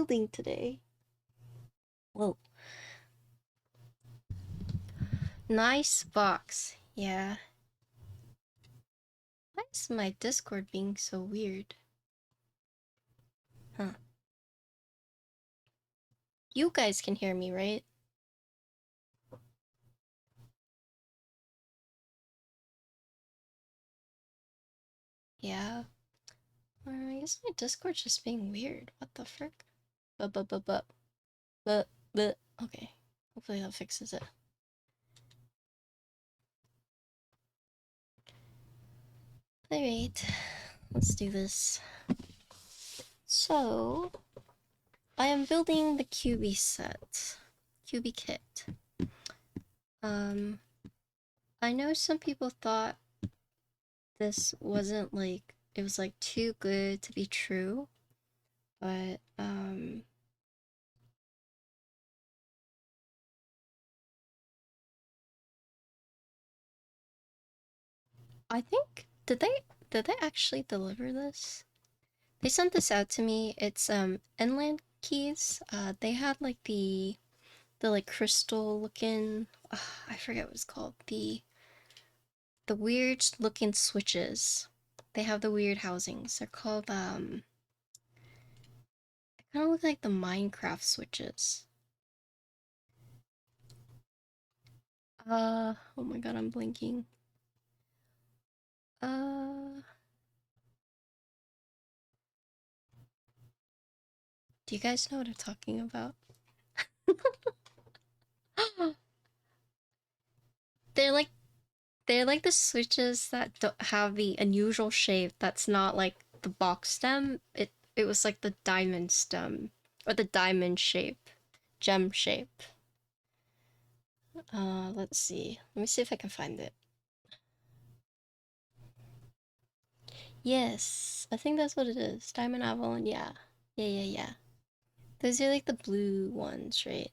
building today. Whoa. Nice box. Yeah. Why is my Discord being so weird? Huh. You guys can hear me, right? Yeah. I guess my Discord's just being weird. What the frick? But. Okay. Hopefully that fixes it. Alright. Let's do this. So, I am building the Kyubi set. Kyubi kit. I know some people thought this wasn't like, it was like too good to be true, but I think, did they actually deliver this? They sent this out to me. It's Inland keys. They had like the like crystal looking, I forget what it's called, the weird looking switches. They have the weird housings. They're called they kind of look like the Minecraft switches. Oh my god, I'm blinking. Do you guys know what I'm talking about? they're like the switches that don't have the unusual shape that's not like the box stem. It was like the diamond stem or the diamond shape, gem shape. Let's see. Let me see if I can find it. Yes, I think that's what it is. Diamond Avalon, yeah. Yeah. Those are like the blue ones, right?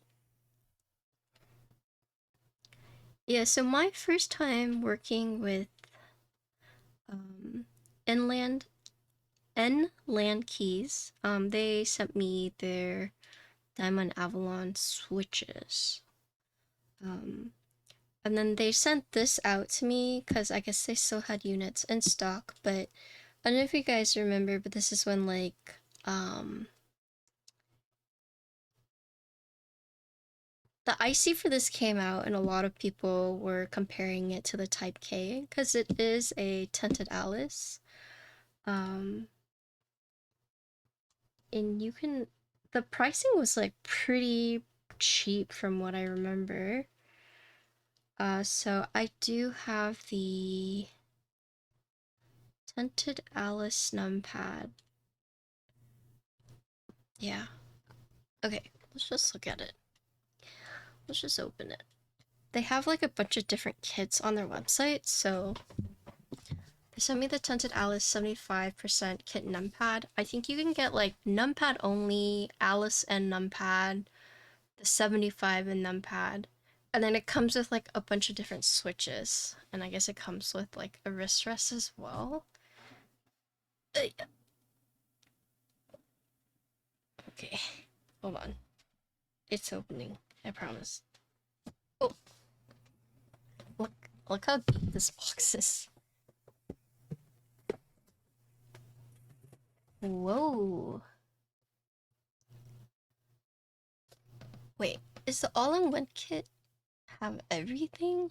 Yeah, so my first time working with Inland keys, they sent me their Diamond Avalon switches. And then they sent this out to me because I guess they still had units in stock, but I don't know if you guys remember, but this is when like the IC for this came out and a lot of people were comparing it to the Type K because it is a tinted Alice. And you can, the pricing was like pretty cheap from what I remember. So I do have the tinted Alice numpad. Yeah. Okay, let's just look at it. Let's just open it. They have like a bunch of different kits on their website, so they sent me the tinted Alice 75% kit numpad. I think you can get like numpad only, Alice and numpad, the 75 and numpad, and then it comes with like a bunch of different switches, and I guess it comes with like a wrist rest as well. Okay, hold on. It's opening, I promise. Oh, look how deep this box is. Whoa. Wait, is the all-in-one kit have everything?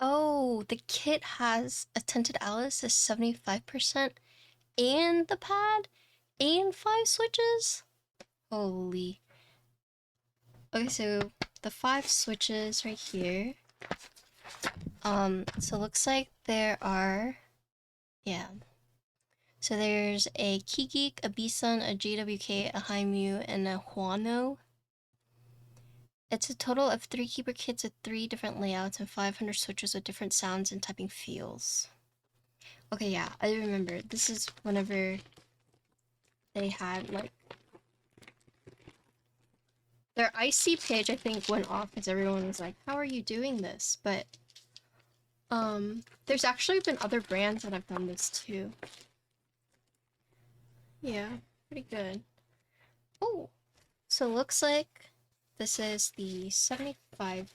Oh, the kit has a tinted Alice is 75% and the pad and 5 switches? Holy. Okay, so the 5 switches right here. So it looks like there are, yeah. So there's a Keygeek, a BSUN, a GWK, a Haimu, and a Huano. It's a total of 3 keeper kits with 3 different layouts and 500 switches with different sounds and typing feels. Okay, yeah, I remember. This is whenever they had, like, their IC page, I think, went off because everyone was like, how are you doing this? But There's actually been other brands that have done this too. Yeah, pretty good. Oh, so looks like this is the 75%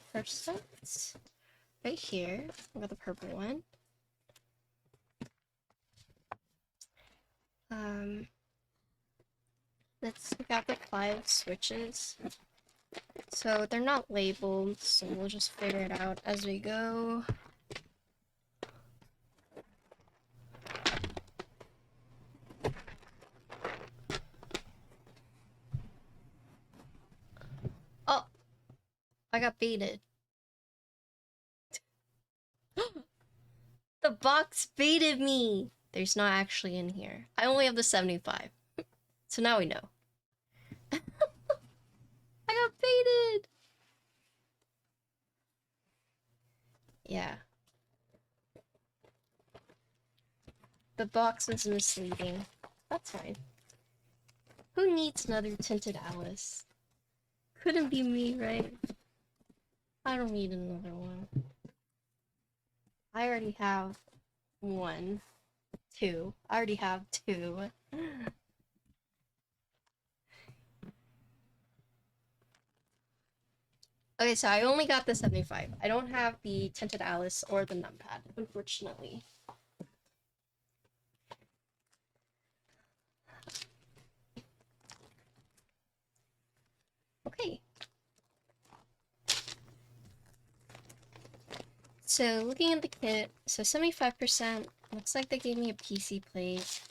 right here. We got the purple one. We got the 5 switches. So they're not labeled, so we'll just figure it out as we go. Oh, I got baited. The box baited me. There's not actually in here. I only have the 75. So now we know. I got baited. Yeah. The box was misleading. That's fine. Who needs another tinted Alice? Couldn't be me, right? I don't need another one. I already have 1, 2. I already have 2. Okay, so I only got the 75. I don't have the tinted Alice or the numpad, unfortunately. Okay. So looking at the kit, so 75%, looks like they gave me a PC plate,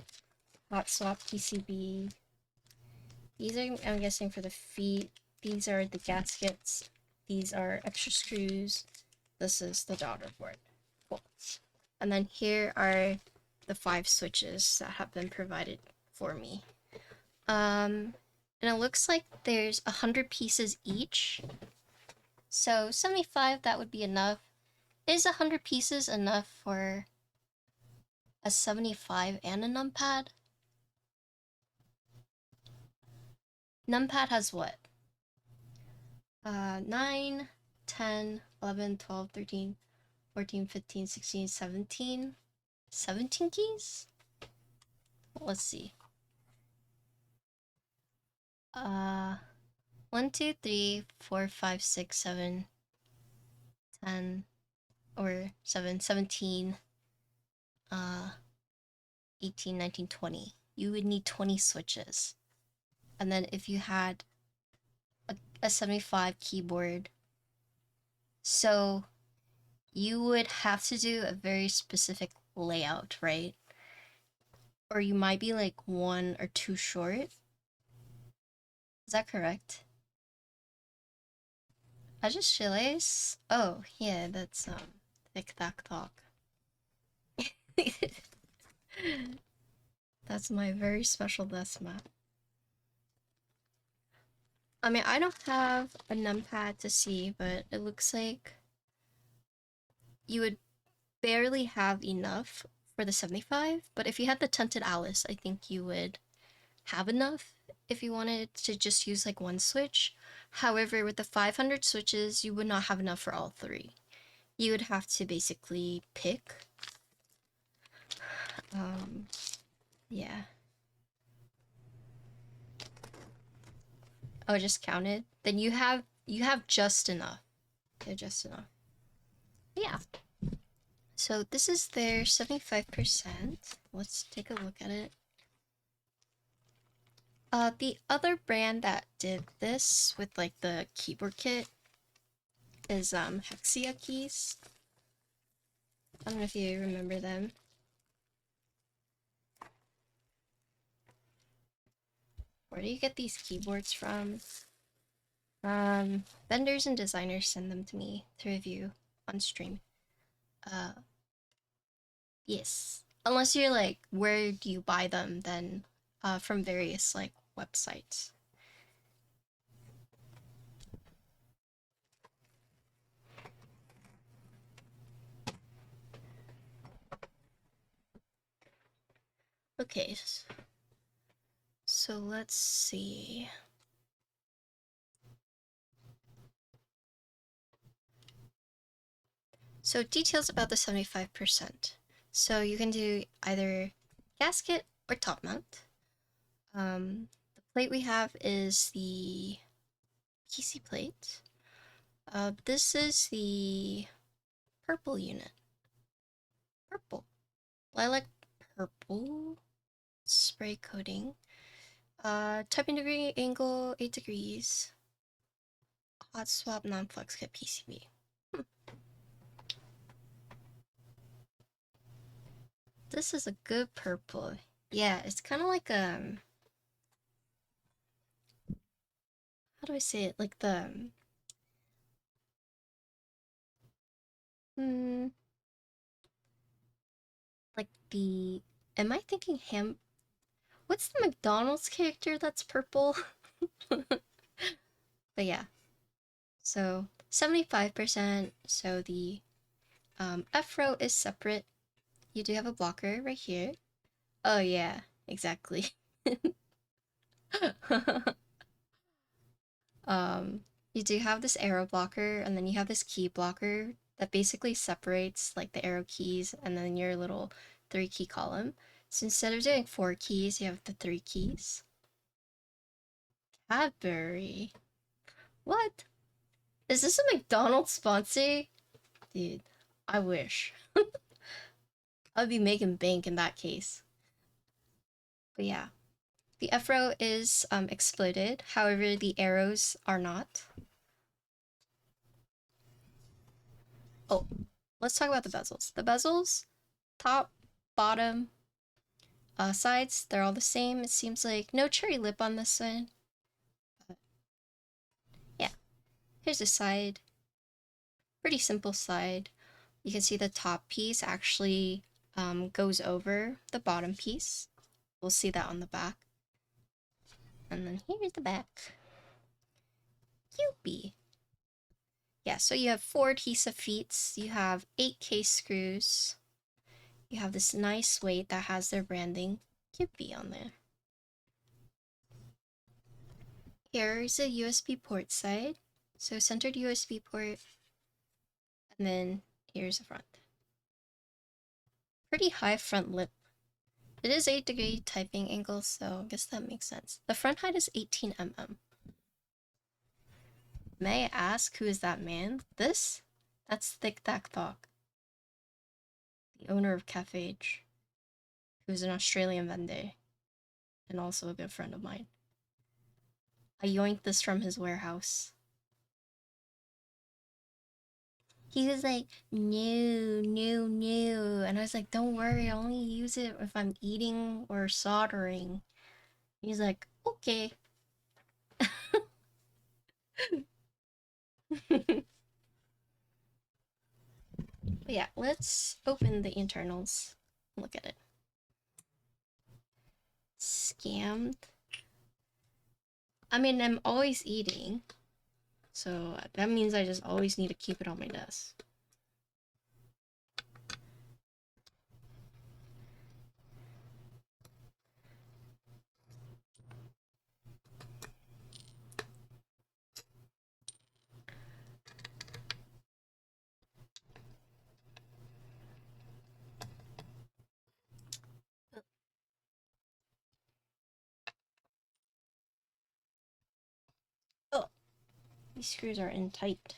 hot swap PCB. These are, I'm guessing, for the feet. These are the gaskets. These are extra screws. This is the daughter board. Cool. And then here are the 5 switches that have been provided for me. And it looks like there's 100 pieces each. So 75, that would be enough. Is 100 pieces enough for a 75 and a numpad? Numpad has what? 9, 10, 11, 12, 13, 14, 15, 16, 17. 17 keys? Let's see. 1, 2, 3, 4, 5, 6, 7, 10, or 7, 17, 18, 19, 20. You would need 20 switches. And then if you had a 75 keyboard, so you would have to do a very specific layout, right? Or you might be like 1 or 2 short. Is that correct? I just realized. Oh, yeah, that's thick tack talk. That's my very special desk map. I mean, I don't have a numpad to see, but it looks like you would barely have enough for the 75, but if you had the tinted Alice, I think you would have enough if you wanted to just use like 1 switch. However, with the 500 switches, you would not have enough for all 3. You would have to basically pick. Yeah. Oh, just counted? Then you have just enough. Yeah, just enough. Yeah. So this is their 75%. Let's take a look at it. The other brand that did this with like the keyboard kit is Hexia Keys. I don't know if you remember them. Where do you get these keyboards from? Vendors and designers send them to me to review on stream. Yes. Unless you're like, where do you buy them? Then from various like websites. Okay, so let's see. So details about the 75%. So you can do either gasket or top mount. The plate we have is the PC plate. This is the purple unit. Purple. Lilac purple. Spray coating. Typing degree angle 8 degrees. Hot swap non-flex kit PCB. This is a good purple. Yeah, it's kind of like how do I say it? Like the like the am I thinking ham? What's the McDonald's character that's purple? But yeah. So 75%. So the F row is separate. You do have a blocker right here. Oh yeah, exactly. You do have this arrow blocker, and then you have this key blocker that basically separates like the arrow keys and then your little 3-key column. So instead of doing 4 keys, you have the 3 keys. Cadbury. What? Is this a McDonald's sponsor? Dude, I wish. I'd be making bank in that case. But yeah. The F row is exploded, however the arrows are not. Oh, let's talk about the bezels. The bezels, top, bottom, sides, they're all the same. It seems like no cherry lip on this one. But yeah, here's the side. Pretty simple side. You can see the top piece actually goes over the bottom piece. We'll see that on the back. And then here's the back. Kyubi. Yeah, so you have 4 adhesive feet. You have 8 case screws. You have this nice weight that has their branding, Kyubi, on there. Here's a USB port side. So centered USB port. And then here's the front. Pretty high front lip. It is 8-degree typing angle, so I guess that makes sense. The front height is 18 mm. May I ask who is that man? This? That's Thick Tactile, the owner of Cafage, who's an Australian vendor, and also a good friend of mine. I yoinked this from his warehouse. He was like, no, no, no. And I was like, don't worry, I only use it if I'm eating or soldering. He's like, okay. But yeah, let's open the internals. Look at it. Scammed. I mean, I'm always eating, so that means I just always need to keep it on my desk. Oh, these screws are in tight.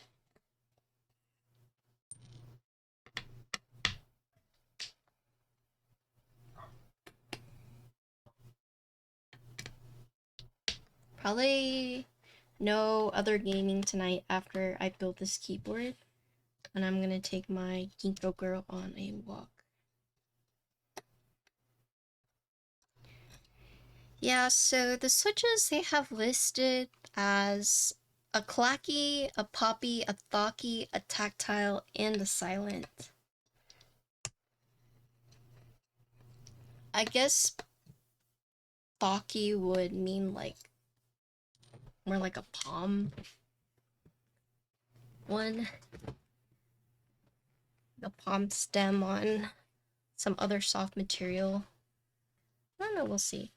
Probably no other gaming tonight after I build this keyboard, and I'm gonna take my Ginkgo girl on a walk. Yeah, so the switches they have listed as a Clacky, a Poppy, a Thocky, a Tactile, and a Silent. I guess Thocky would mean like more like a palm one. A palm stem on some other soft material. I don't know, we'll see.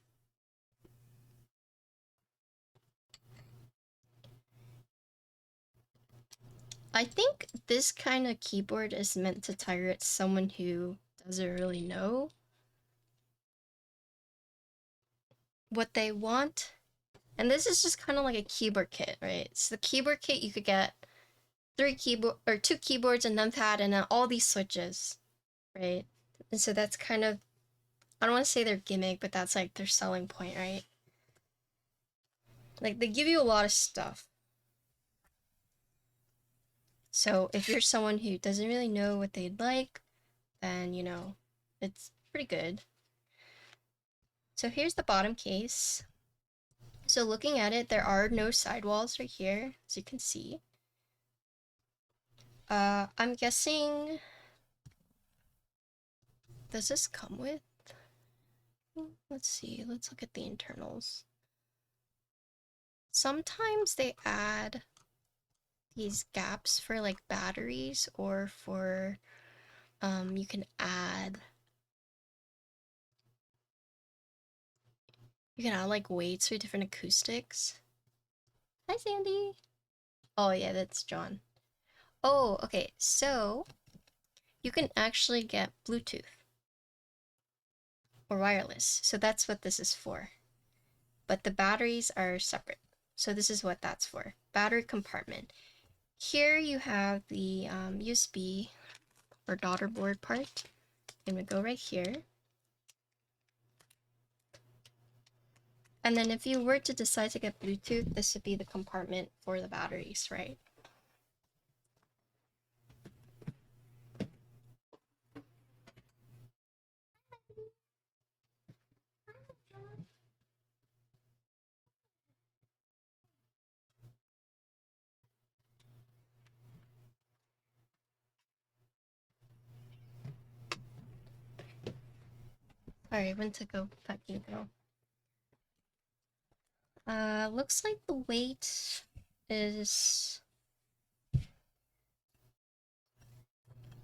I think this kind of keyboard is meant to target someone who doesn't really know what they want. And this is just kind of like a keyboard kit, right? So the keyboard kit, you could get 2 keyboards, a numpad, and then all these switches, right? And so that's kind of, I don't want to say their gimmick, but that's like their selling point, right? Like, they give you a lot of stuff. So if you're someone who doesn't really know what they'd like, then, you know, it's pretty good. So here's the bottom case. So looking at it, there are no sidewalls right here, as you can see. I'm guessing... Does this come with? Let's see, let's look at the internals. Sometimes they add these gaps for like batteries, or for you can add like weights for different acoustics. Hi Sandy. Oh yeah, that's John. Oh, okay, so you can actually get Bluetooth or wireless, so that's what this is for. But the batteries are separate, so this is what that's for. Battery compartment. Here you have the USB or daughter board part, and we go right here. And then if you were to decide to get Bluetooth, this would be the compartment for the batteries, right? Alright, when to go, Thocky, go. Looks like the weight is...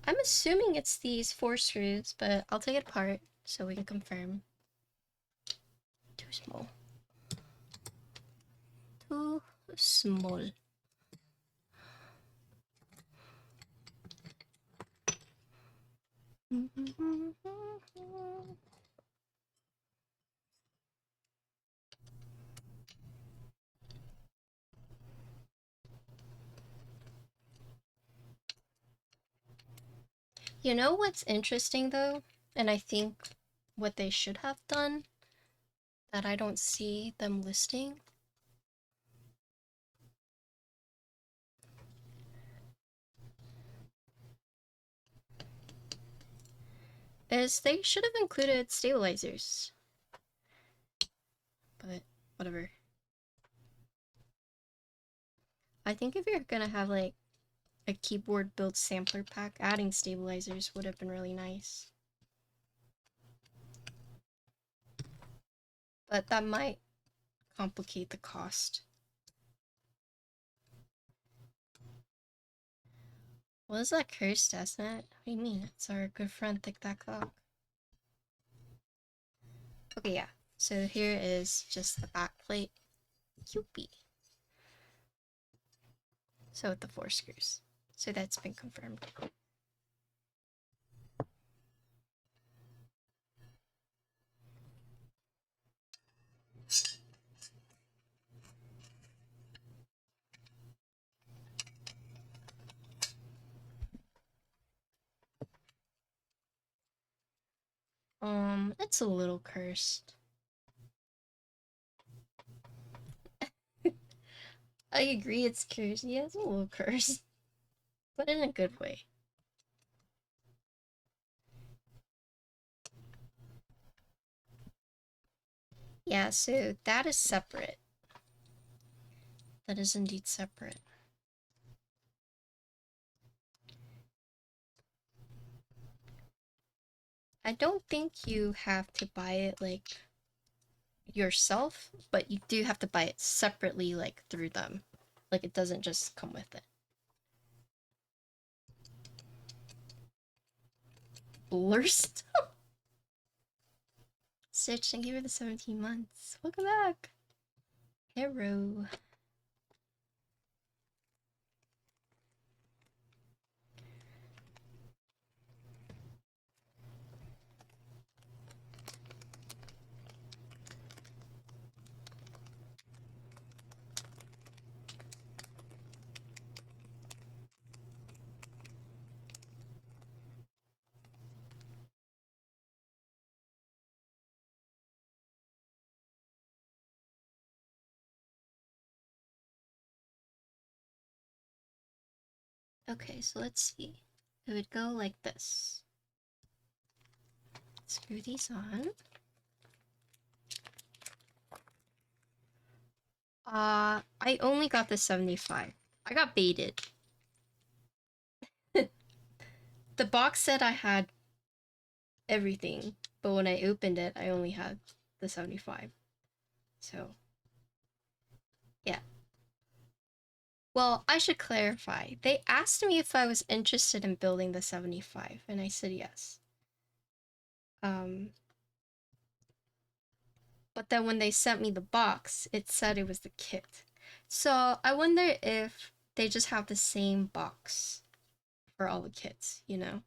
I'm assuming it's these 4 screws, but I'll take it apart so we can confirm. Too small. Too small. You know what's interesting though, and I think what they should have done that I don't see them listing, is they should have included stabilizers. But whatever. I think if you're gonna have like a keyboard build sampler pack, adding stabilizers would have been really nice. But that might complicate the cost. What is that cursed, Desnet? What do you mean? It's our good friend Tic Tac Clock. Okay, yeah. So here is just the back plate. Kyubi. So with the 4 screws. So that's been confirmed. It's a little cursed. I agree it's cursed. Yeah, it's a little cursed. But in a good way. Yeah, so that is separate. That is indeed separate. I don't think you have to buy it, like, yourself, but you do have to buy it separately, like, through them. Like, it doesn't just come with it. Blurst? Stitch, thank you for the 17 months. Welcome back. Hero. Okay, so let's see. It would go like this. Screw these on. I only got the 75. I got baited. The box said I had everything, but when I opened it, I only had the 75. So, yeah. Well, I should clarify. They asked me if I was interested in building the 75, and I said yes. But then when they sent me the box, it said it was the kit. So I wonder if they just have the same box for all the kits, you know?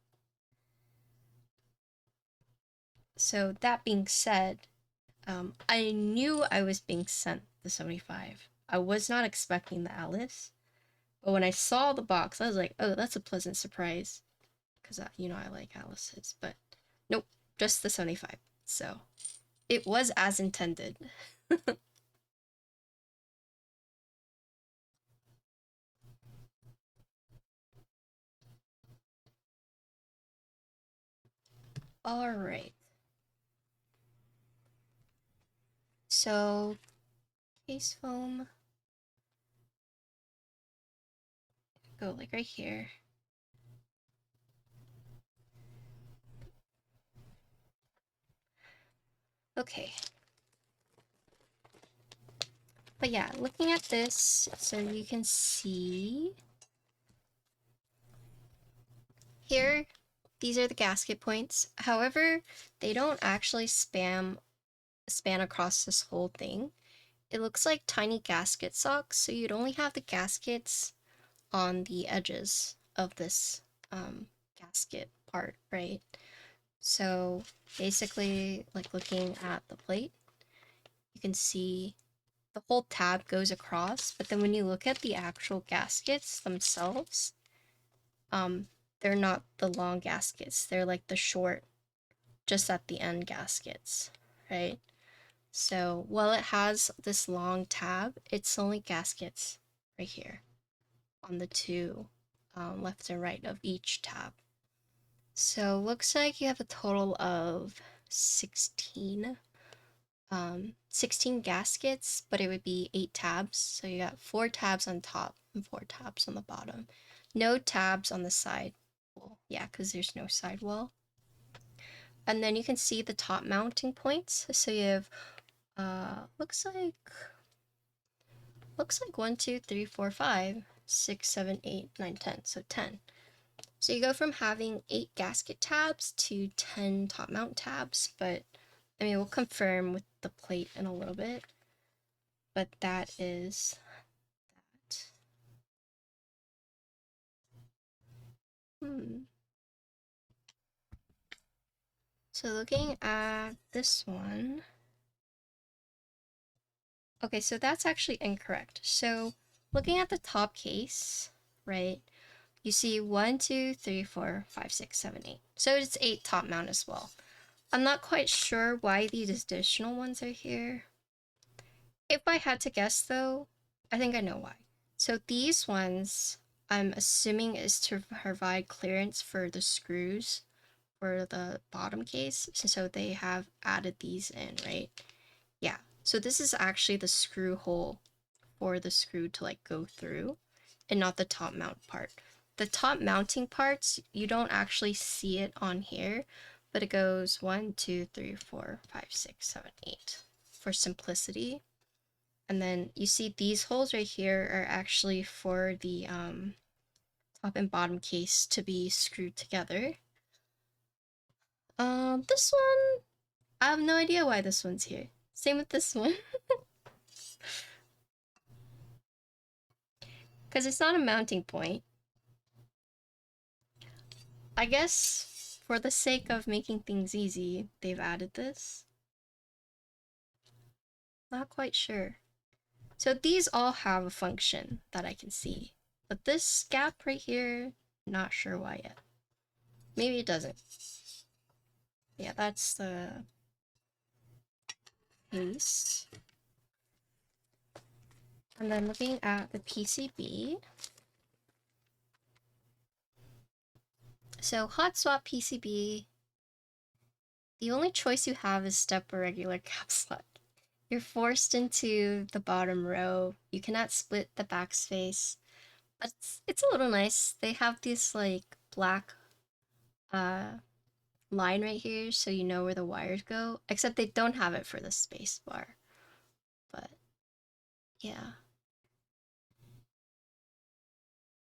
So that being said, I knew I was being sent the 75. I was not expecting the Alice. But when I saw the box, I was like, oh, that's a pleasant surprise. Because, you know, I like Alice's. But nope, just the 75. So it was as intended. All right. So case foam. Go like right here. Okay. But yeah, looking at this, so you can see here, these are the gasket points. However, they don't actually span across this whole thing. It looks like tiny gasket socks, so you'd only have the gaskets on the edges of this gasket part, right? So basically, like looking at the plate, you can see the whole tab goes across, but then when you look at the actual gaskets themselves, they're not the long gaskets. They're like the short, just at the end gaskets, right? So while it has this long tab, it's only gaskets right here on the two left and right of each tab. So looks like you have a total of 16 16 gaskets, but it would be 8 tabs. So you got 4 tabs on top and 4 tabs on the bottom. No tabs on the side. Well, yeah, because there's no sidewall. And then you can see the top mounting points. So you have, looks like 1, 2, 3, 4, 5, 6, 7, 8, 9, 10. So 10. So you go from having 8 gasket tabs to 10 top mount tabs, but I mean, we'll confirm with the plate in a little bit. But that is that. So looking at this one. Okay, so that's actually incorrect. So looking at the top case, right, you see 1, 2, 3, 4, 5, 6, 7, 8. So it's 8 top mount as well. I'm not quite sure why these additional ones are here. If I had to guess though, I think I know why. So these ones, I'm assuming is to provide clearance for the screws for the bottom case. So they have added these in, right? Yeah. So this is actually the screw hole for the screw to like go through and not the top mount part. The top mounting parts, you don't actually see it on here, but it goes 1, 2, 3, 4, 5, 6, 7, 8 for simplicity. And then you see these holes right here are actually for the top and bottom case to be screwed together. This one, I have no idea why this one's here. Same with this one. Because it's not a mounting point. I guess for the sake of making things easy, they've added this. Not quite sure. So these all have a function that I can see. But this gap right here, not sure why yet. Maybe it doesn't. Yeah, that's the case. And then looking at the PCB, So hot swap PCB, the only choice you have is step or regular caps lock. You're forced into the bottom row. You cannot split the backspace. But it's a little nice. They have this like black line right here so you know where the wires go. Except they don't have it for the space bar. But yeah.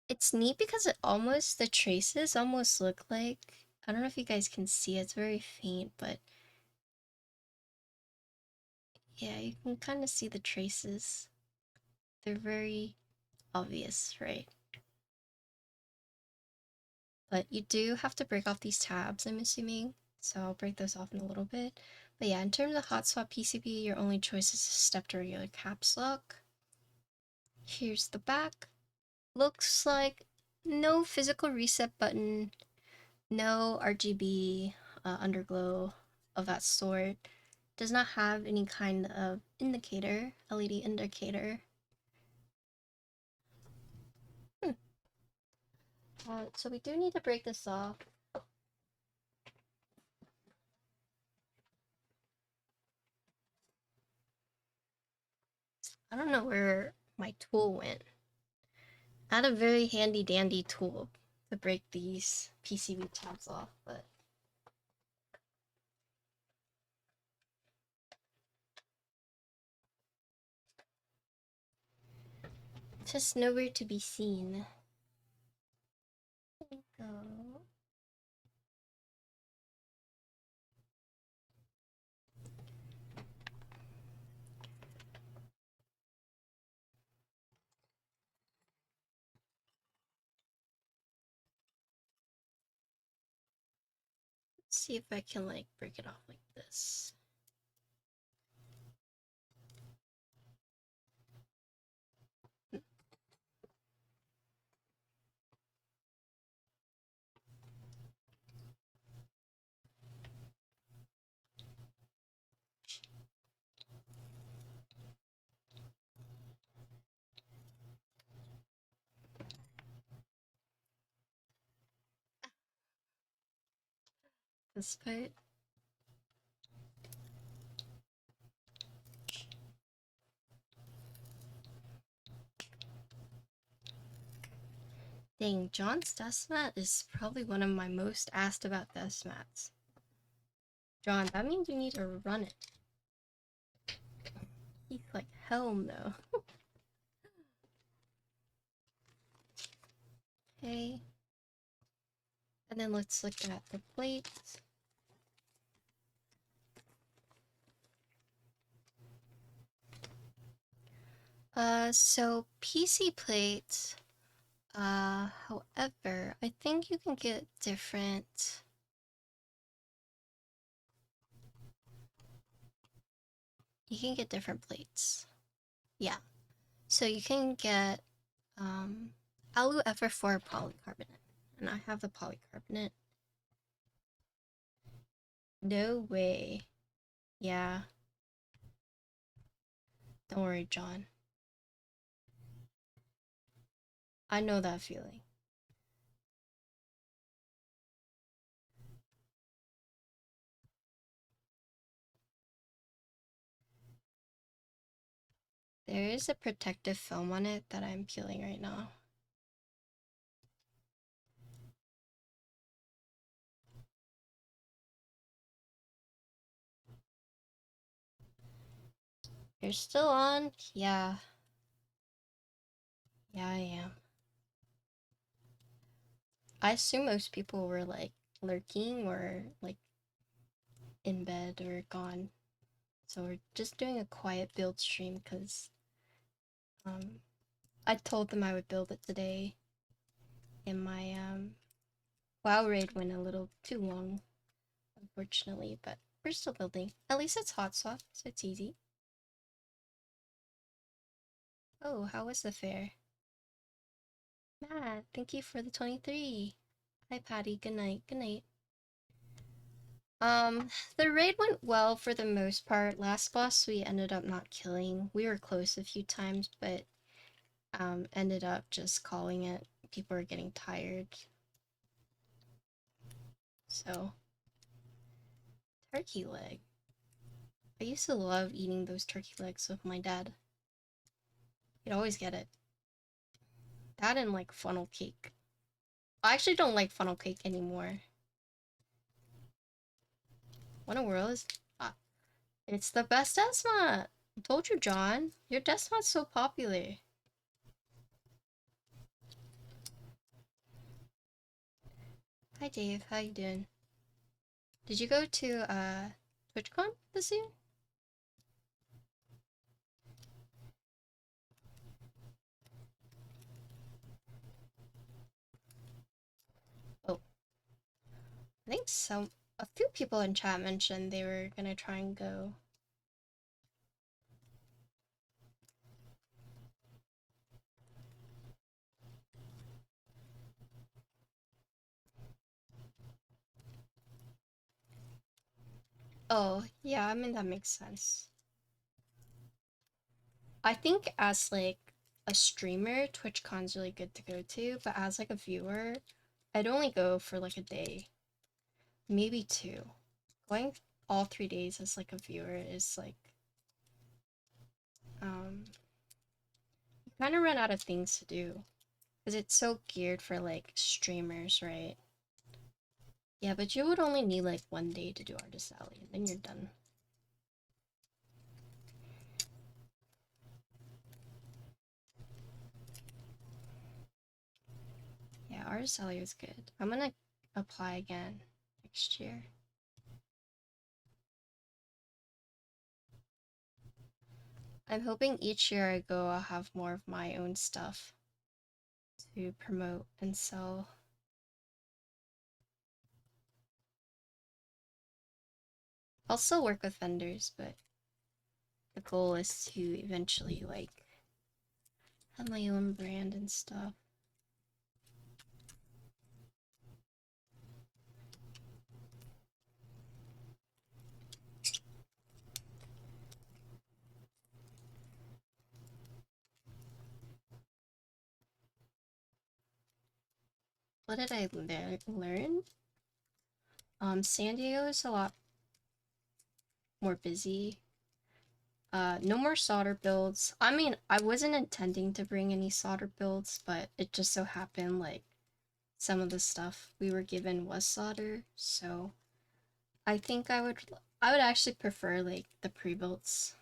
It's neat because the traces almost look like, I don't know if you guys can see, it's very faint, but yeah, you can kind of see the traces. They're very obvious, right? But you do have to break off these tabs, I'm assuming. So I'll break those off in a little bit. But yeah, in terms of hot swap PCB, your only choice is to step to regular caps lock. Here's the back. Looks like no physical reset button, no RGB underglow of that sort. Does not have any kind of indicator, LED indicator. So we do need to break this off. I don't know where my tool went. I had a very handy dandy tool to break these PCB tabs off, but just nowhere to be seen. There we go. Let's see if I can like break it off like this. This part. Dang, John's desk mat is probably one of my most asked about desk mats. John, that means you need to run it. He's like, hell no. Okay. And then let's look at the plates. So PC plates, however, I think you can get different. You can get different plates. Yeah. So you can get, Alu FR4 polycarbonate. And I have the polycarbonate. No way. Yeah. Don't worry, John. I know that feeling. There is a protective film on it that I'm peeling right now. You're still on? Yeah. Yeah, I am. I assume most people were like lurking or like in bed or gone. So we're just doing a quiet build stream because I told them I would build it today. And my WoW raid went a little too long, unfortunately, but we're still building. At least it's hot swap, so it's easy. Oh, how was the fair? Matt, thank you for the 23. Hi Patty, good night, good night. The raid went well for the most part. Last boss we ended up not killing. We were close a few times, but ended up just calling it. People were getting tired. So, turkey leg. I used to love eating those turkey legs with my dad. He'd always get it. That and like funnel cake. I actually don't like funnel cake anymore. What in the world is... it's the best Desmod! I told you, John. Your Desmod's so popular. Hi, Dave. How you doing? Did you go to, TwitchCon this year? Oh. I think a few people in chat mentioned they were gonna try and go. Oh, yeah, I mean, that makes sense. I think as, like, a streamer, TwitchCon's really good to go to, but as, like, a viewer, I'd only go for, like, a day. Maybe 2. Going all 3 days as, like, a viewer is, like, you kind of run out of things to do. Because it's so geared for, like, streamers, right? Yeah, but you would only need, like, 1 day to do Artist Alley, and then you're done. Yeah, Artist Alley is good. I'm gonna apply again next year. I'm hoping each year I go, I'll have more of my own stuff to promote and sell. I'll still work with vendors, but the goal is to eventually, like, have my own brand and stuff. What did I learn? San Diego is a lot more busy. No more solder builds. I mean, I wasn't intending to bring any solder builds, but it just so happened, like, some of the stuff we were given was solder, so I think I would actually prefer, like, the pre-builts.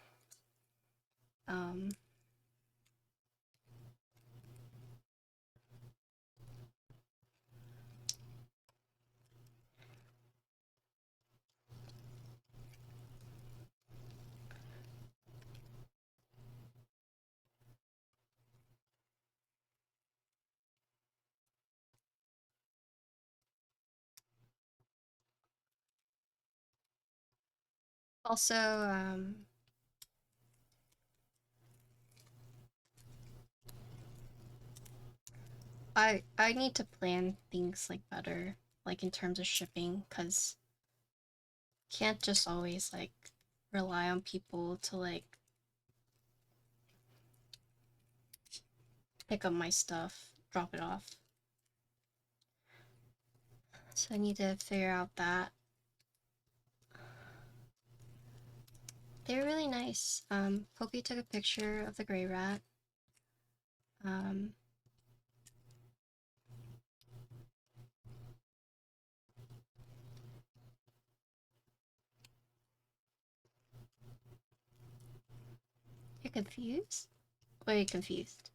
Also, I need to plan things, like, better, like, in terms of shipping, because can't just always, like, rely on people to, like, pick up my stuff, drop it off. So I need to figure out that. They're really nice. Pokey took a picture of the gray rat. You're confused? Or are you confused?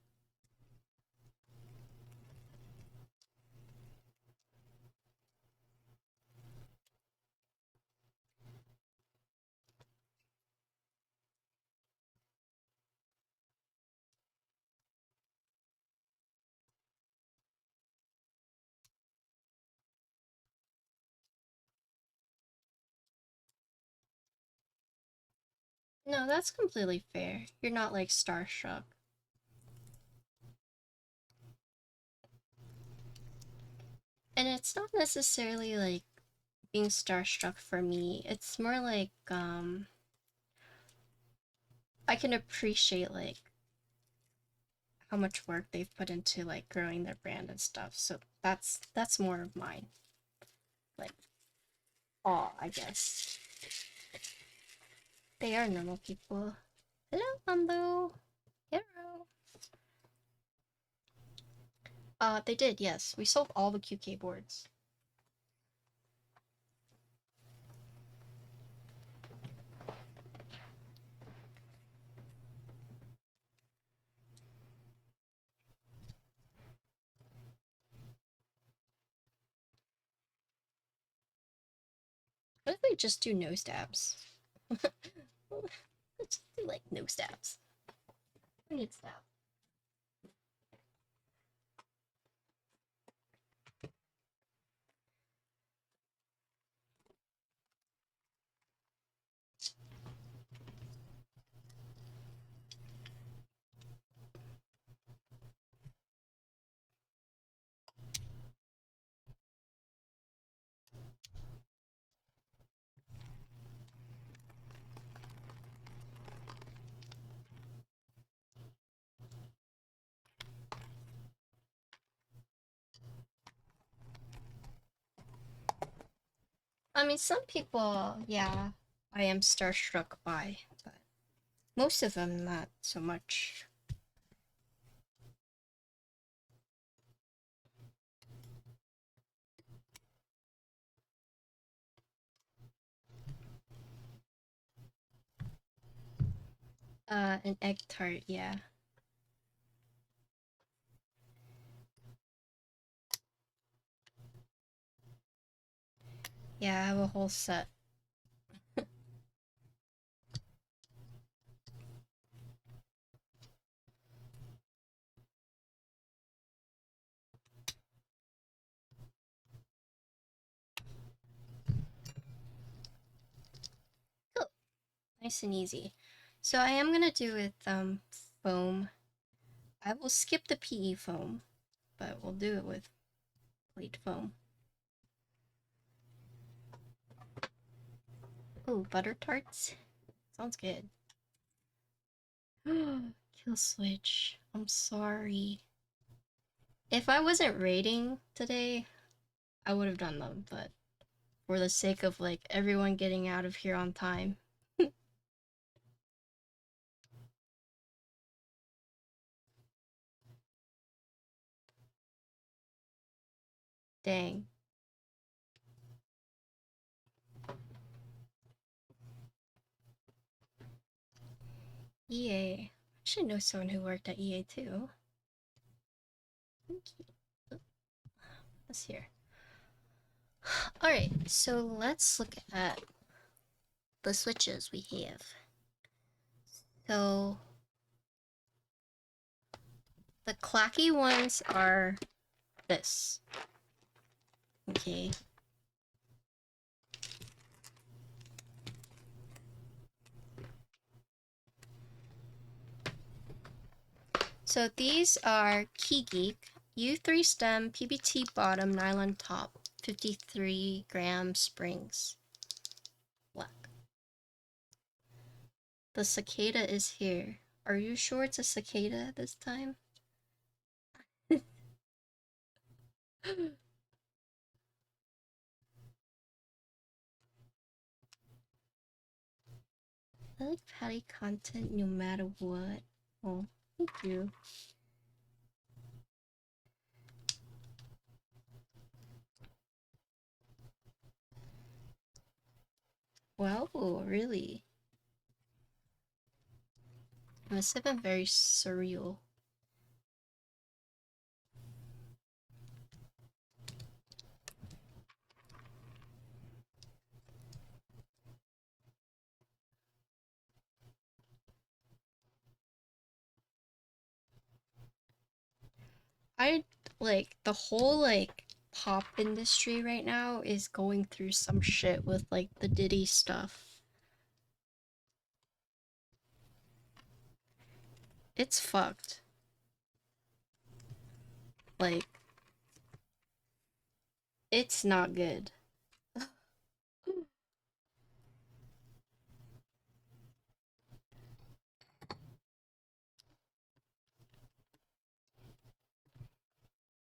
No, that's completely fair. You're not, like, starstruck. And it's not necessarily, like, being starstruck for me. It's more like, I can appreciate, like, how much work they've put into, like, growing their brand and stuff. So that's more of mine. Like, awe, I guess. They are normal people. Hello, Mando. Hello. They did, yes. We sold all the QK boards. What if we just do no stabs? Let's just do like no stabs. We need stab. I mean, some people, yeah, I am starstruck by, but most of them not so much. An egg tart, yeah. Yeah, I have a whole set. Cool. Nice and easy. So I am gonna do with foam. I will skip the PE foam, but we'll do it with plate foam. Oh, butter tarts? Sounds good. Kill switch. I'm sorry. If I wasn't raiding today, I would have done them, but for the sake of like everyone getting out of here on time. Dang. EA. I should know someone who worked at EA too. Thank you. Let's hear. Alright, so let's look at the switches we have. So the clacky ones are this. Okay. So these are Keygeek, U3 stem, PBT bottom, nylon top, 53-gram springs. Black. The cicada is here. Are you sure it's a cicada this time? I like Patty content no matter what. Oh, thank you. Wow, really? It must have been very surreal. I like the whole like pop industry right now is going through some shit with like the Diddy stuff. It's fucked. Like, it's not good.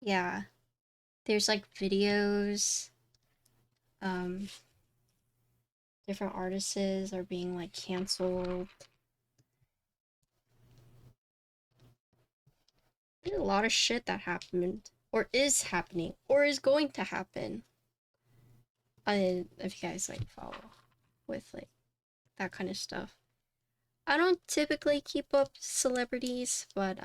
Yeah. There's like videos. Um different artists are being like canceled. There's a lot of shit that happened, or is happening, or is going to happen. If you guys like follow with like that kind of stuff. I don't typically keep up celebrities, but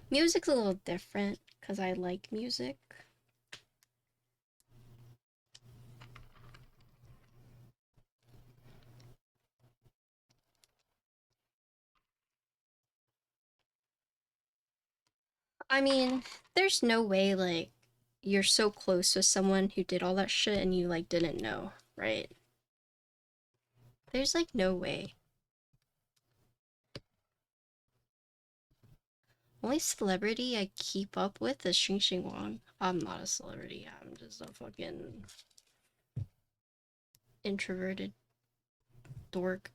music's a little different because I like music. I mean, there's no way like you're so close with someone who did all that shit and you like didn't know, right? There's like no way. Only celebrity I keep up with is Xing Wang. I'm not a celebrity. I'm just a fucking introverted dork.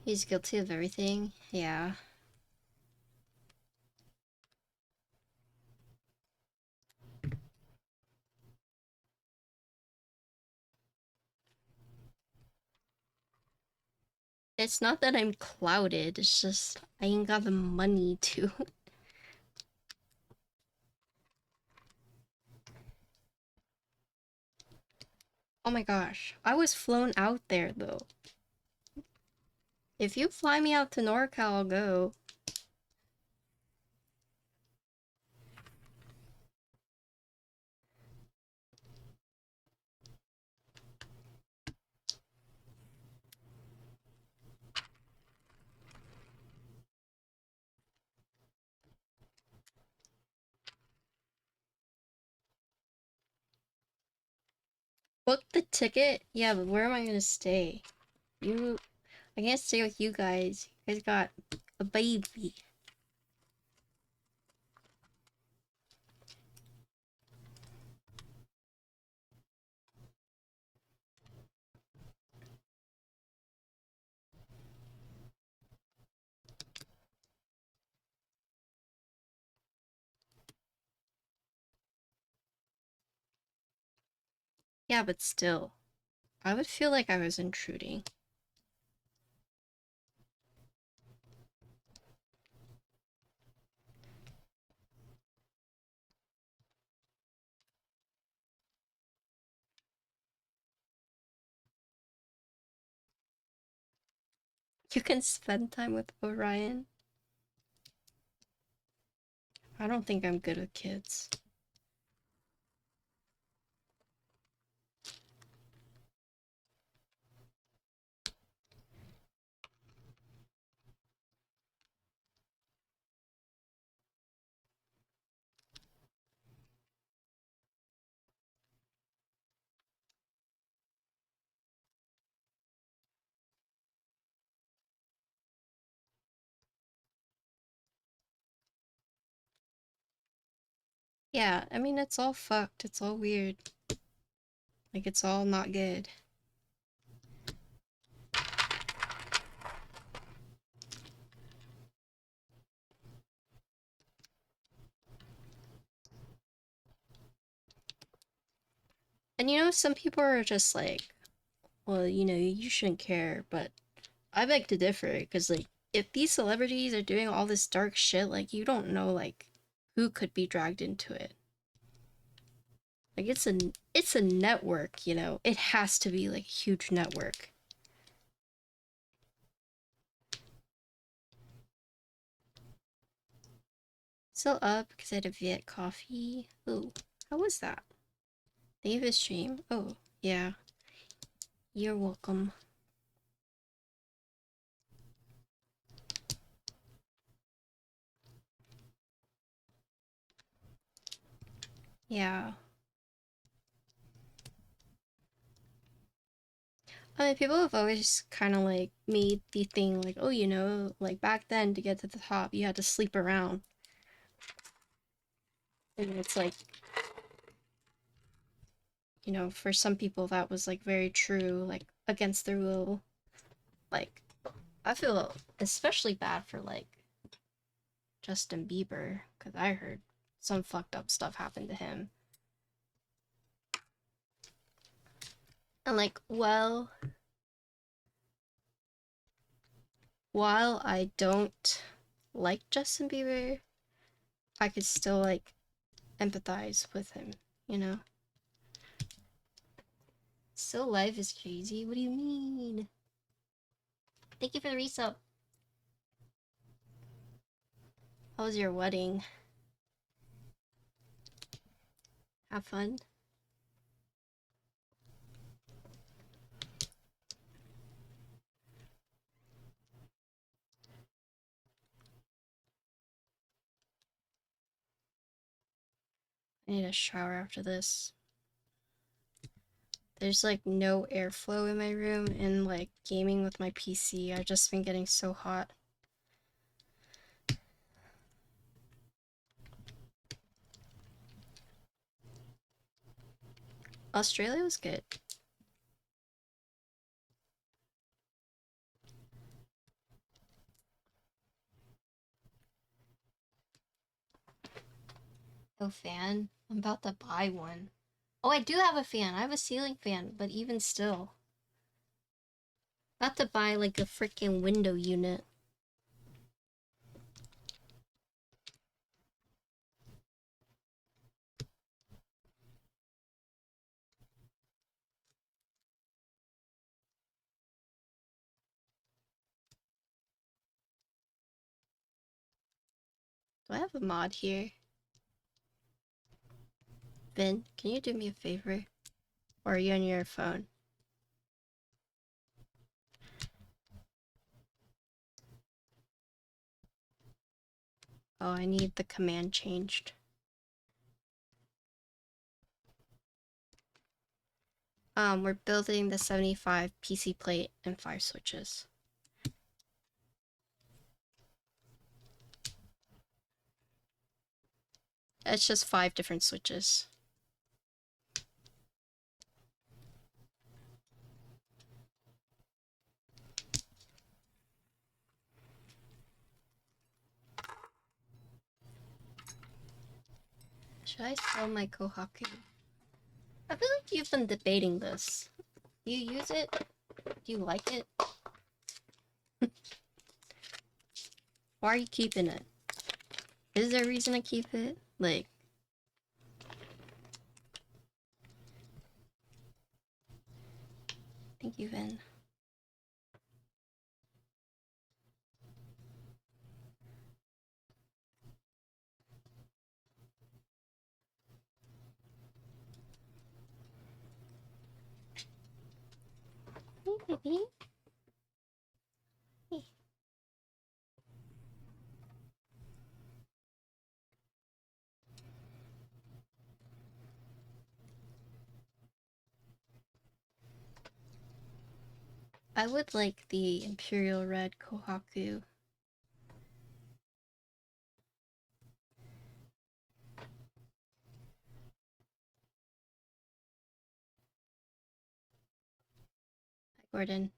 He's guilty of everything. Yeah. It's not that I'm clouded, it's just I ain't got the money to. Oh my gosh, I was flown out there though. If you fly me out to NorCal, I'll go. Book the ticket? Yeah, but where am I gonna stay? I can't stay with you guys. You guys got a baby. Yeah, but still. I would feel like I was intruding. You can spend time with Orion. I don't think I'm good with kids. Yeah, I mean, it's all fucked. It's all weird. Like, it's all not good. And you know, some people are just like, well, you know, you shouldn't care, but I beg to differ, because, like, if these celebrities are doing all this dark shit, like, you don't know, like, who could be dragged into it. Like, it's a network, you know? It has to be, like, a huge network. Still up, because I had a Viet coffee. Ooh, how was that? Thank you for the stream. Oh, yeah. You're welcome. Yeah. I mean, people have always kind of like made the thing like, oh, you know, like back then to get to the top, you had to sleep around. And it's like, you know, for some people that was like very true, like against their will. Like, I feel especially bad for, like, Justin Bieber, because I heard some fucked up stuff happened to him. And, like, well, while I don't like Justin Bieber, I could still, like, empathize with him, you know? Still life is crazy? What do you mean? Thank you for the resub. How was your wedding? Have fun? I need a shower after this. There's like no airflow in my room, and like gaming with my PC, I've just been getting so hot. Australia was good. Oh, fan? I'm about to buy one. Oh, I do have a fan. I have a ceiling fan, but even still. About to buy like a freaking window unit. Do I have a mod here? Vin, can you do me a favor? Or are you on your phone? Oh, I need the command changed. We're building the 75 PC plate and 5 switches. It's just 5 different switches. Should I sell my Kohaku? I feel like you've been debating this. Do you use it? Do you like it? Why are you keeping it? Is there a reason to keep it? Like... Thank you, Vin. Hey, baby. Hey. I would like the Imperial Red Kohaku. Hi, Gordon.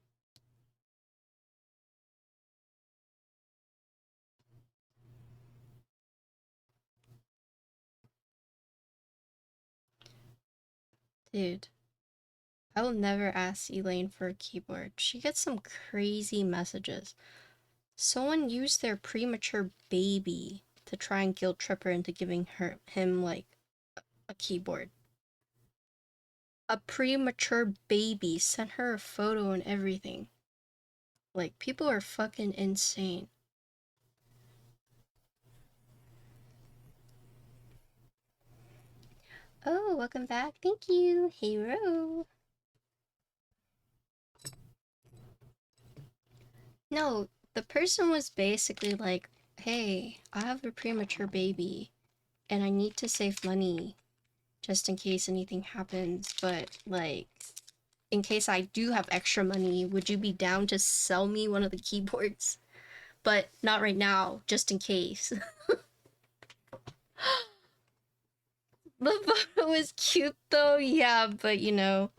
Dude, I will never ask Elaine for a keyboard. She gets some crazy messages. Someone used their premature baby to try and guilt trip her into giving him like a keyboard. A premature baby, sent her a photo and everything. Like, people are fucking insane. Oh, welcome back. Thank you, hero. No, the person was basically like, hey, I have a premature baby and I need to save money just in case anything happens, but like, in case I do have extra money, would you be down to sell me one of the keyboards? But not right now, just in case. The photo was cute though, yeah, but you know.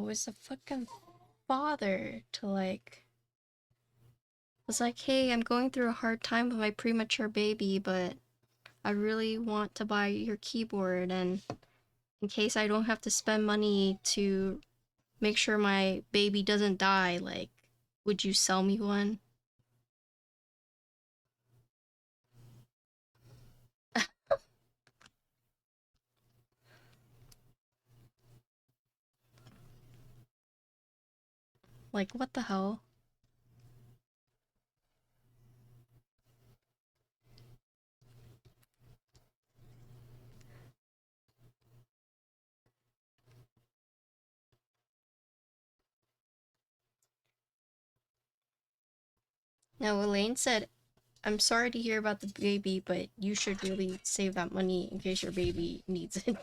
was a fucking father to like... was like, hey, I'm going through a hard time with my premature baby, but I really want to buy your keyboard, and in case I don't have to spend money to make sure my baby doesn't die, like, would you sell me one? Like, what the hell? No, Elaine said, I'm sorry to hear about the baby, but you should really save that money in case your baby needs it.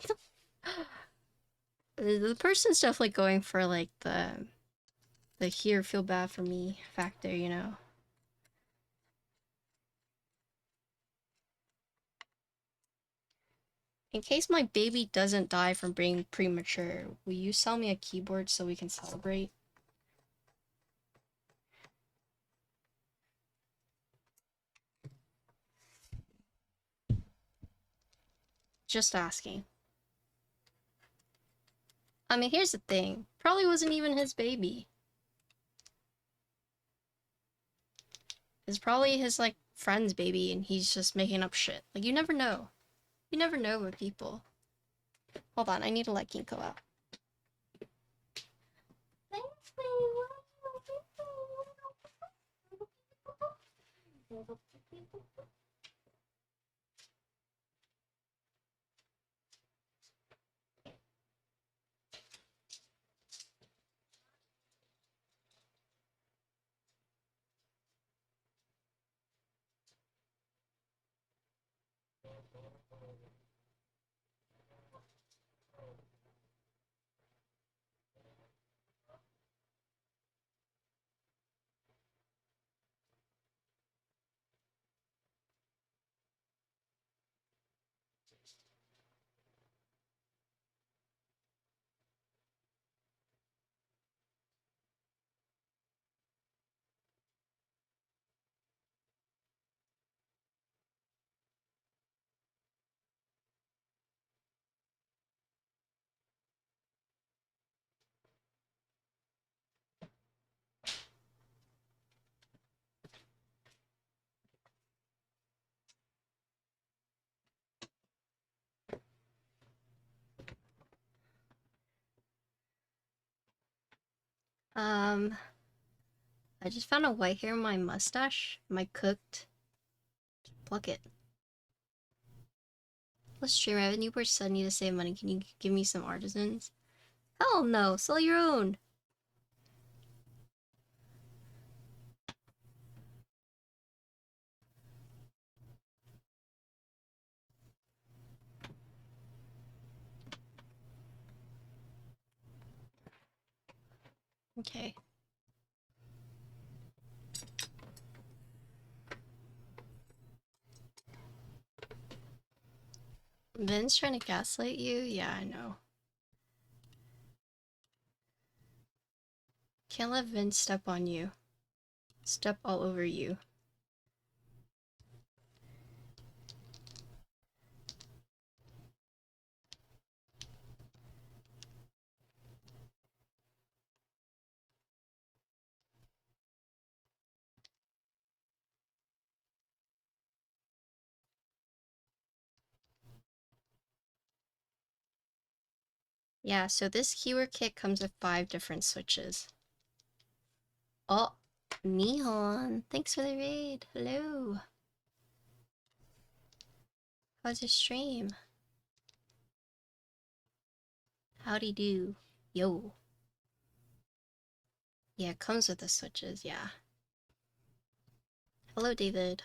The person's definitely going for like the here feel bad for me factor, you know. In case my baby doesn't die from being premature, will you sell me a keyboard so we can celebrate? Just asking. I mean, here's the thing. Probably wasn't even his baby. It's probably his, like, friend's baby, and he's just making up shit. Like, you never know. You never know with people. Hold on, I need to let Kinko out. I just found a white hair in my mustache. Am I cooked? Pluck it. Let's stream. I have a newborn son. Need to save money. Can you give me some artisans? Hell no. Sell your own. Okay. Vin's trying to gaslight you? Yeah, I know. Can't let Vin step on you. Step all over you. Yeah, so this keyword kit comes with 5 different switches. Oh, Nihon. Thanks for the raid. Hello. How's your stream? Howdy do. Yo. Yeah, it comes with the switches, yeah. Hello, David.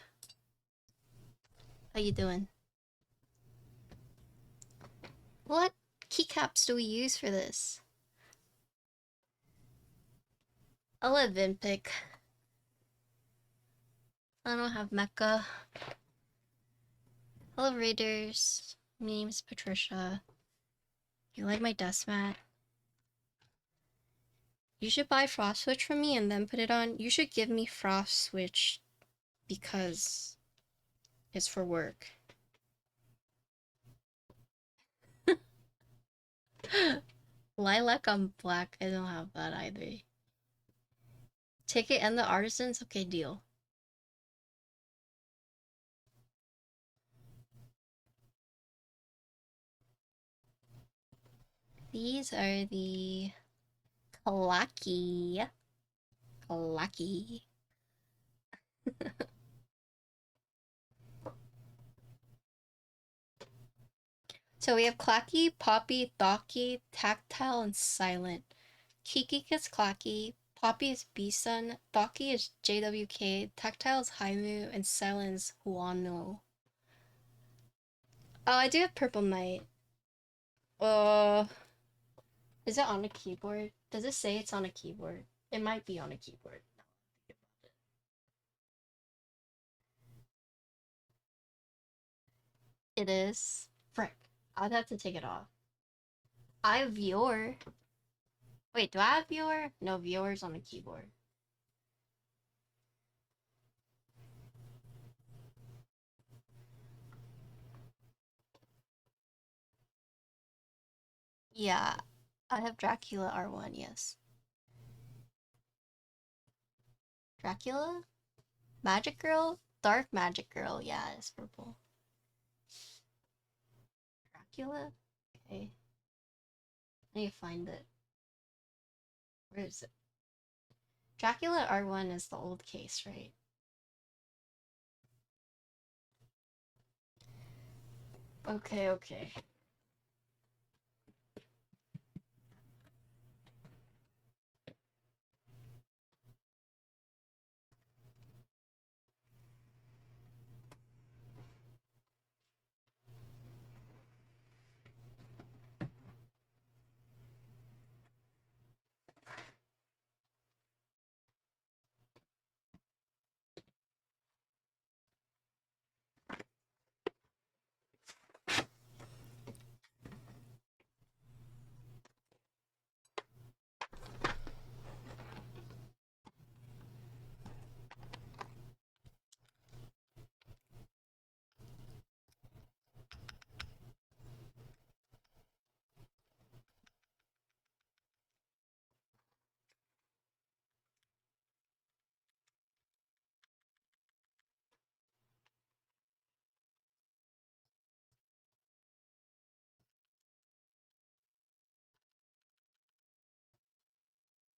How you doing? What keycaps do we use for this? I'll let Vin pick. I don't have Mecha. Hello, Raiders. My name is Patricia. You like my desk mat? You should buy Frost Switch from me and then put it on. You should give me Frost Switch because it's for work. Lilac on black. I don't have that either. Ticket and the artisans? Okay, deal. These are the Clacky. Clacky. So we have Clacky, Poppy, Thocky, Tactile, and Silent. Keygeek is Clacky, Poppy is BSUN, Thocky is JWK, Tactile is Haimu, and Silent is Huano. Oh, I do have Purple Knight. Is it on a keyboard? Does it say it's on a keyboard? It might be on a keyboard. It is. Frick. I'd have to take it off. I have viewer. Wait, do I have viewer? No, viewer's on the keyboard. Yeah, I have Dracula R1, yes. Dracula? Magic Girl? Dark Magic Girl, yeah, it's purple. Dracula? Okay. I need to find it. Where is it? Dracula R1 is the old case, right? Okay, okay.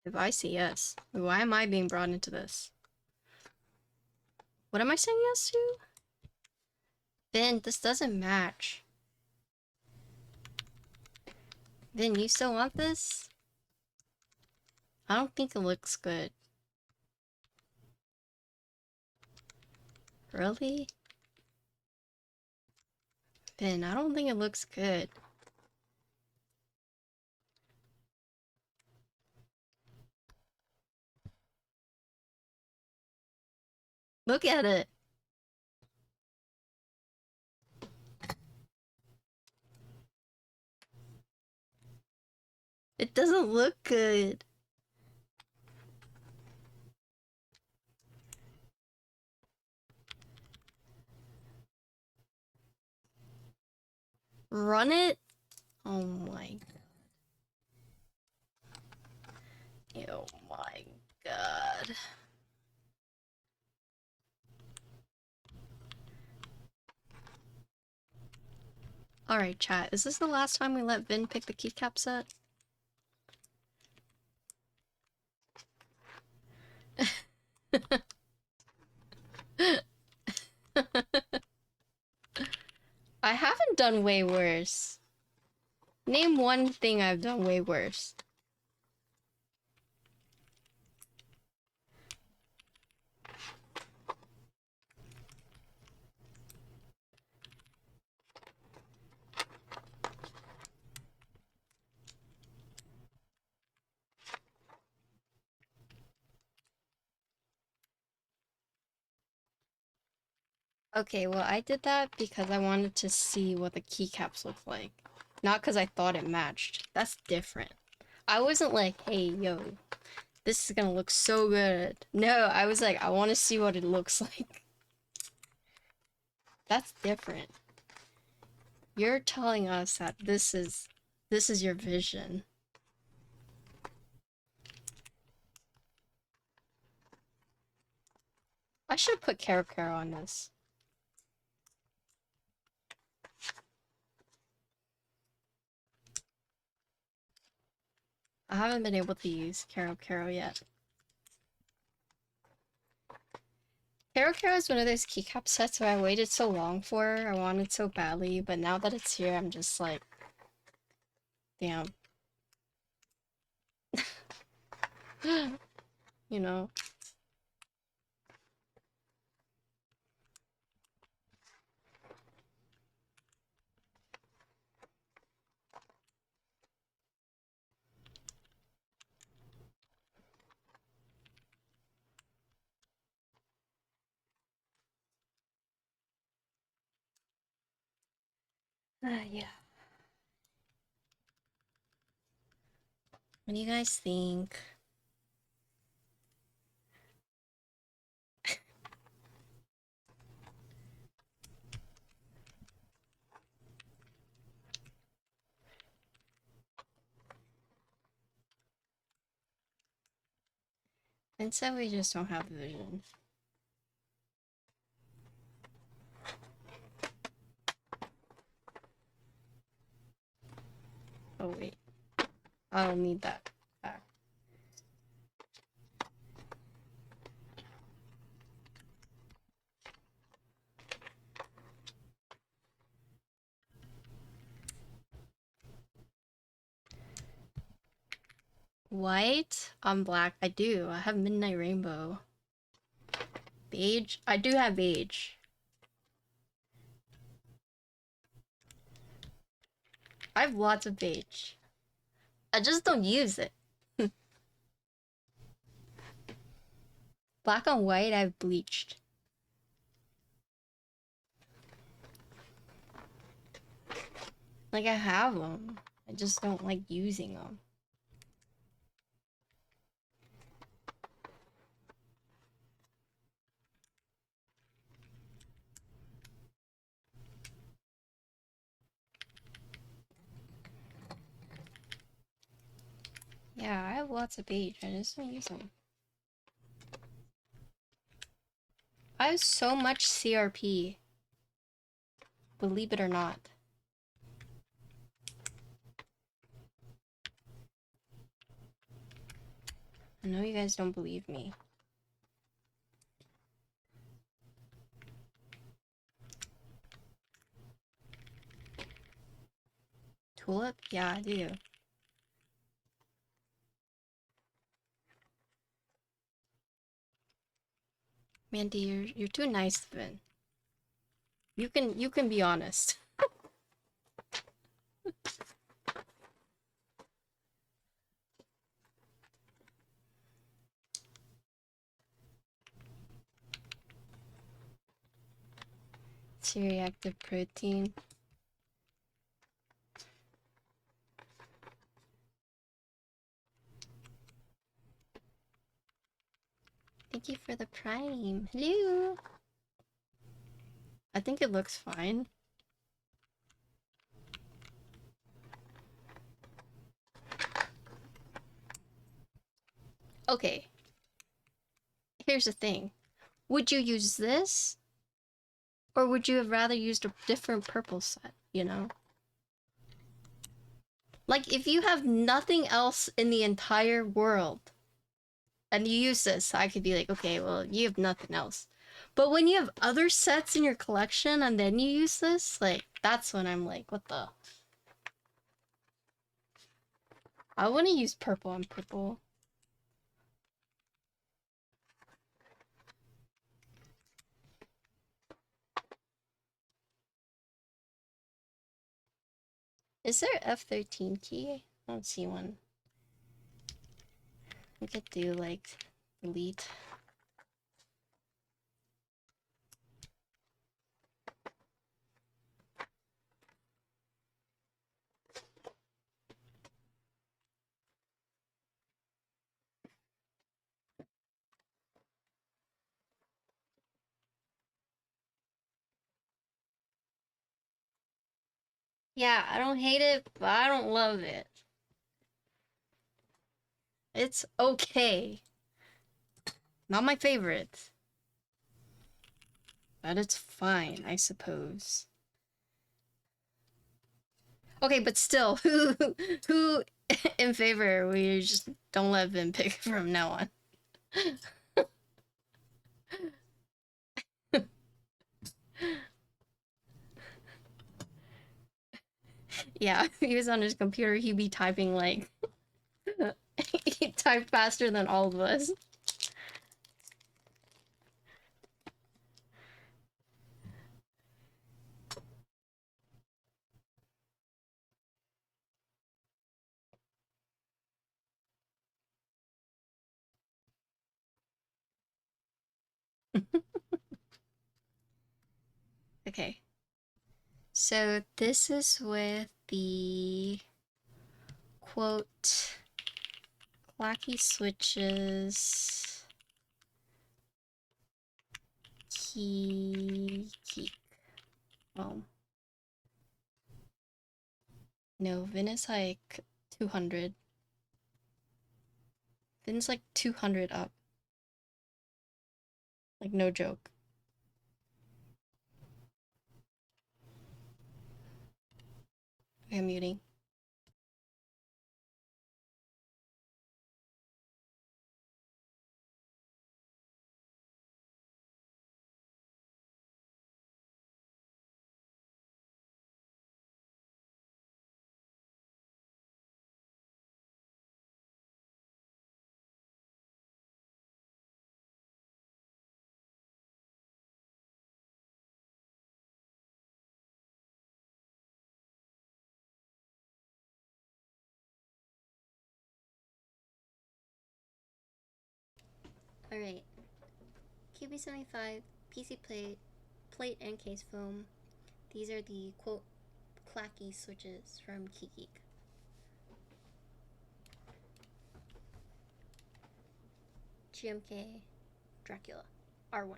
If I say yes, why am I being brought into this? What am I saying yes to? Vin, this doesn't match. Vin, you still want this? I don't think it looks good. Really? Vin, I don't think it looks good. Look at it. It doesn't look good. Run it? Oh my god. Oh my god. Alright, chat. Is this the last time we let Vin pick the keycap set? I haven't done way worse. Name one thing I've done way worse. Okay, well, I did that because I wanted to see what the keycaps look like. Not because I thought it matched. That's different. I wasn't like, hey, yo, this is gonna look so good. No, I was like, I want to see what it looks like. That's different. You're telling us that this is your vision. I should put Caro Caro on this. I haven't been able to use Caro Caro yet. Caro Caro is one of those keycap sets where I waited so long for. I wanted so badly, but now that it's here, I'm just like, damn. You know? Yeah. What do you guys think? Instead, we just don't have the vision. Oh wait, I don't need that back. White on black. I do. I have Midnight Rainbow. Beige. I do have beige. I have lots of beige. I just don't use it. Black on white, I've bleached. Like, I have them. I just don't like using them. Yeah, I have lots of beige. I just don't use them. I have so much CRP. Believe it or not. I know you guys don't believe me. Tulip? Yeah, I do. Mandy, you're too nice, Vin. You can be honest. C-reactive protein. Thank you for the prime. Hello. I think it looks fine. Okay. Here's the thing. Would you use this? Or would you have rather used a different purple set, you know? Like, if you have nothing else in the entire world, and you use this, I could be like, okay, well, you have nothing else. But when you have other sets in your collection, and then you use this, like, that's when I'm like, what the? I want to use purple on purple. Is there F13 key? I don't see one. We could do like delete. Yeah, I don't hate it, but I don't love it. It's okay. Not my favorite. But it's fine, I suppose. Okay, but still, who in favor we just don't let Vin pick from now on? Yeah, if he was on his computer, he'd be typing like he'd type faster than all of us. Okay. So this is with the quote Clacky switches Keygeek. Oh. No, Vin is like 200. Vin's like 200 up. Like, no joke. Okay, I'm muting. Alright. QB75, PC plate and case foam. These are the quote Clacky switches from Keygeek. GMK Dracula R1.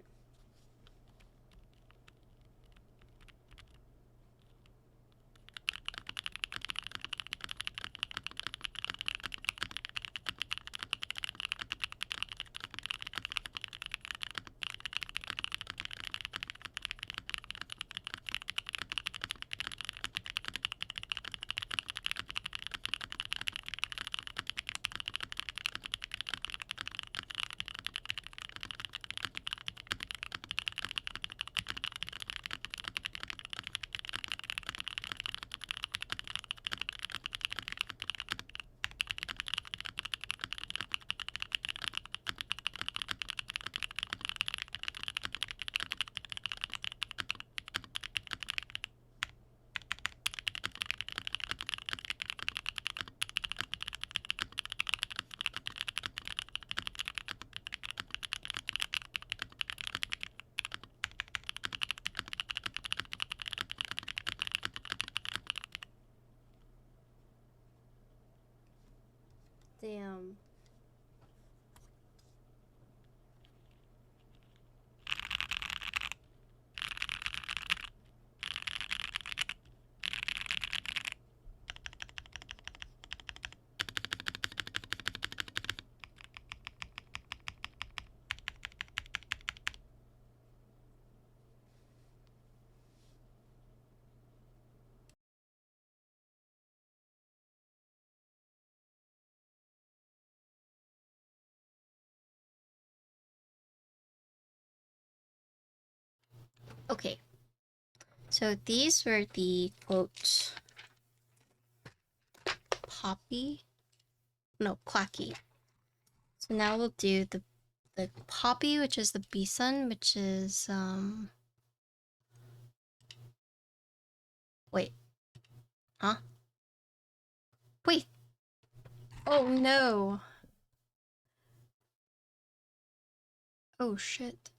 Damn. Okay. So these were the quote Poppy? No, Clacky. So now we'll do the Poppy, which is the BSUN, which is wait. Huh? Wait. Oh no. Oh shit.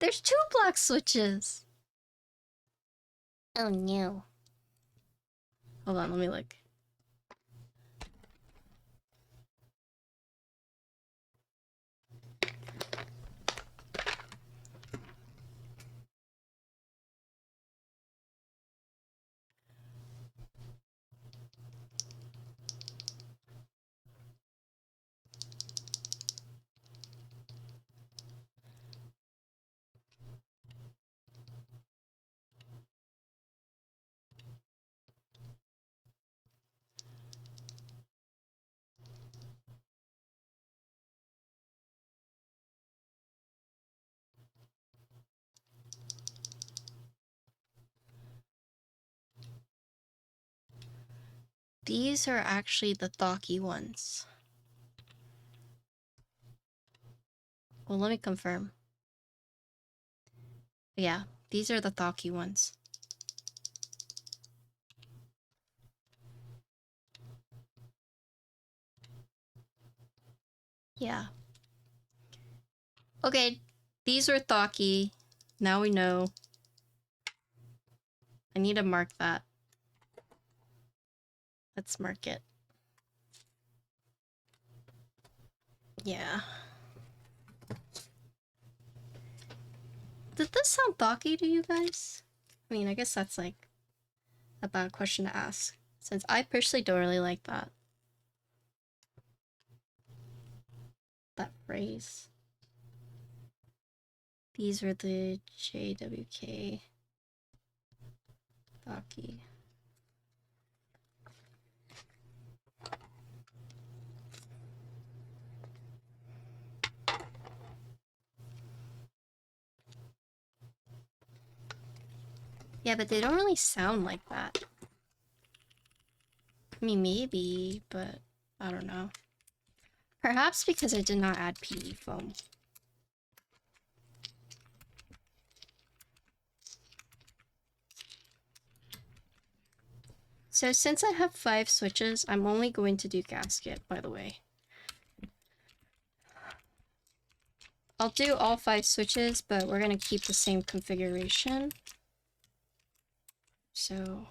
There's two black switches. Oh no. Hold on, let me look. these are actually the Thocky ones. Well, let me confirm. Yeah, these are the Thocky ones. Yeah. Okay, these are Thocky. Now we know. I need to mark that. Let's mark it. Yeah. Did this sound Thocky to you guys? I mean, I guess that's like a bad question to ask, since I personally don't really like that phrase. These are the JWK Thocky. Yeah, but they don't really sound like that. I mean, maybe, but I don't know. Perhaps because I did not add PE foam. So since I have 5 switches, I'm only going to do gasket, by the way. I'll do all 5 switches, but we're going to keep the same configuration. So,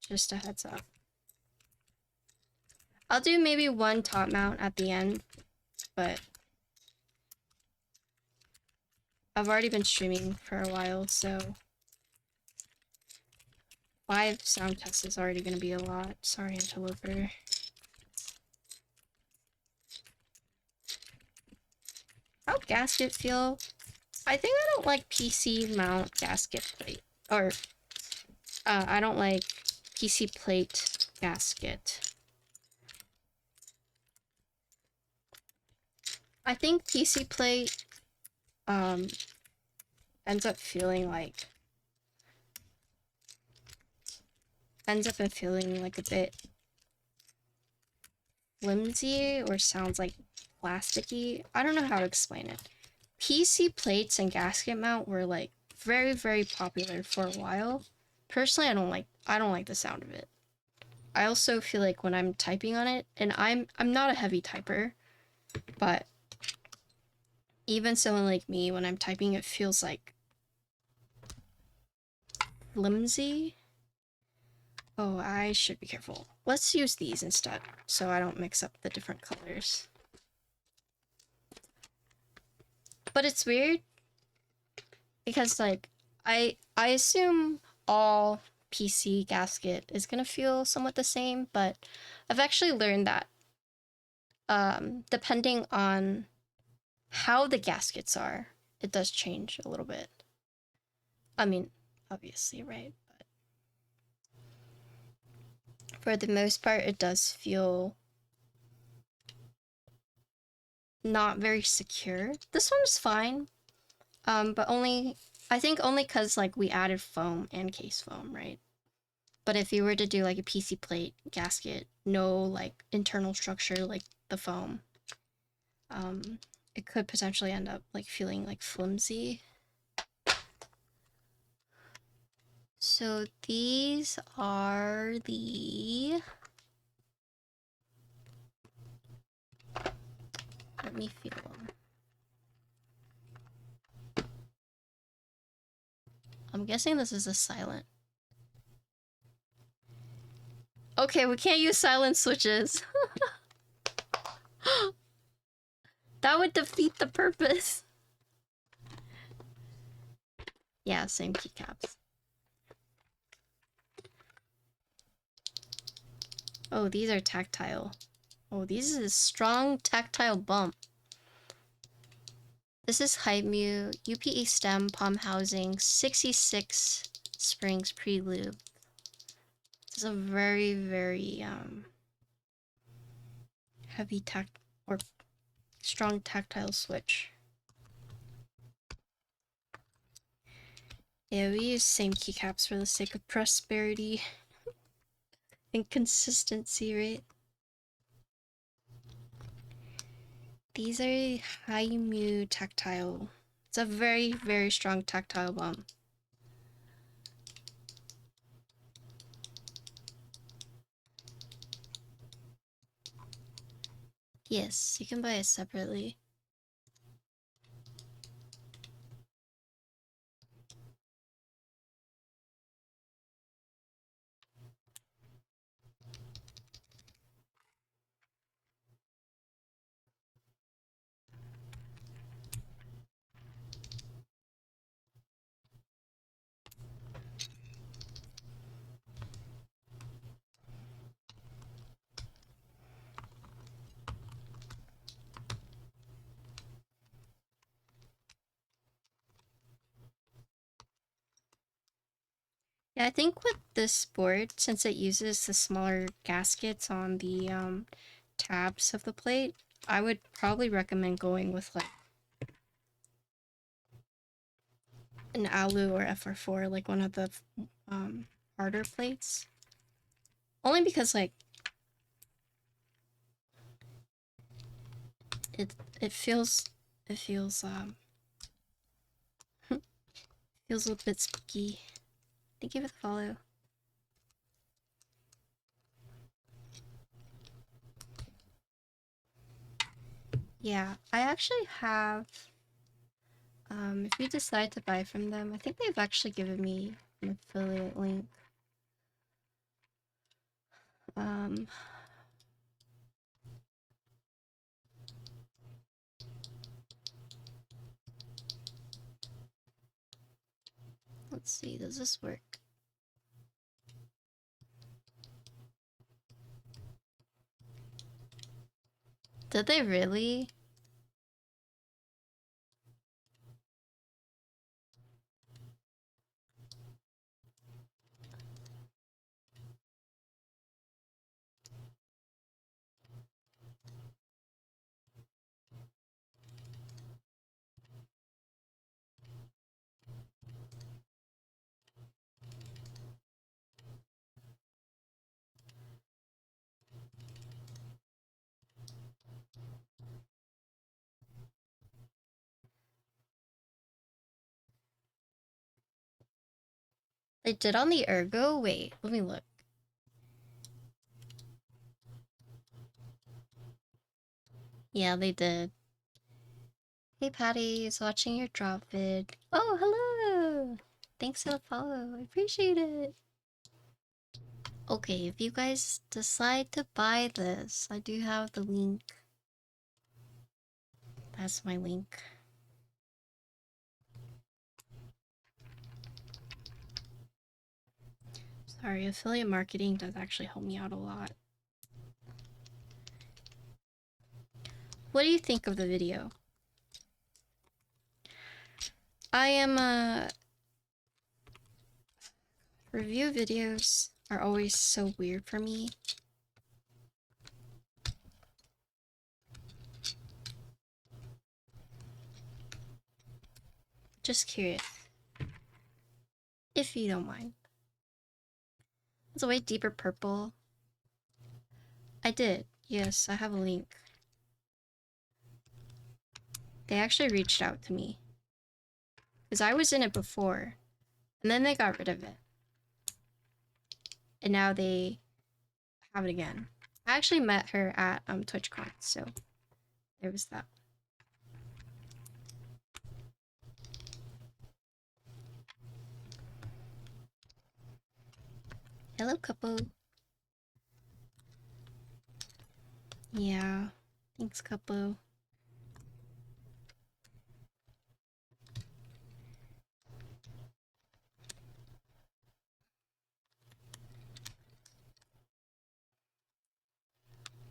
just a heads up. I'll do maybe 1 top mount at the end, but I've already been streaming for a while, so 5 sound tests is already going to be a lot. Sorry, interloper. How'd gasket feel? I think I don't like PC mount gasket plate, or I don't like PC plate gasket. I think PC plate ends up feeling like a bit flimsy or sounds like plasticky. I don't know how to explain it. PC plates and gasket mount were like very, very popular for a while. Personally, I don't like the sound of it. I also feel like when I'm typing on it, and I'm not a heavy typer, but even someone like me, when I'm typing, it feels like flimsy. Oh, I should be careful. Let's use these instead, so I don't mix up the different colors. But it's weird, because like, I assume all PC gasket is gonna feel somewhat the same, but I've actually learned that depending on how the gaskets are, it does change a little bit. I mean, obviously, right? But for the most part, it does feel not very secure. This one's fine, but I think only because like we added foam and case foam, right? But if you were to do like a PC plate gasket, no like internal structure like the foam, it could potentially end up like feeling like flimsy. So these are the... Let me feel them. I'm guessing this is a silent. Okay, we can't use silent switches. That would defeat the purpose. Yeah, same keycaps. Oh, these are tactile. Oh, these is a strong tactile bump. This is Haimu, UPE stem, palm housing, 66 springs pre-lube. This is a very, very heavy or strong tactile switch. Yeah, we use same keycaps for the sake of prosperity. Inconsistency, right? These are Haimu Tactile. It's a very, very strong tactile bomb. Yes, you can buy it separately. Yeah, I think with this board, since it uses the smaller gaskets on the tabs of the plate, I would probably recommend going with like an Alu or FR4, like one of the harder plates. Only because like it feels feels a little bit spooky. Thank you for the follow. Yeah, I actually have if you decide to buy from them, I think they've actually given me an affiliate link. Let's see, does this work? Did they really? They did on the Ergo? Wait, let me look. Yeah, they did. Hey Patty, is watching your drop vid. Oh, hello! Thanks for the follow, I appreciate it. Okay, if you guys decide to buy this, I do have the link. That's my link. Sorry, affiliate marketing does actually help me out a lot. What do you think of the video? I am review videos are always so weird for me. Just curious. If you don't mind. It's a way deeper purple. I did. Yes, I have a link. They actually reached out to me. Because I was in it before. And then they got rid of it. And now they have it again. I actually met her at TwitchCon, so there was that. Hello, couple. Yeah. Thanks, couple.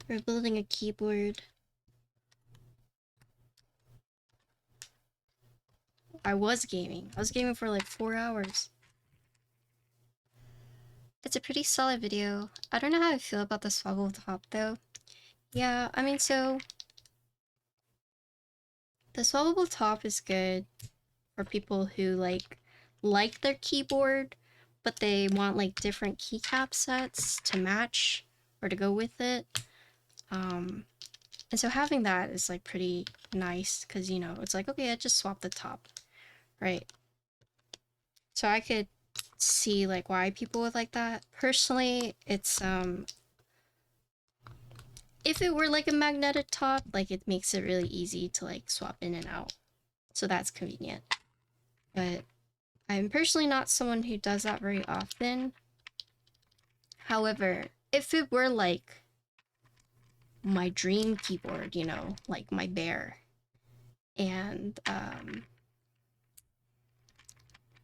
We're building a keyboard. I was gaming. I was gaming for like 4 hours. It's a pretty solid video. I don't know how I feel about the swivel top though. Yeah, I mean, so the swappable top is good for people who like their keyboard, but they want like different keycap sets to match or to go with it. And so having that is like pretty nice because, you know, it's like, okay, I just swap the top, right? So I could see like why people would like that. Personally, it's if it were like a magnetic top, like it makes it really easy to like swap in and out. So that's convenient. But I'm personally not someone who does that very often. However, if it were like my dream keyboard, you know, like my bear, and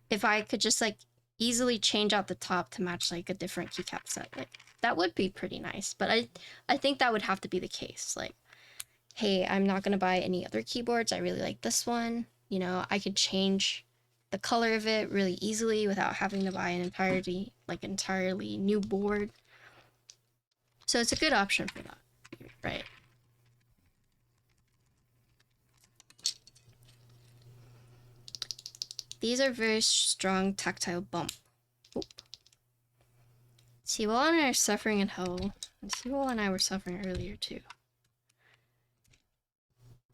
if I could just like easily change out the top to match like a different keycap set, like that would be pretty nice. But I think that would have to be the case. Like, hey, I'm not gonna buy any other keyboards. I really like this one. You know, I could change the color of it really easily without having to buy an entirely new board. So it's a good option for that, right? These are very strong tactile bump. Oop. Sewell and I are suffering in hell. And Sewell and I were suffering earlier too.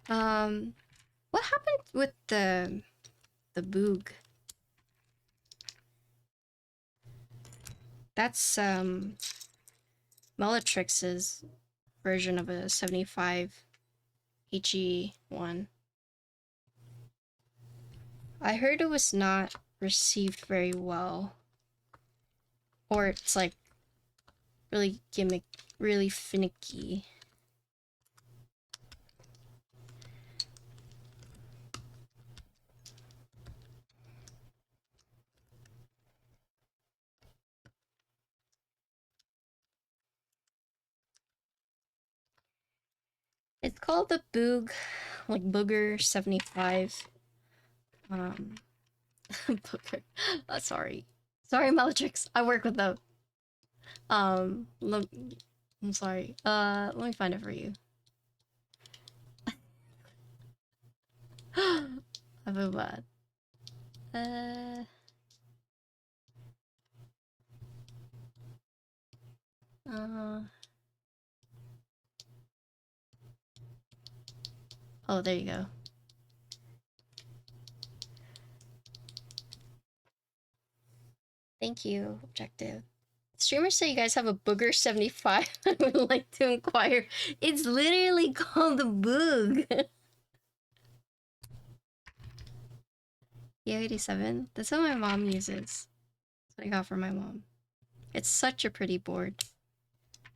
What happened with the Boog? That's Mellatrix's version of a 75 HE1. I heard it was not received very well. Or it's like really really finicky. It's called the Boog, like Booger 75. Booger. Sorry, Mellatrix. I work with them. I'm sorry. Let me find it for you. I feel bad. Oh, there you go. Thank you, Objective. Streamers say you guys have a Booger 75. I would like to inquire. It's literally called the Boog. Yeah, 87. That's what my mom uses. That's what I got for my mom. It's such a pretty board.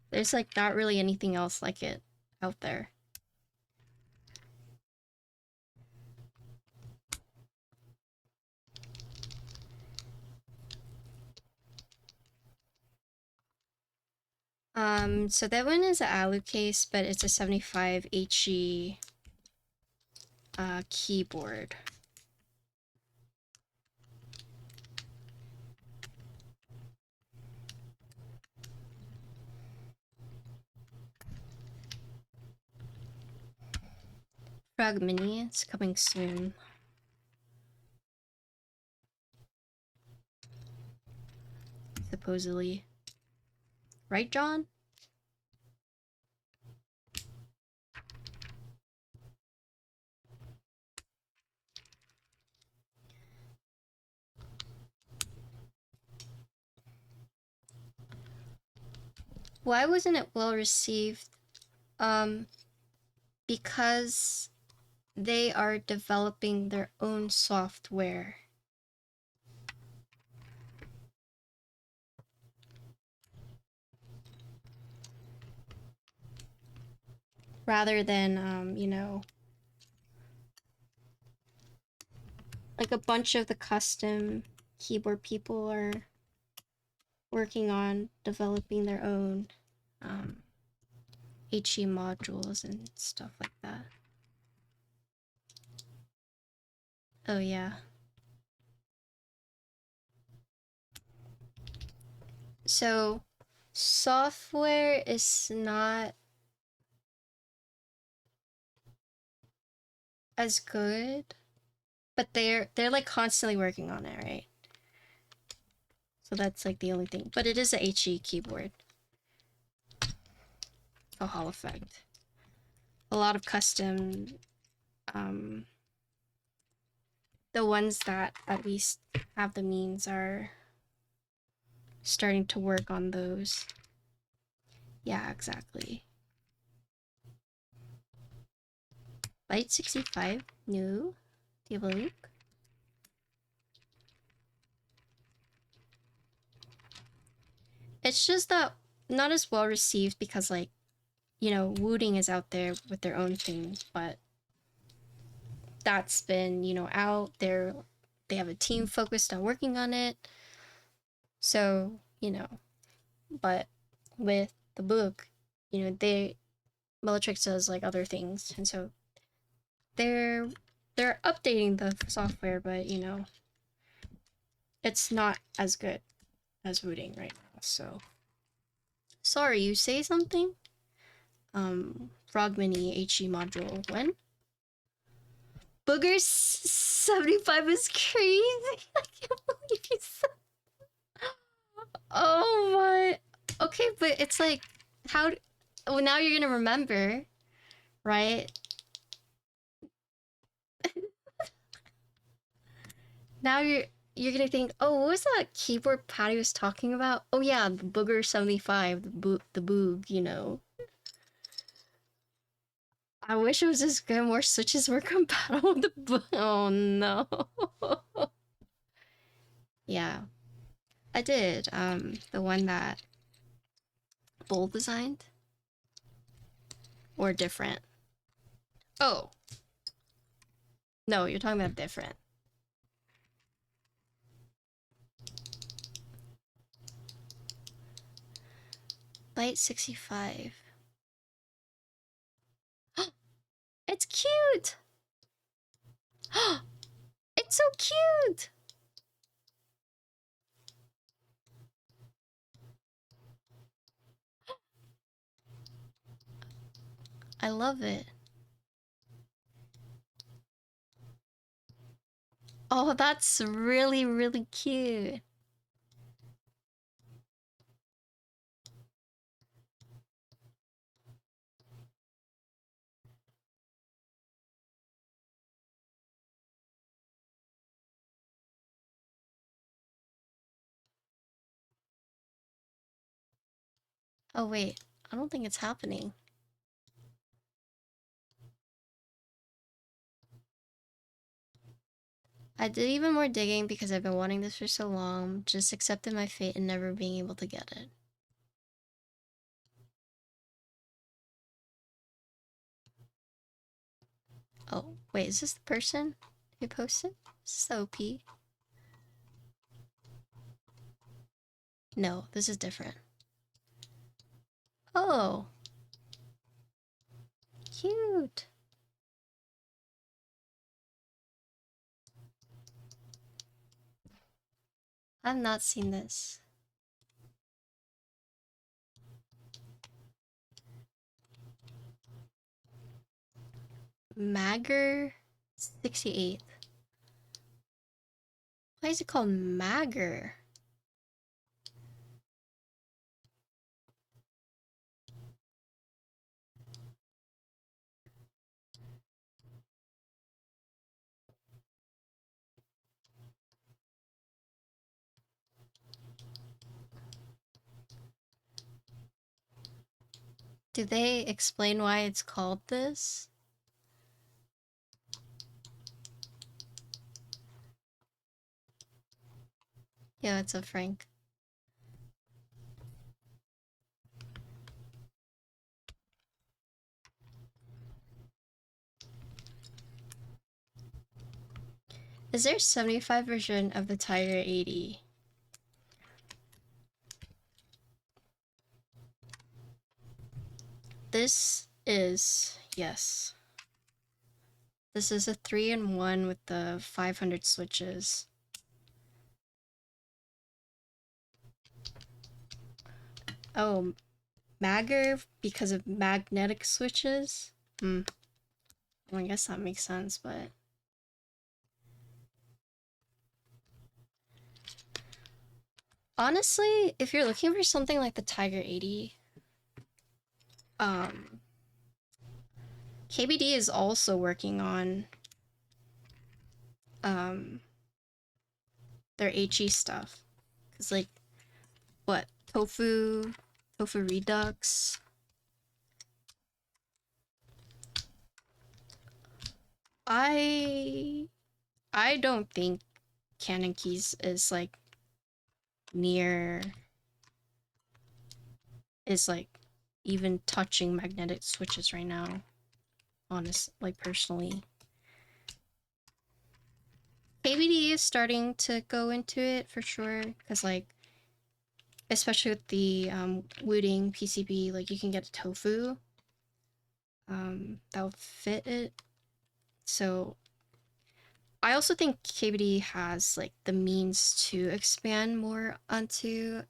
There's like not really anything else like it out there. So that one is an alu case, but it's a 75 HE keyboard. Frog Mini, it's coming soon. Supposedly. Right, John? Why wasn't it well received? Because they are developing their own software. Rather than, you know, like a bunch of the custom keyboard people are working on developing their own HE modules and stuff like that. Oh yeah. So software is not as good, but they're like constantly working on it, right? So that's like the only thing. But it is a HE keyboard. A Hall effect. A lot of custom, the ones that at least have the means are starting to work on those. Yeah, exactly. Byte 65, no. Do you have a link? It's just that not as well received because, like, you know, Wooting is out there with their own thing, but that's been, you know, out there. They have a team focused on working on it. So, you know, but with the book, you know, Bellatrix does like other things, and so they're updating the software, but you know, it's not as good as Wooting right now. So sorry, you say something? Frog Mini HE module when? Booger 75 is crazy. I can't believe you said. Oh my. Okay, but it's like, how? Well, now you're gonna remember, right? Now you're gonna think, oh, what was that keyboard Patty was talking about? Oh yeah, the Booger 75, the boog, you know. I wish it was as good. More switches were compatible with the boog. Oh no. Yeah, I did. The one that Bull designed, or different. Oh no, you're talking about different. Byte 65. It's cute! It's so cute! I love it. Oh, that's really, really cute. Oh wait, I don't think it's happening. I did even more digging because I've been wanting this for so long, just accepted my fate and never being able to get it. Oh, wait, is this the person who posted? Soapy. No, this is different. Oh. Cute. I've not seen this. Magger 68. Why is it called Magger? Do they explain why it's called this? Yeah, it's a Frank. Is there a 75 version of the Tiger 80? This is, yes. This is a 3-in-1 with the 500 switches. Oh, Magger because of magnetic switches? Well, I guess that makes sense, but... Honestly, if you're looking for something like the Tiger 80, KBD is also working on their HE stuff. Cause like, what, tofu redux. I don't think Canon Keys is like even touching magnetic switches right now. Honest, like personally. KBD is starting to go into it for sure, because like, especially with the Wooding PCB, like you can get a tofu that will fit it. So I also think KBD has like the means to expand more onto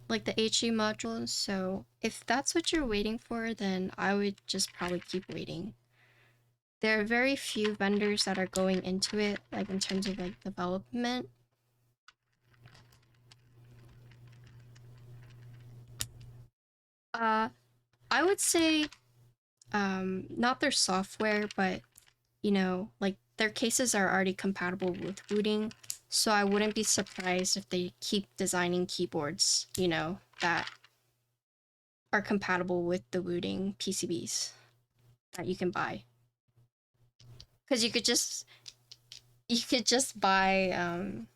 like the HE modules. So if that's what you're waiting for, then I would just probably keep waiting. There are very few vendors that are going into it, like in terms of like development. I would say not their software, but you know, like their cases are already compatible with Wooding, so I wouldn't be surprised if they keep designing keyboards, you know, that are compatible with the Wooding PCBs that you can buy. Because you could just buy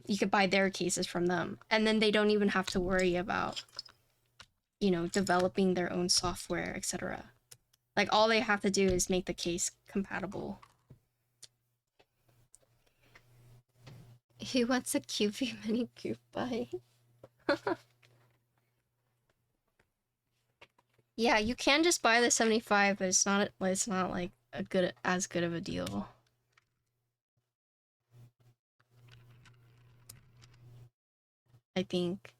you could buy their cases from them, and then they don't even have to worry about, you know, developing their own software, etc. Like all they have to do is make the case compatible. He wants a Kyubi mini group buy. Yeah, you can just buy the 75, but it's not like as good of a deal. I think.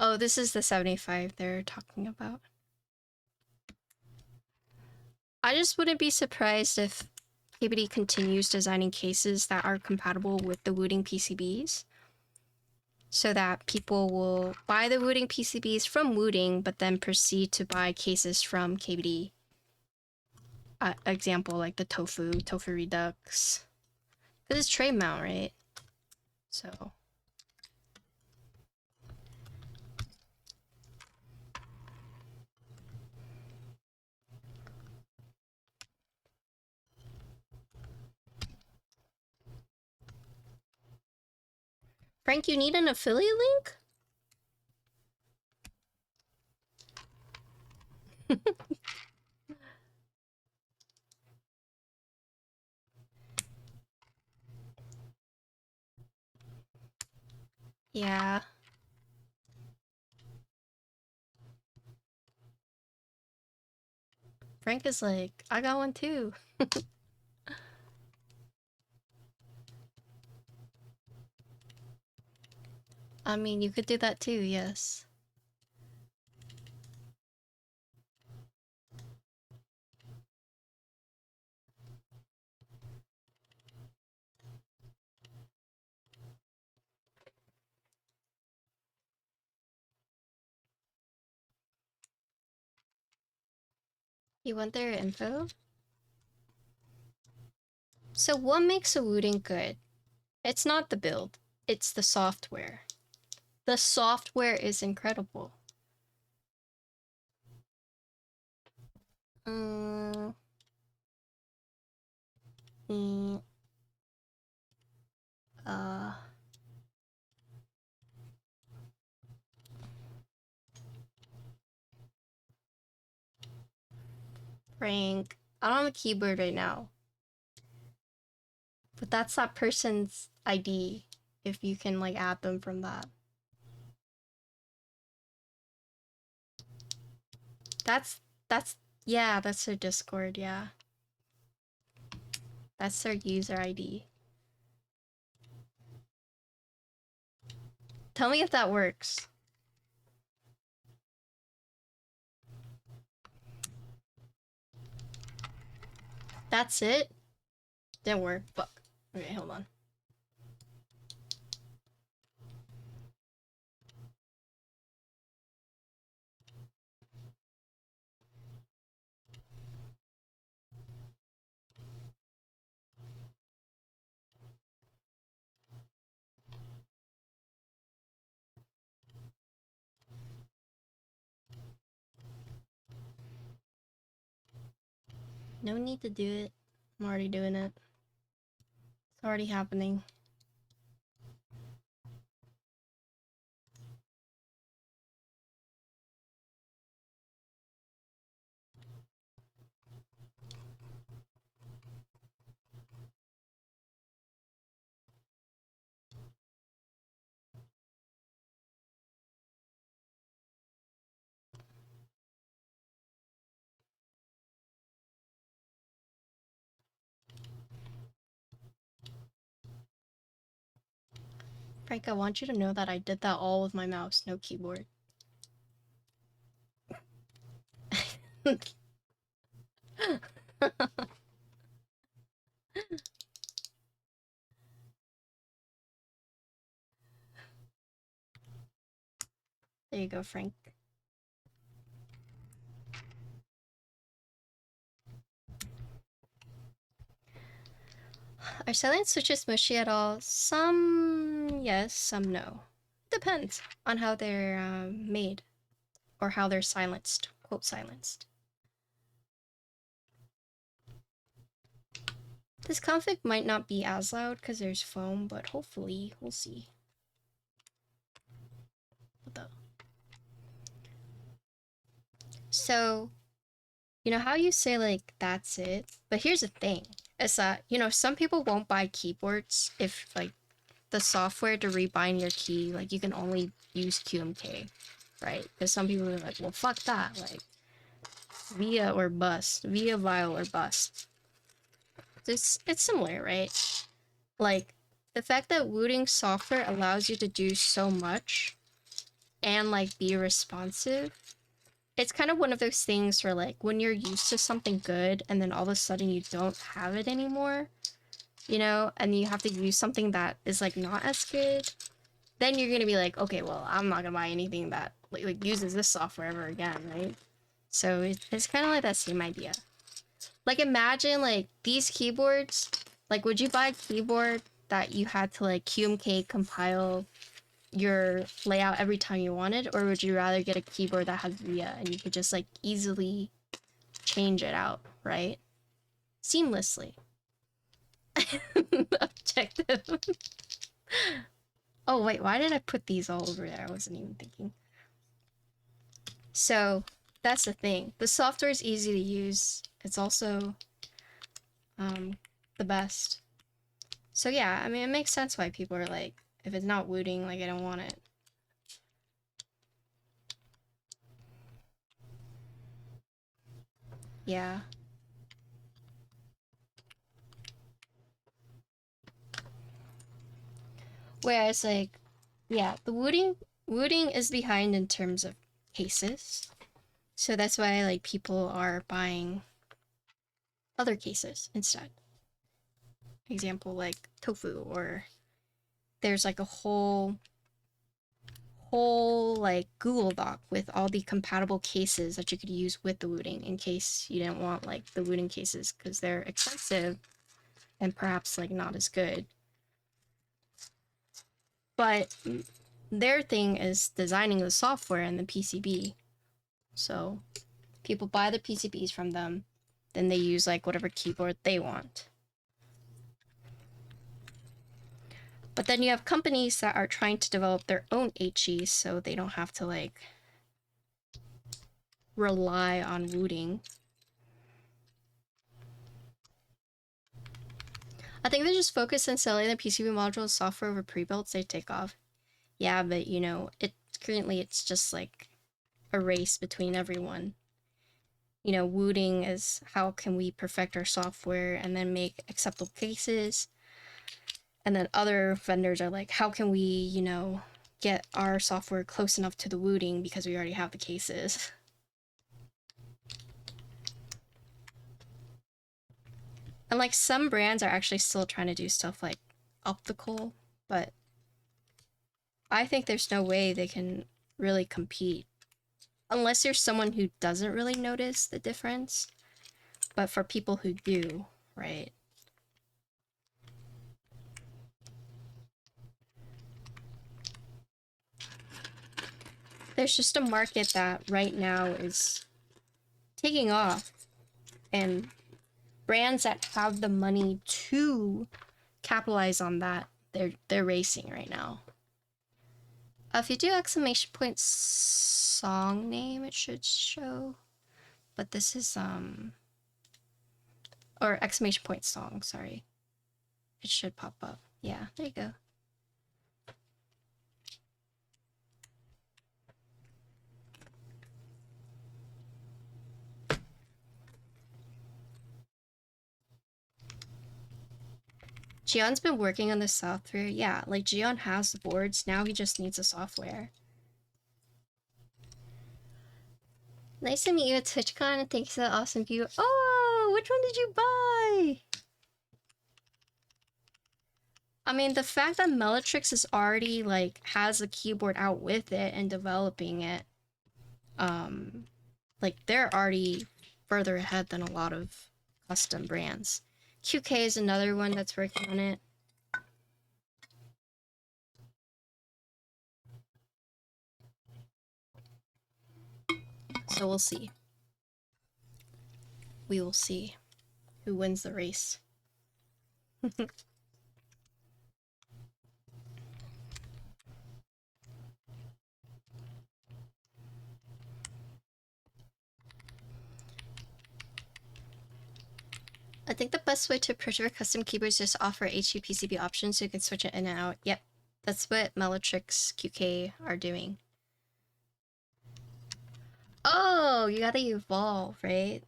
Oh, this is the 75 they're talking about. I just wouldn't be surprised if KBD continues designing cases that are compatible with the Wooding PCBs, so that people will buy the Wooding PCBs from Wooding, but then proceed to buy cases from KBD. Example, like the tofu redux. This is tray mount, right? So. Frank, you need an affiliate link? Yeah. Frank is like, I got one too. I mean, you could do that too, yes. You want their info? So what makes a Wooding good? It's not the build, it's the software. The software is incredible. Frank, I don't have a keyboard right now. But that's that person's ID. if you can like add them from that. That's yeah, that's their Discord, yeah. That's their user ID. Tell me if that works. That's it? Didn't work. Fuck. Okay, hold on. No need to do it. I'm already doing it. It's already happening. Frank, I want you to know that I did that all with my mouse, no keyboard. There you go, Frank. Are silent switches mushy at all? Some yes, some no. Depends on how they're made or how they're silenced, quote silenced. This config might not be as loud because there's foam, but hopefully we'll see. What the? So, you know how you say like that's it? But here's the thing. Is that, you know, some people won't buy keyboards if like the software to rebind your key, like you can only use QMK, right? Because some people are like, well, fuck that, like via or bust, via vial or bust. It's similar, right? Like the fact that wooting software allows you to do so much and like be responsive, it's kind of one of those things where like when you're used to something good and then all of a sudden you don't have it anymore, you know, and you have to use something that is like not as good, then you're gonna be like, okay, well, I'm not gonna buy anything that like uses this software ever again, right? So it's kind of like that same idea. Like imagine like these keyboards, like would you buy a keyboard that you had to like QMK compile your layout every time you wanted, or would you rather get a keyboard that has VIA and you could just like easily change it out, right? Seamlessly. Objective. Oh wait, why did I put these all over there? I wasn't even thinking. So that's the thing. The software is easy to use. It's also the best. So yeah, I mean, it makes sense why people are like, if it's not wooting, like I don't want it. Yeah. Whereas like, yeah, the wooting is behind in terms of cases. So that's why like people are buying other cases instead. Example like tofu, or there's like a whole like Google Doc with all the compatible cases that you could use with the wooting in case you didn't want like the wooting cases because they're expensive and perhaps like not as good. But their thing is designing the software and the PCB. So people buy the PCBs from them, then they use like whatever keyboard they want. But then you have companies that are trying to develop their own HEs so they don't have to like rely on wooting. think they're just focused on selling the PCB modules software over pre-builts. They take off. Yeah, but you know, currently it's just like a race between everyone. You know, wooting is how can we perfect our software and then make acceptable cases. And then other vendors are like, how can we, you know, get our software close enough to the wooting because we already have the cases. And like some brands are actually still trying to do stuff like optical, but I think there's no way they can really compete unless you're someone who doesn't really notice the difference. But for people who do, right? There's just a market that right now is taking off, and brands that have the money to capitalize on that, they're racing right now. If you do exclamation point song name, it should show. But this is or exclamation point song, sorry. It should pop up. Yeah, there you go. Gion's been working on the software. Yeah, like Gion has the boards. Now he just needs the software. Nice to meet you at TwitchCon, and thanks for that awesome view. Oh, which one did you buy? I mean, the fact that Mellatrix is already like has a keyboard out with it and developing it, like they're already further ahead than a lot of custom brands. QK is another one that's working on it. So we'll see. We will see who wins the race. I think the best way to approach your custom keyboards is to offer HUPCB options so you can switch it in and out. Yep, that's what Mellatrix QK are doing. Oh, you gotta evolve, right?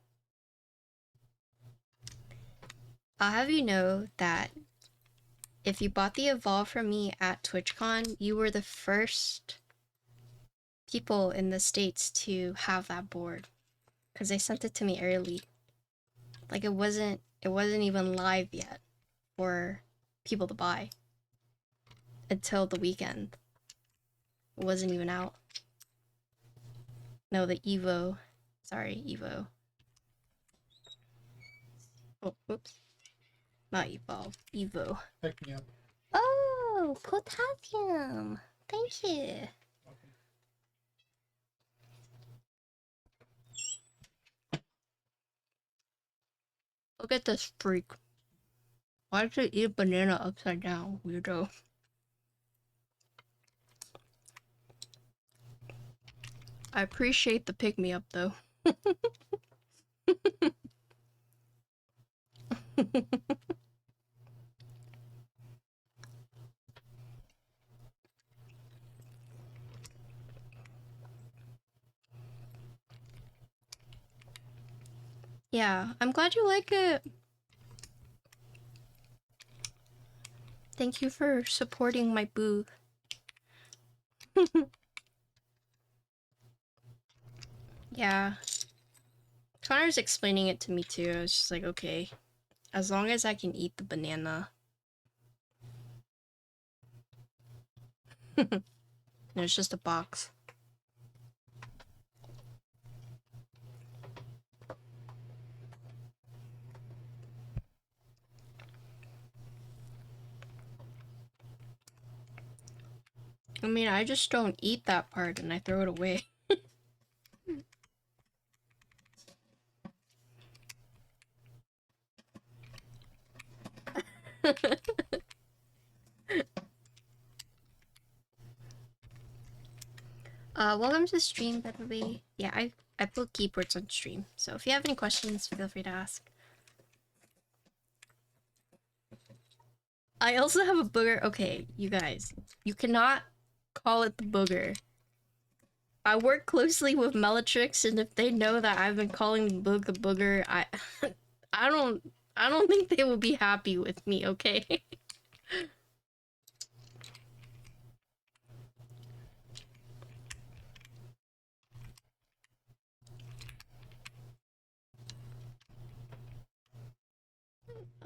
I'll have you know that if you bought the Evolve from me at TwitchCon, you were the first people in the States to have that board. Because they sent it to me early. Like it wasn't even live yet for people to buy. Until the weekend. It wasn't even out. No, the Evo. Sorry, Evo. Oh, oops. Not Evolve. Evo. Pick me up. Oh, potassium. Thank you. Look at this freak. Why did you eat a banana upside down, weirdo? I appreciate the pick-me-up, though. Yeah, I'm glad you like it. Thank you for supporting my booth. Yeah. Connor's explaining it to me too. I was just like, okay. As long as I can eat the banana. No, it's just a box. I mean, I just don't eat that part and I throw it away. Welcome to the stream, by the way. Yeah, I put keyboards on stream, so if you have any questions, feel free to ask. I also have a booger. Okay, you guys. You cannot call it the booger. I work closely with Melatrix, and if they know that I've been calling the book a booger, I don't think they will be happy with me, okay?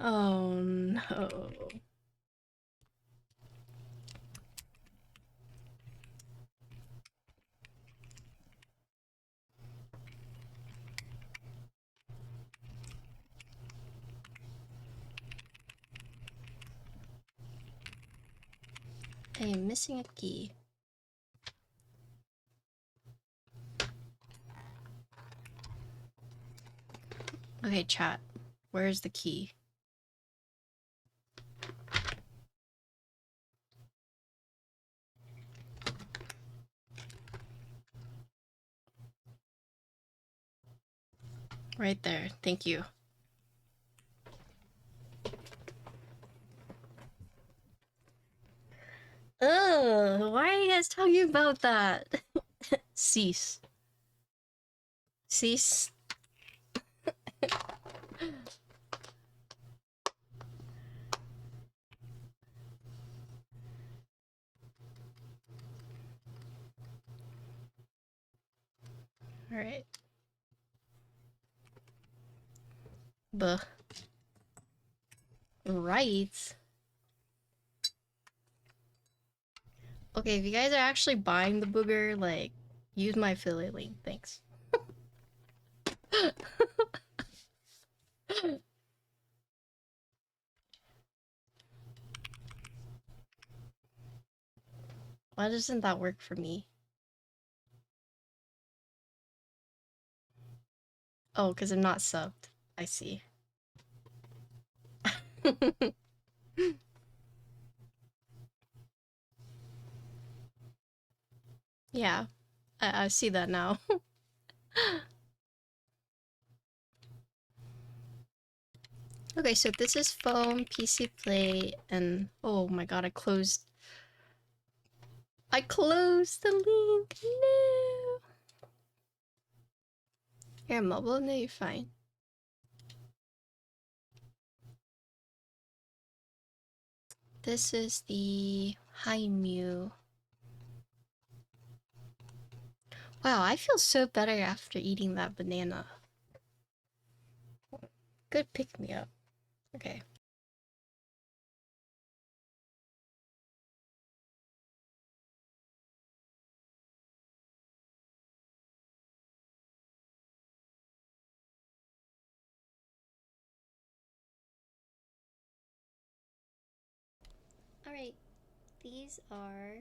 Oh no. I am missing a key. Okay, chat. Where's the key? Right there. Thank you. Ugh, why are you guys talking about that? Cease. Cease. Alright. Buh. Right. Okay, if you guys are actually buying the booger, like, use my affiliate link. Thanks. Why doesn't that work for me? Oh, because I'm not subbed. I see. Yeah, I see that now. Okay, so this is phone, PC Play, and oh my god, I closed the link. No. You're mobile? No, you're fine. This is the Haimu. Wow, I feel so better after eating that banana. Good pick me up. Okay. Alright, these are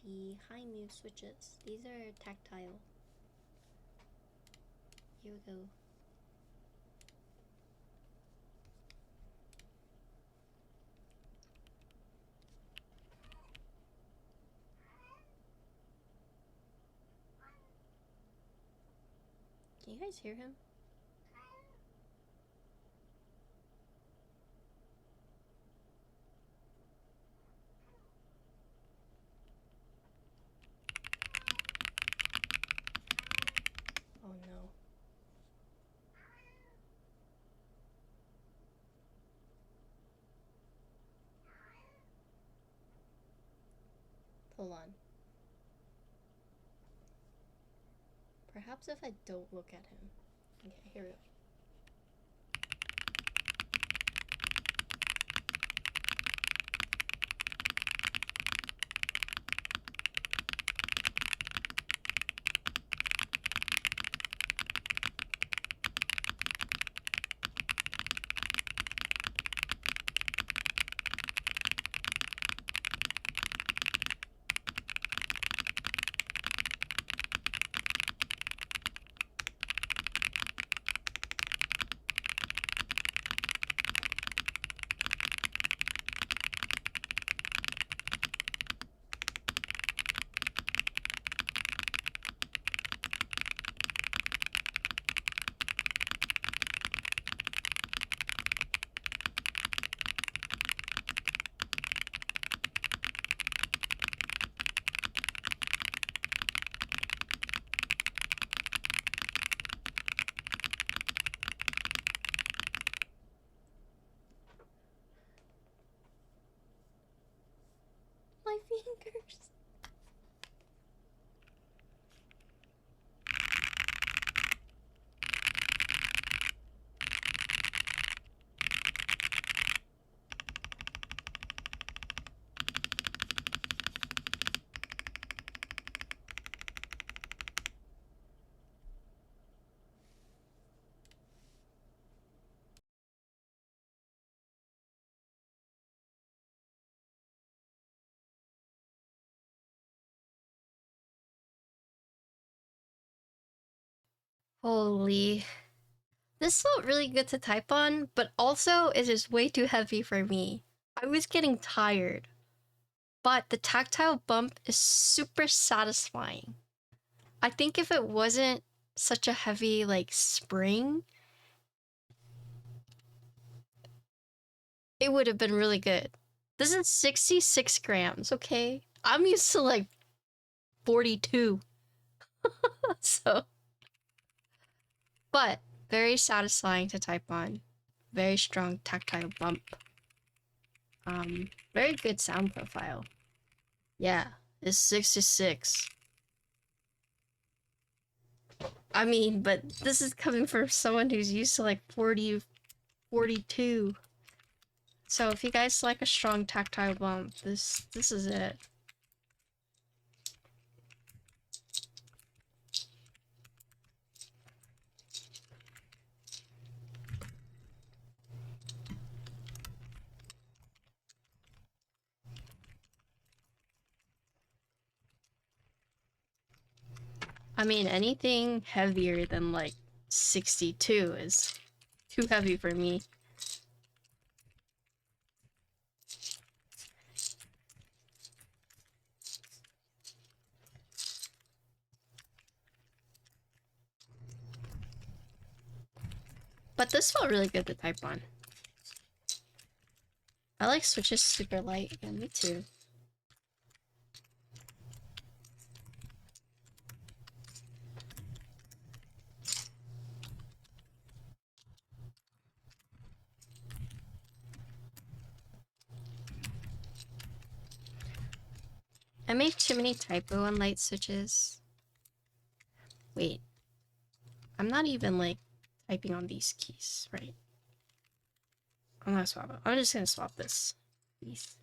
the Haimu switches. These are tactile. Here we go. Can you guys hear him? Oh no. Hold on. Perhaps if I don't look at him. Okay, here we go. Holy. This felt really good to type on, but also it is way too heavy for me. I was getting tired. But the tactile bump is super satisfying. I think if it wasn't such a heavy, like, spring, it would have been really good. This is 66 grams, okay? I'm used to, like, 42. So... But, very satisfying to type on. Very strong tactile bump. Very good sound profile. Yeah, it's 66. I mean, but this is coming from someone who's used to like 40, 42. So if you guys like a strong tactile bump, this is it. I mean, anything heavier than like 62 is too heavy for me. But this felt really good to type on. I like switches super light. Yeah, me too. I made too many typo on light switches. Wait. I'm not even like typing on these keys, right? I'm gonna swap it. I'm just gonna swap this piece.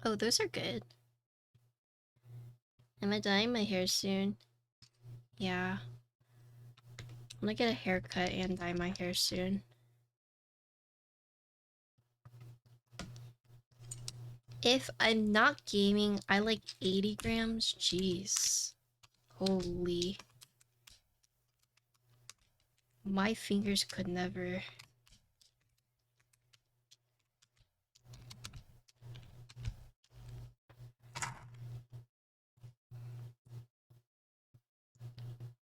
Oh, those are good. Am I dyeing my hair soon? Yeah. I'm gonna get a haircut and dye my hair soon. If I'm not gaming, I like 80 grams. Jeez. Holy. My fingers could never.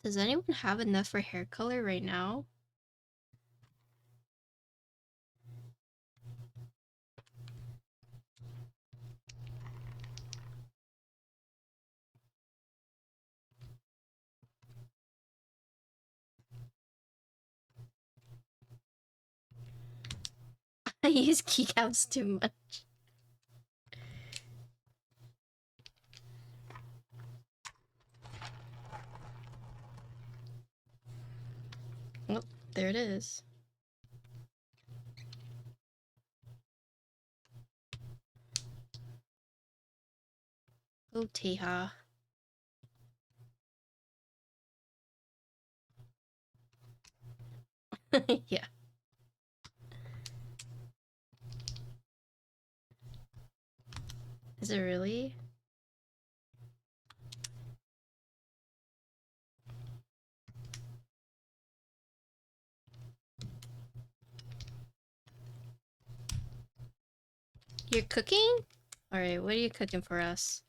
Does anyone have enough for hair color right now? I use keycaps too much. Oh, there it is. Oh, Teha. Yeah. Is it really? You're cooking? Alright, what are you cooking for us?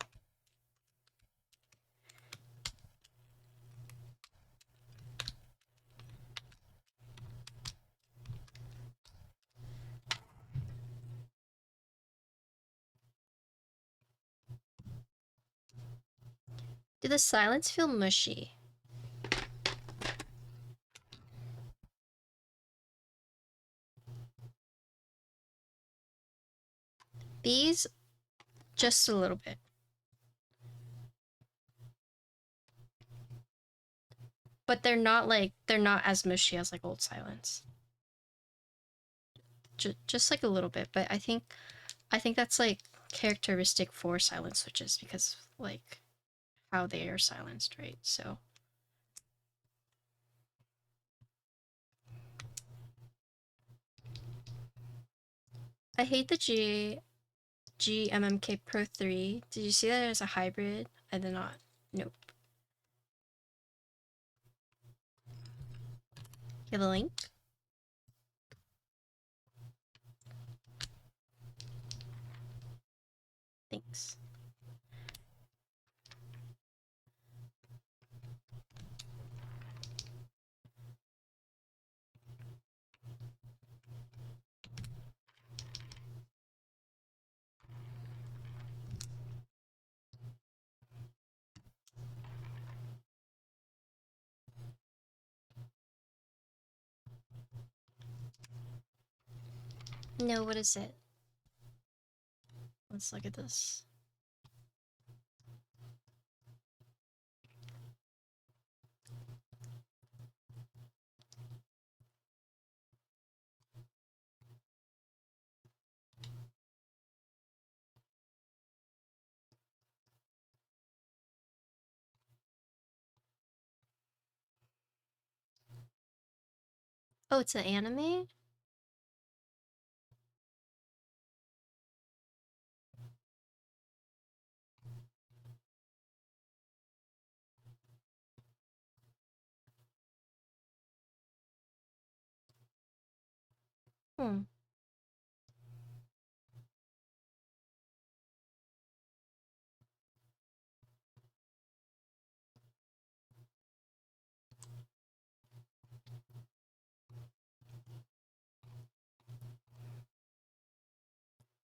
Did the silence feel mushy? These, just a little bit. But they're not as mushy as like old silence. Just like a little bit, but I think that's like characteristic for silent switches because like how they are silenced, right? So I hate the GMK Pro 3. Did you see that as a hybrid? I did not. Nope. You have a link? Thanks. No, what is it? Let's look at this. Oh, it's an anime? Hmm.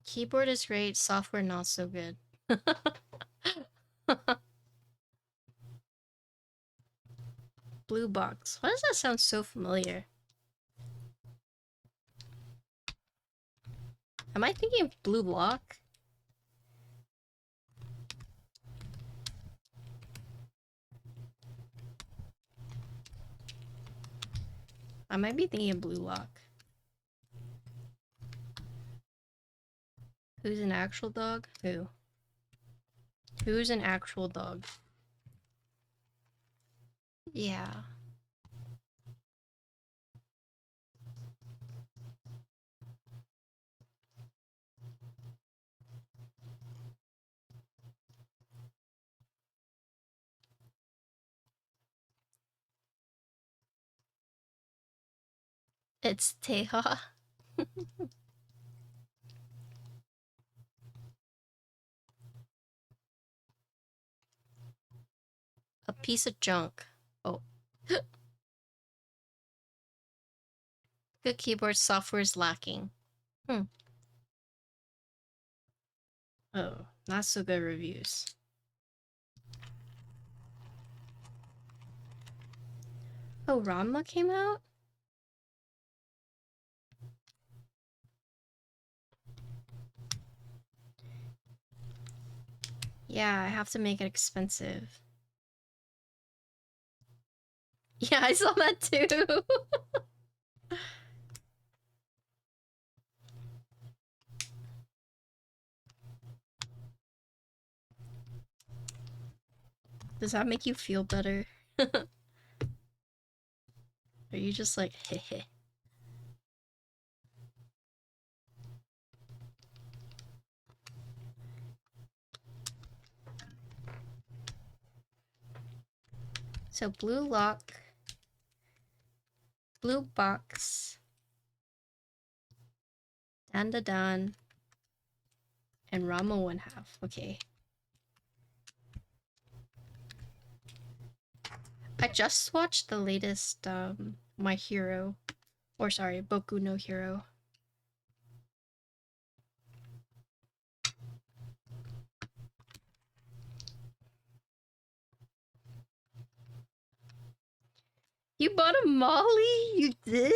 Keyboard is great, software not so good. Blue box. Why does that sound so familiar? Am I thinking of Blue Lock? I might be thinking of Blue Lock. Who's an actual dog? Who? Who's an actual dog? Yeah. It's Teha. A piece of junk. Oh. Good keyboard software is lacking. Hmm. Oh, not so good reviews. Oh, Ranma came out? Yeah, I have to make it expensive. Yeah, I saw that too. Does that make you feel better? Are you just like, heh? So blue lock, blue box, dan, and Ranma 1/2. Okay. I just watched the latest My Hero, or sorry, Boku no Hero. You bought a Molly? You did?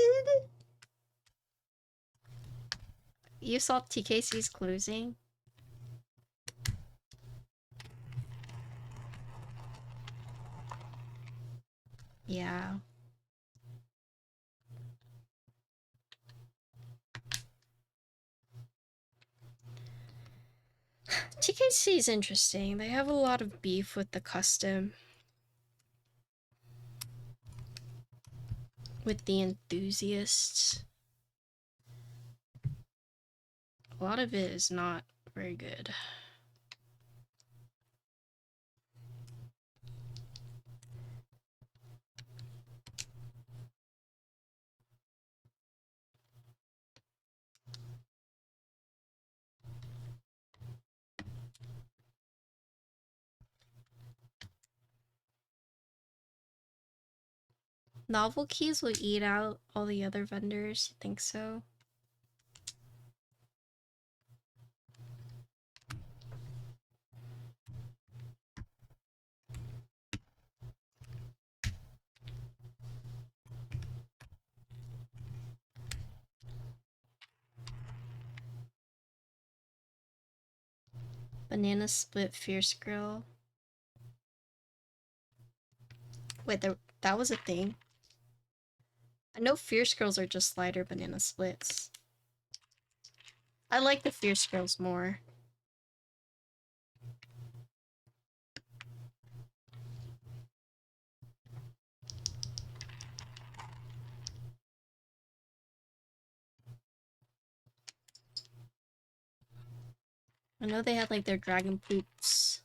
You saw TKC's closing? Yeah. TKC is interesting. They have a lot of beef with the custom. With the enthusiasts. A lot of it is not very good. Novel keys will eat out all the other vendors. You think so? Banana split fierce grill. Wait, that was a thing. I know fierce grills are just lighter banana splits. I like the fierce grills more. I know they had like their dragon poops.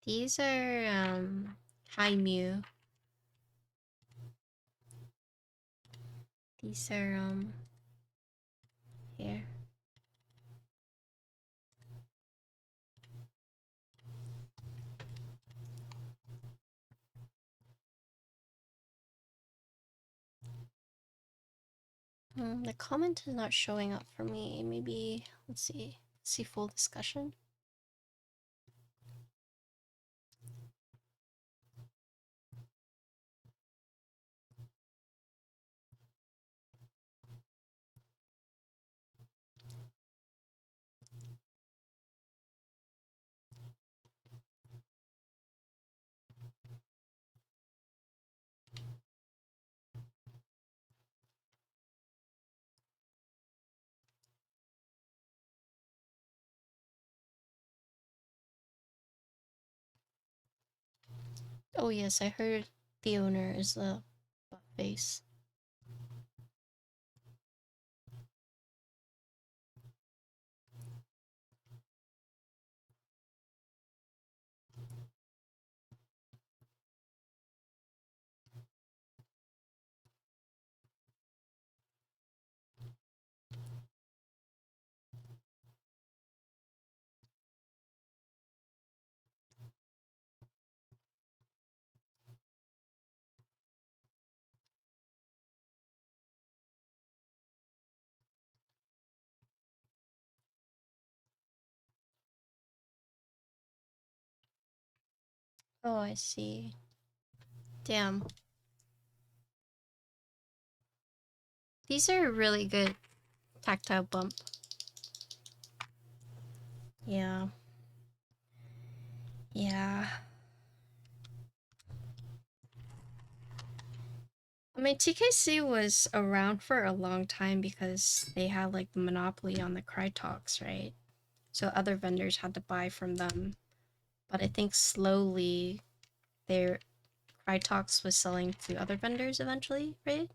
These are Haimu. These are here. The comment is not showing up for me. Maybe let's see. Let's see full discussion. Oh yes, I heard the owner is a butt face. Oh, I see. Damn. These are really good tactile bump. Yeah. Yeah. I mean, TKC was around for a long time because they had like the monopoly on the Crytalks, right? So other vendors had to buy from them. But I think slowly their Crytalks was selling to other vendors eventually, right?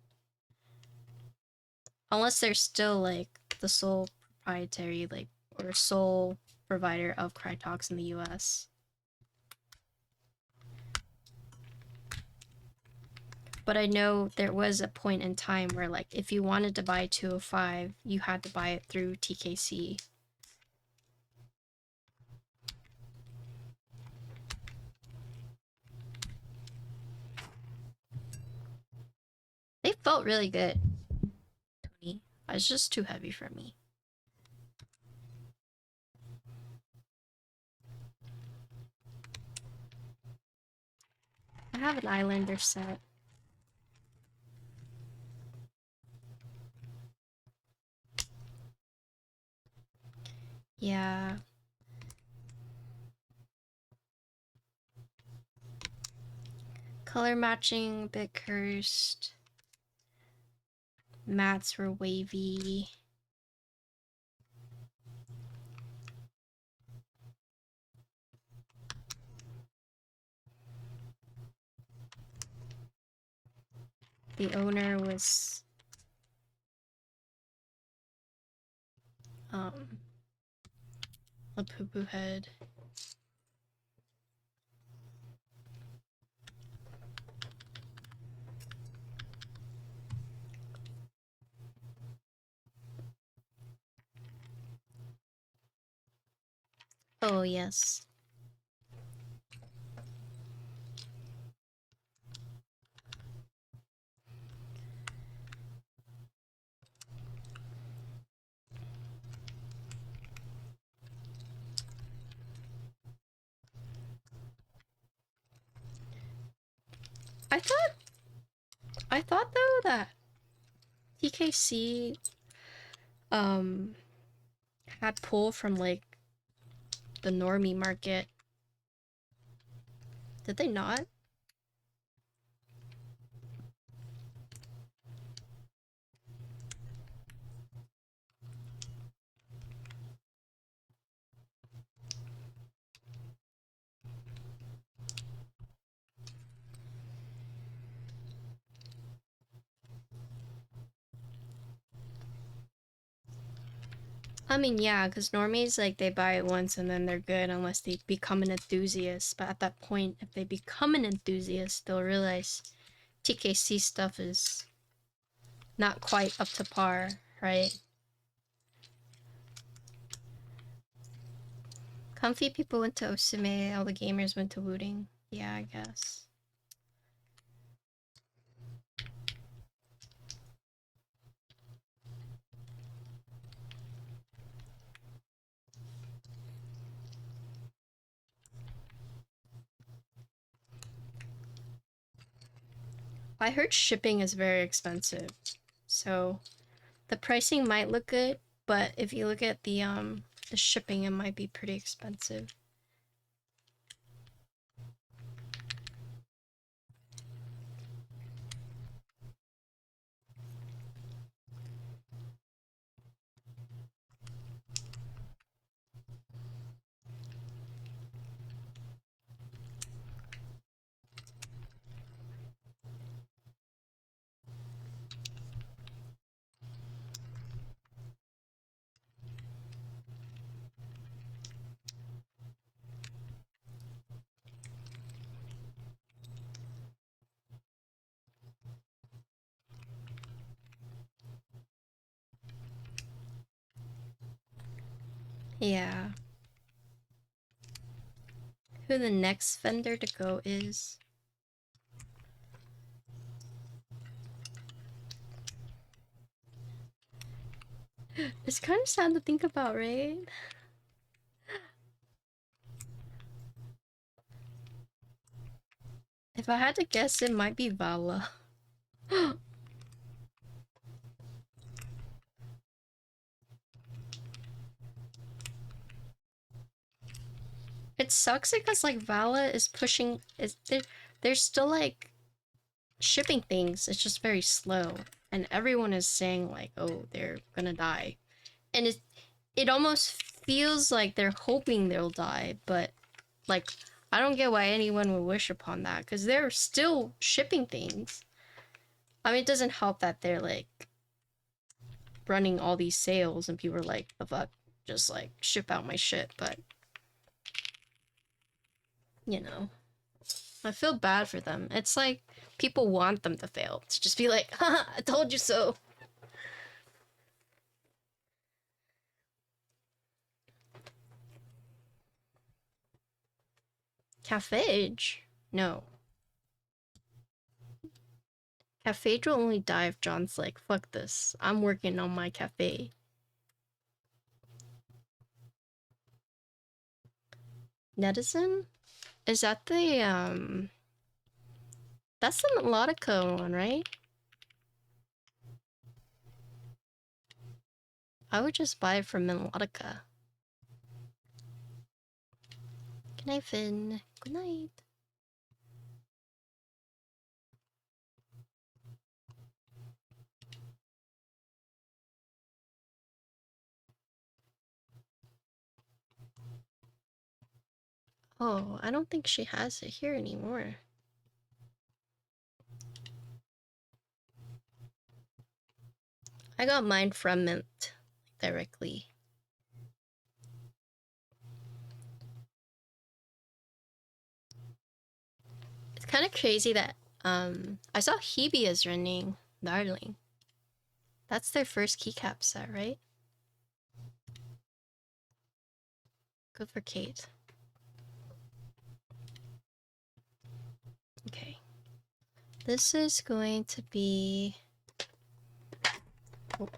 Unless they're still like the sole proprietary, like, or sole provider of Crytalks in the US. But I know there was a point in time where, like, if you wanted to buy 205, you had to buy it through TKC. They felt really good. Tony, it's just too heavy for me. I have an Islander set. Yeah. Color matching, a bit cursed. Mats were wavy. The owner was a poo-poo head. Oh, yes. I thought though that TKC had pull from like the normie market. Did they not? I mean, yeah, because normies, like, they buy it once and then they're good unless they become an enthusiast. But at that point, if they become an enthusiast, they'll realize TKC stuff is not quite up to par, right? Comfy people went to Osume, all the gamers went to Wooting. Yeah, I guess. I heard shipping is very expensive, so the pricing might look good, but if you look at the shipping, it might be pretty expensive. Yeah. Who the next vendor to go is? It's kind of sad to think about, right? If I had to guess, it might be Vala. It sucks because like Vala is pushing, they're still like shipping things. It's just very slow, and everyone is saying like, oh, they're gonna die, and it almost feels like they're hoping they'll die, but like I don't get why anyone would wish upon that because they're still shipping things. I mean, it doesn't help that they're like running all these sales and people are like, the fuck, just like ship out my shit, but you know. I feel bad for them. It's like people want them to fail. To just be like, haha, I told you so. Cafage? No. Cafage will only die if John's like, fuck this. I'm working on my cafe. Netizen? Is that the, that's the Melodica one, right? I would just buy it from Melodica. Good night, Finn. Good night. Oh, I don't think she has it here anymore. I got mine from Mint directly. It's kind of crazy that I saw Hebe is running Darling. That's their first keycap set, right? Good for Kate. Okay. This is going to be... Oh.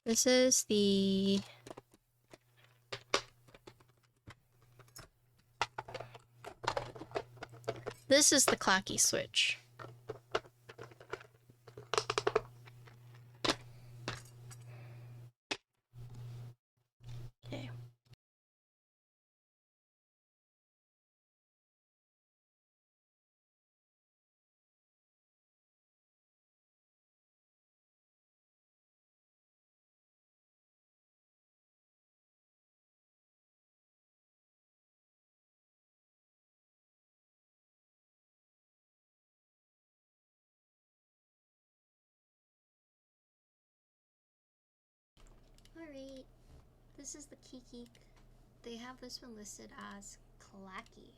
This is the... This is the Clacky switch. Okay. Alright, this is the Keygeek. They have this one listed as Clacky.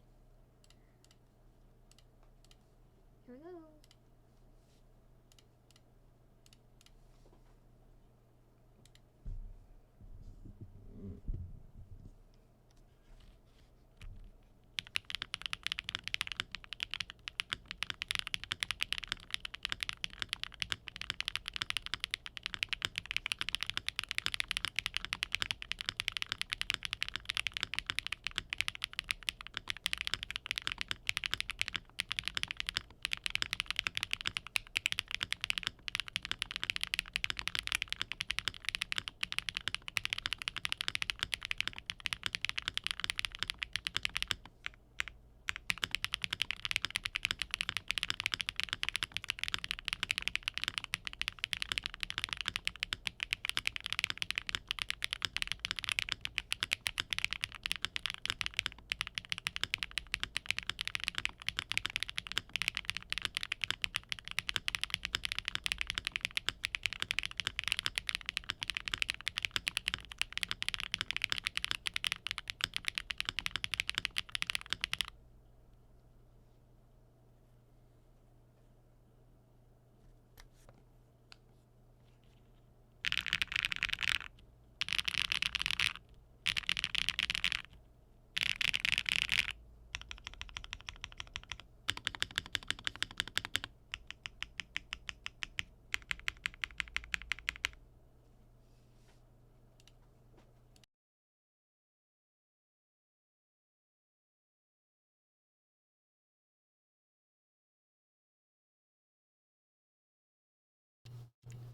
Here we go.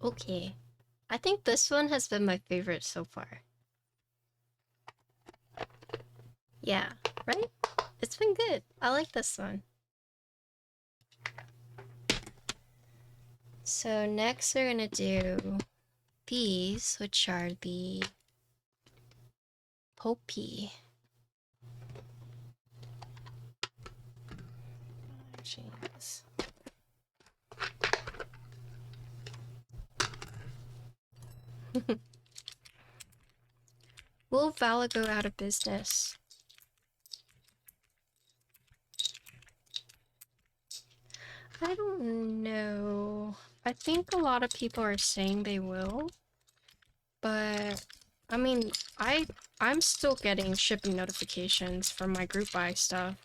Okay. I think this one has been my favorite so far. Yeah, right? It's been good. I like this one. So next we're gonna do these, which are the Popey. Jeez. Will Vala go out of business? I don't know. I think a lot of people are saying they will, but I mean, I'm still getting shipping notifications from my group buy stuff.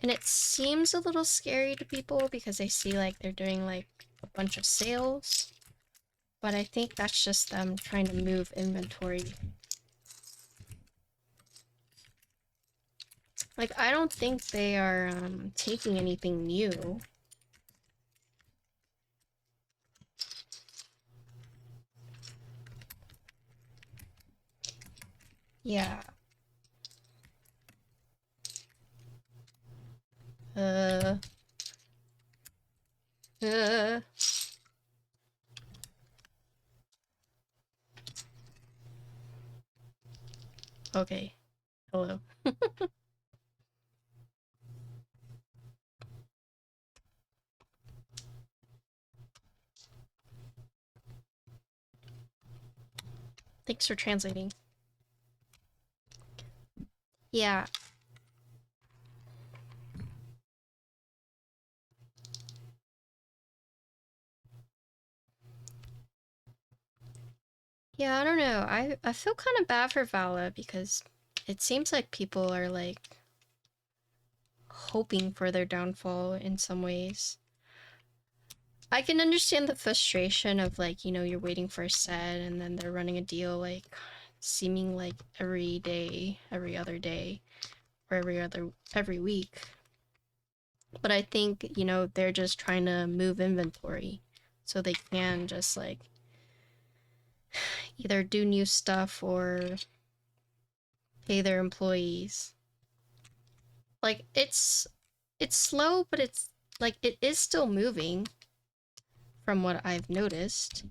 And it seems a little scary to people because they see like they're doing like a bunch of sales. But I think that's just them trying to move inventory. Like, I don't think they are taking anything new. Yeah. Uh. Okay. Hello. Thanks for translating. Yeah. Yeah, I don't know. I feel kind of bad for Vala because it seems like people are like hoping for their downfall in some ways. I can understand the frustration of like, you know, you're waiting for a set and then they're running a deal like seeming like every day, every other day, or every week. But I think, you know, they're just trying to move inventory so they can just like either do new stuff or pay their employees. Like it's slow, but it's like it is still moving from what I've noticed.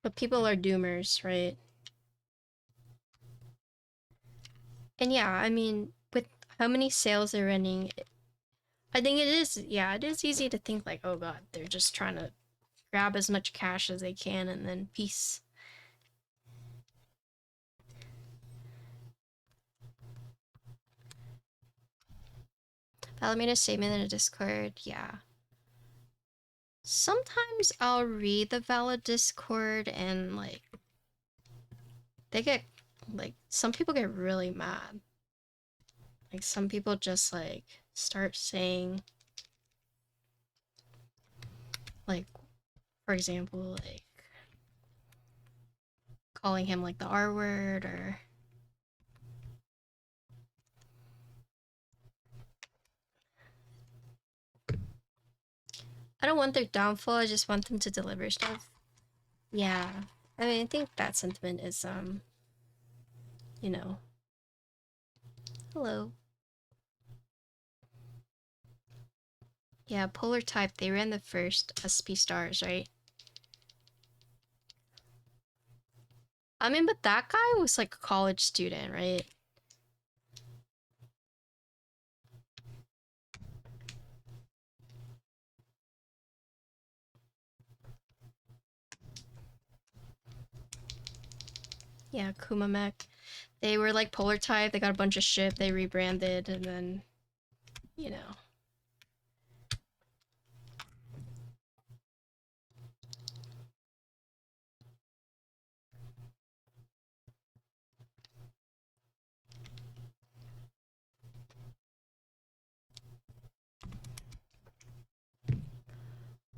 But people are doomers, right? And yeah, I mean, with how many sales they're running, I think it is, yeah, it is easy to think like, oh god, they're just trying to grab as much cash as they can and then peace. Val made a statement in a Discord, yeah. Sometimes I'll read the Valid Discord and like, they get, like, some people get really mad. Like, some people just like start saying, like, for example, like, calling him like the R word or I don't want their downfall, I just want them to deliver stuff. Yeah. I mean, I think that sentiment is, you know. Hello. Yeah, Polar Type, they ran the first SP stars, right? I mean, but that guy was like a college student, right? Yeah, Kumamek. They were like Polar Type, they got a bunch of shit, they rebranded, and then, you know.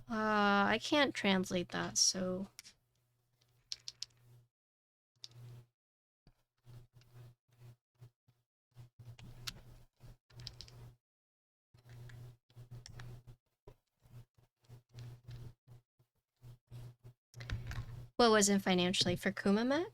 I can't translate that, so... What wasn't financially for Kumamek?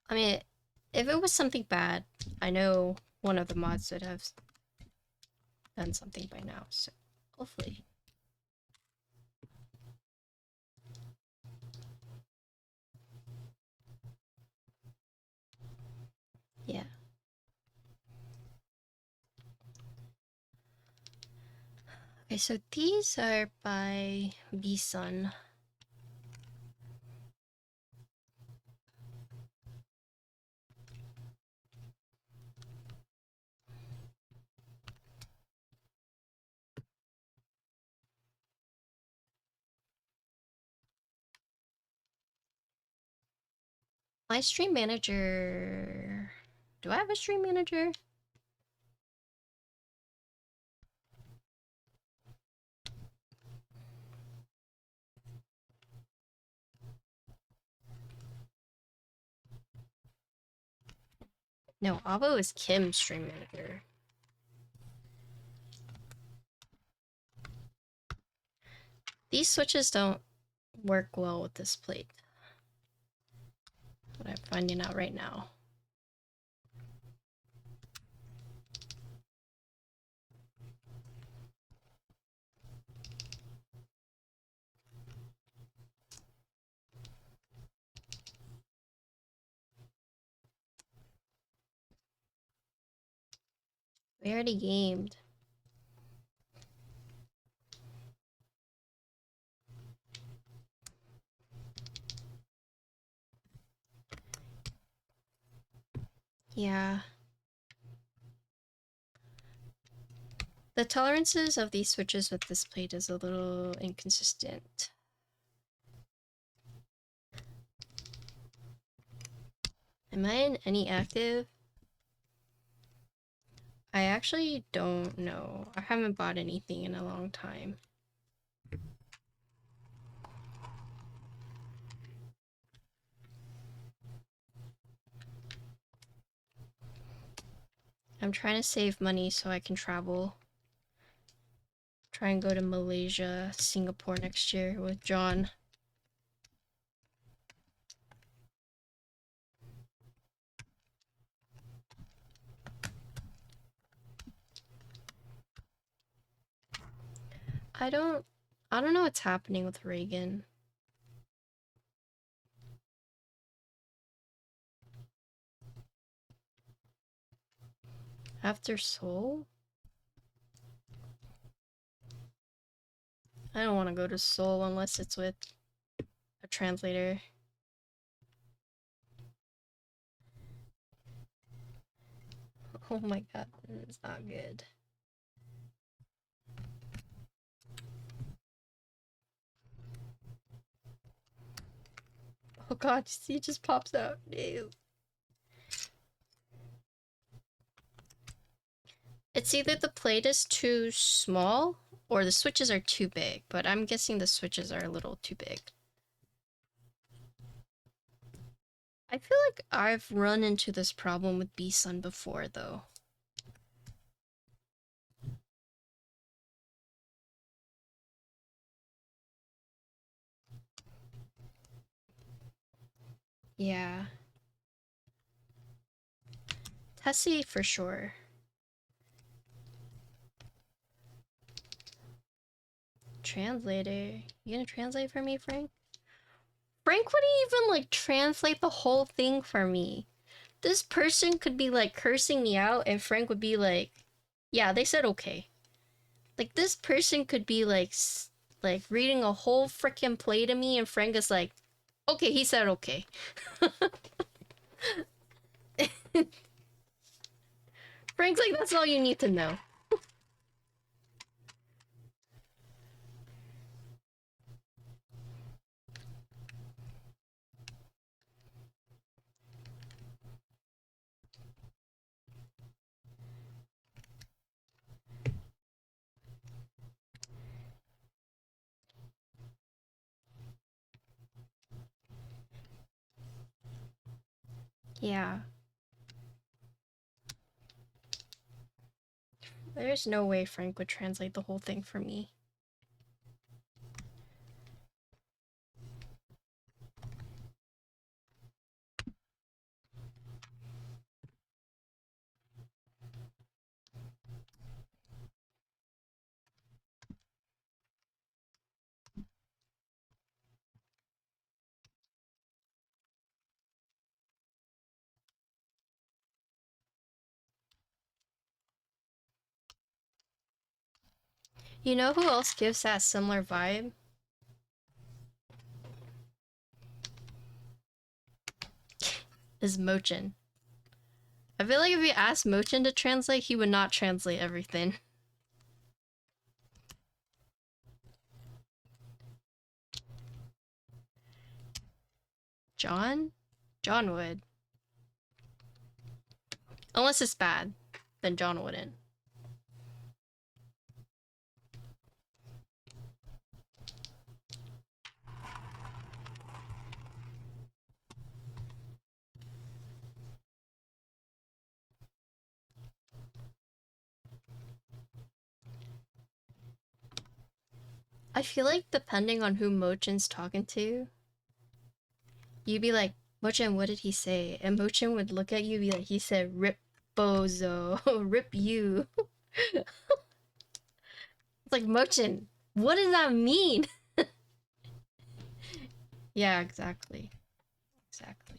I mean, if it was something bad, I know one of the mods would have done something by now, so hopefully. Yeah. Okay, so these are by BSUN. My stream manager... Do I have a stream manager? No, Avo is Kim's stream manager. These switches don't work well with this plate. What I'm finding out right now. We already gamed. Yeah. The tolerances of these switches with this plate is a little inconsistent. Am I in any active? I actually don't know. I haven't bought anything in a long time. I'm trying to save money so I can travel. Try and go to Malaysia, Singapore next year with John. I don't know what's happening with Reagan. After Seoul? I don't want to go to Seoul unless it's with a translator. Oh my god, it's not good. Oh god, he just pops out. Ew. It's either the plate is too small or the switches are too big, but I'm guessing the switches are a little too big. I feel like I've run into this problem with BSUN before, though. Yeah. Tessie for sure. Translator. You gonna translate for me, Frank? Frank wouldn't even, like, translate the whole thing for me. This person could be, like, cursing me out, and Frank would be like, yeah, they said okay. Like, this person could be, like reading a whole freaking play to me, and Frank is like, okay, he said okay. Frank's like, that's all you need to know. Yeah. There's no way Frank would translate the whole thing for me. You know who else gives that similar vibe? Is Mochin. I feel like if you asked Mochin to translate, he would not translate everything. John? John would. Unless it's bad, then John wouldn't. I feel like depending on who Mochin's talking to, you'd be like, Mochin, what did he say? And Mochin would look at you and be like, he said, rip bozo, rip you. It's like, Mochin, what does that mean? Yeah, exactly. Exactly.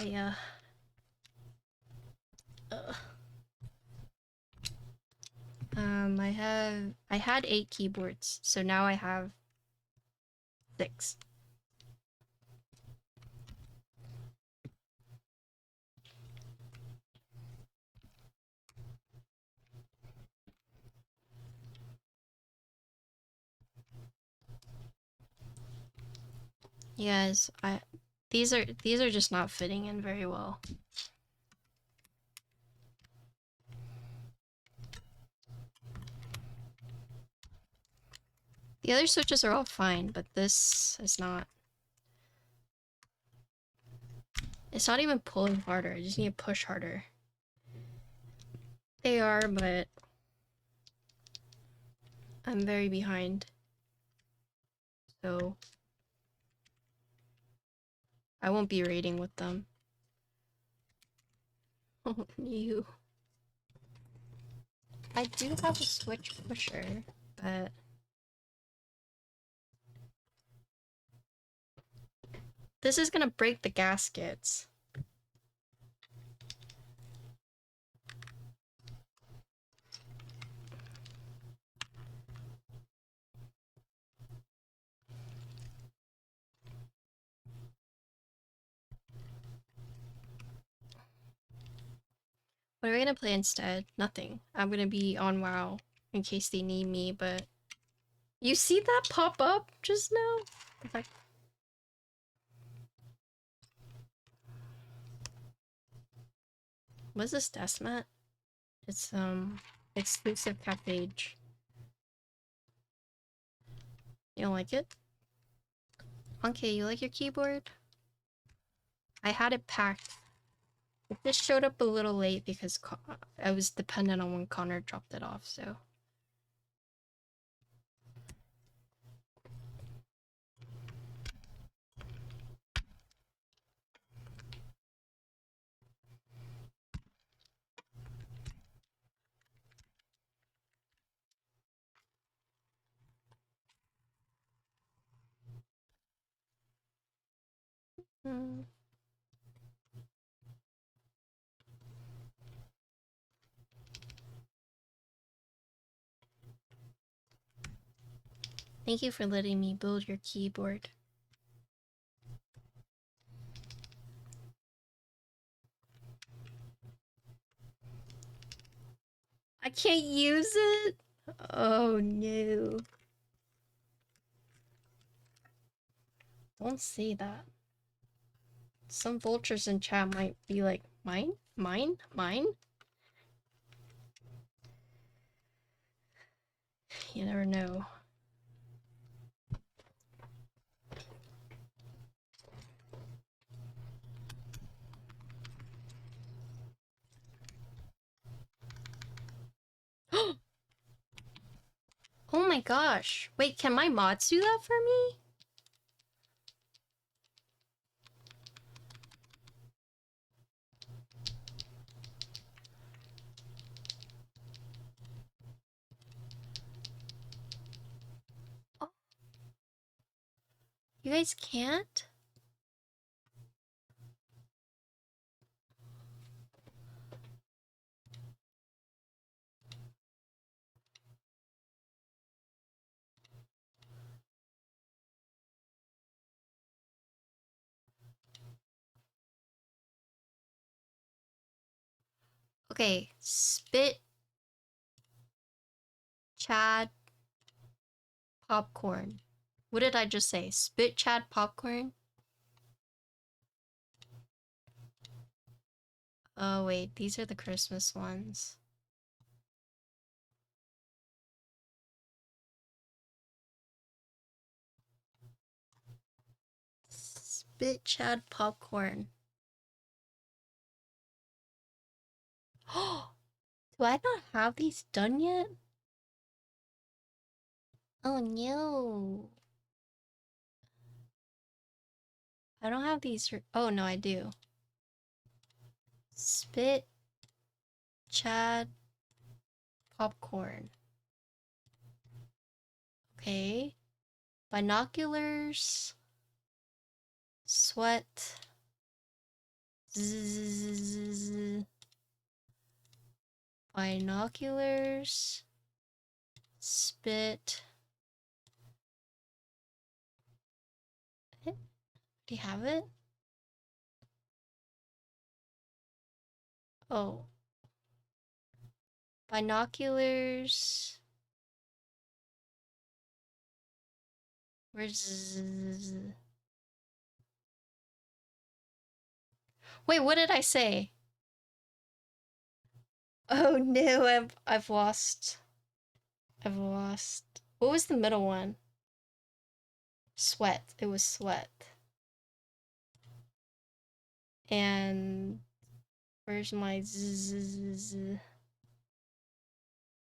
Yeah. I had 8 keyboards, so now I have 6. Yes, these are just not fitting in very well. The other switches are all fine, but this is not. It's not even pulling harder, I just need to push harder. They are, but I'm very behind. So I won't be raiding with them. Oh, you. I do have a switch pusher, but this is gonna break the gaskets. What are we gonna play instead? Nothing. I'm gonna be on WoW in case they need me, but you see that pop up just now? Like, what's this deathmat? It's exclusive cafe. You don't like it? Okay, you like your keyboard? I had it packed. It just showed up a little late because I was dependent on when Connor dropped it off, so. Thank you for letting me build your keyboard. I can't use it? Oh no. Don't say that. Some vultures in chat might be like, mine? Mine? Mine? You never know. Oh my gosh. Wait, can my mods do that for me? Oh, you guys can't? Okay, spit, Chad, popcorn. What did I just say? Spit, Chad, popcorn? Oh wait, these are the Christmas ones. Spit, Chad, popcorn. Oh, do I not have these done yet? Oh no. I don't have these. Oh no, I do. Spit, Chad, popcorn. Okay. Binoculars. Sweat. Zzz. Binoculars. Spit. Do you have it? Oh. Binoculars. Where's... Wait, what did I say? Oh no, I've lost. I've lost. What was the middle one? Sweat. It was sweat. And where's my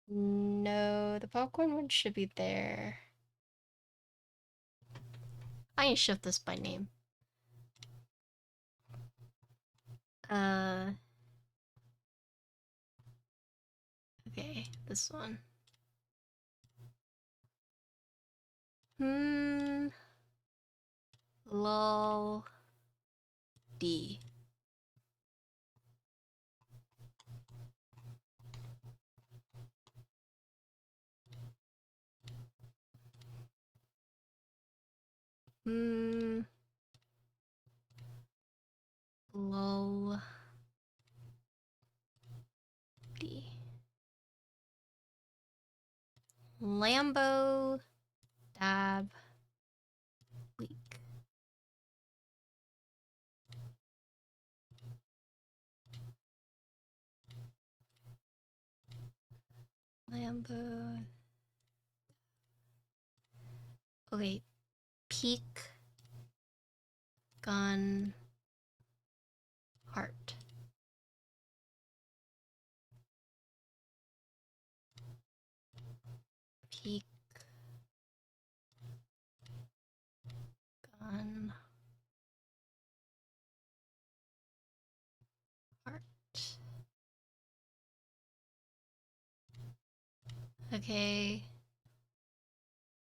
No, the popcorn one should be there. I can shift this by name. Okay, this one. Lol. D. Lol. D. Lambo. Dab. Leak. Lambo. Okay. Peak. Gun. Heart. Peak. Gun. Heart. Okay.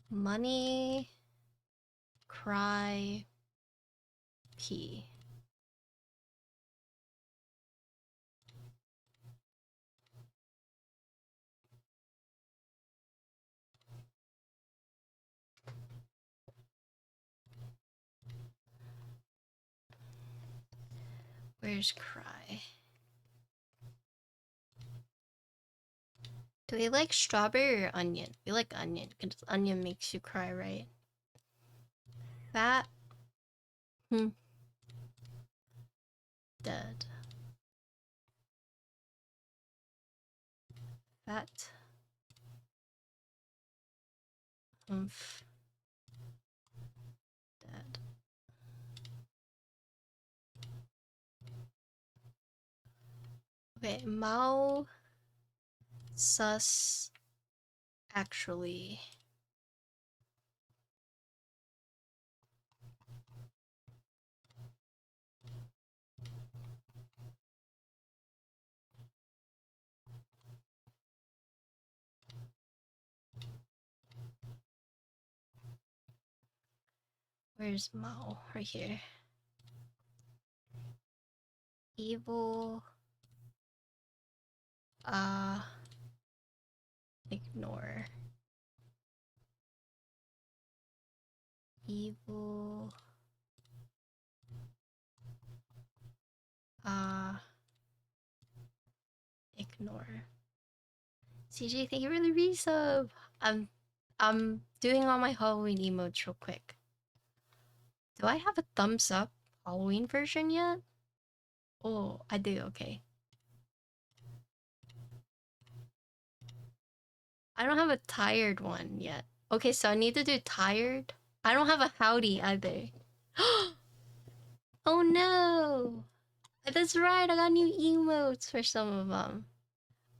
Money. Cry. P. Where's cry? Do we like strawberry or onion? We like onion, because onion makes you cry, right? Fat. Dead. Fat. Humph. Dead. Okay, Mao. Sus. Actually. Where's Mao? Right here. Evil. Ignore. Evil. Ignore. CJ, thank you for the resub. I'm doing all my Halloween emotes real quick. Do I have a thumbs up Halloween version yet? Oh, I do, okay. I don't have a tired one yet. Okay, so I need to do tired. I don't have a howdy either. Oh no! That's right, I got new emotes for some of them.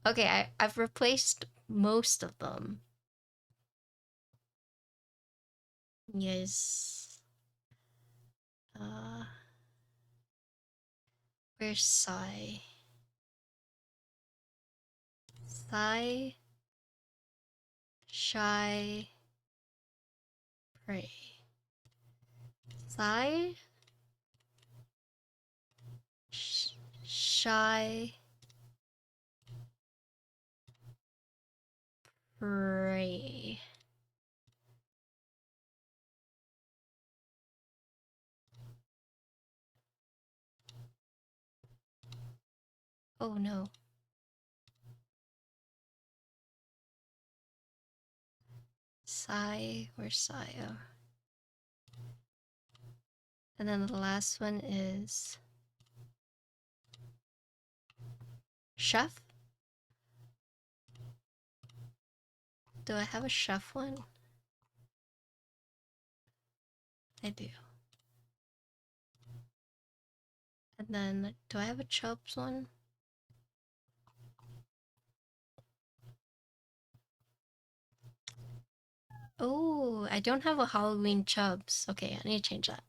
Okay, I've replaced most of them. Yes. Where's Sai? Sai. Shy. Pray. Sai. Shy. Pray. Oh no. Sai. Where's Sai? Oh. And then the last one is chef. Do I have a chef one? I do. And then do I have a Chubs one? Oh, I don't have a Halloween Chubs. Okay, I need to change that.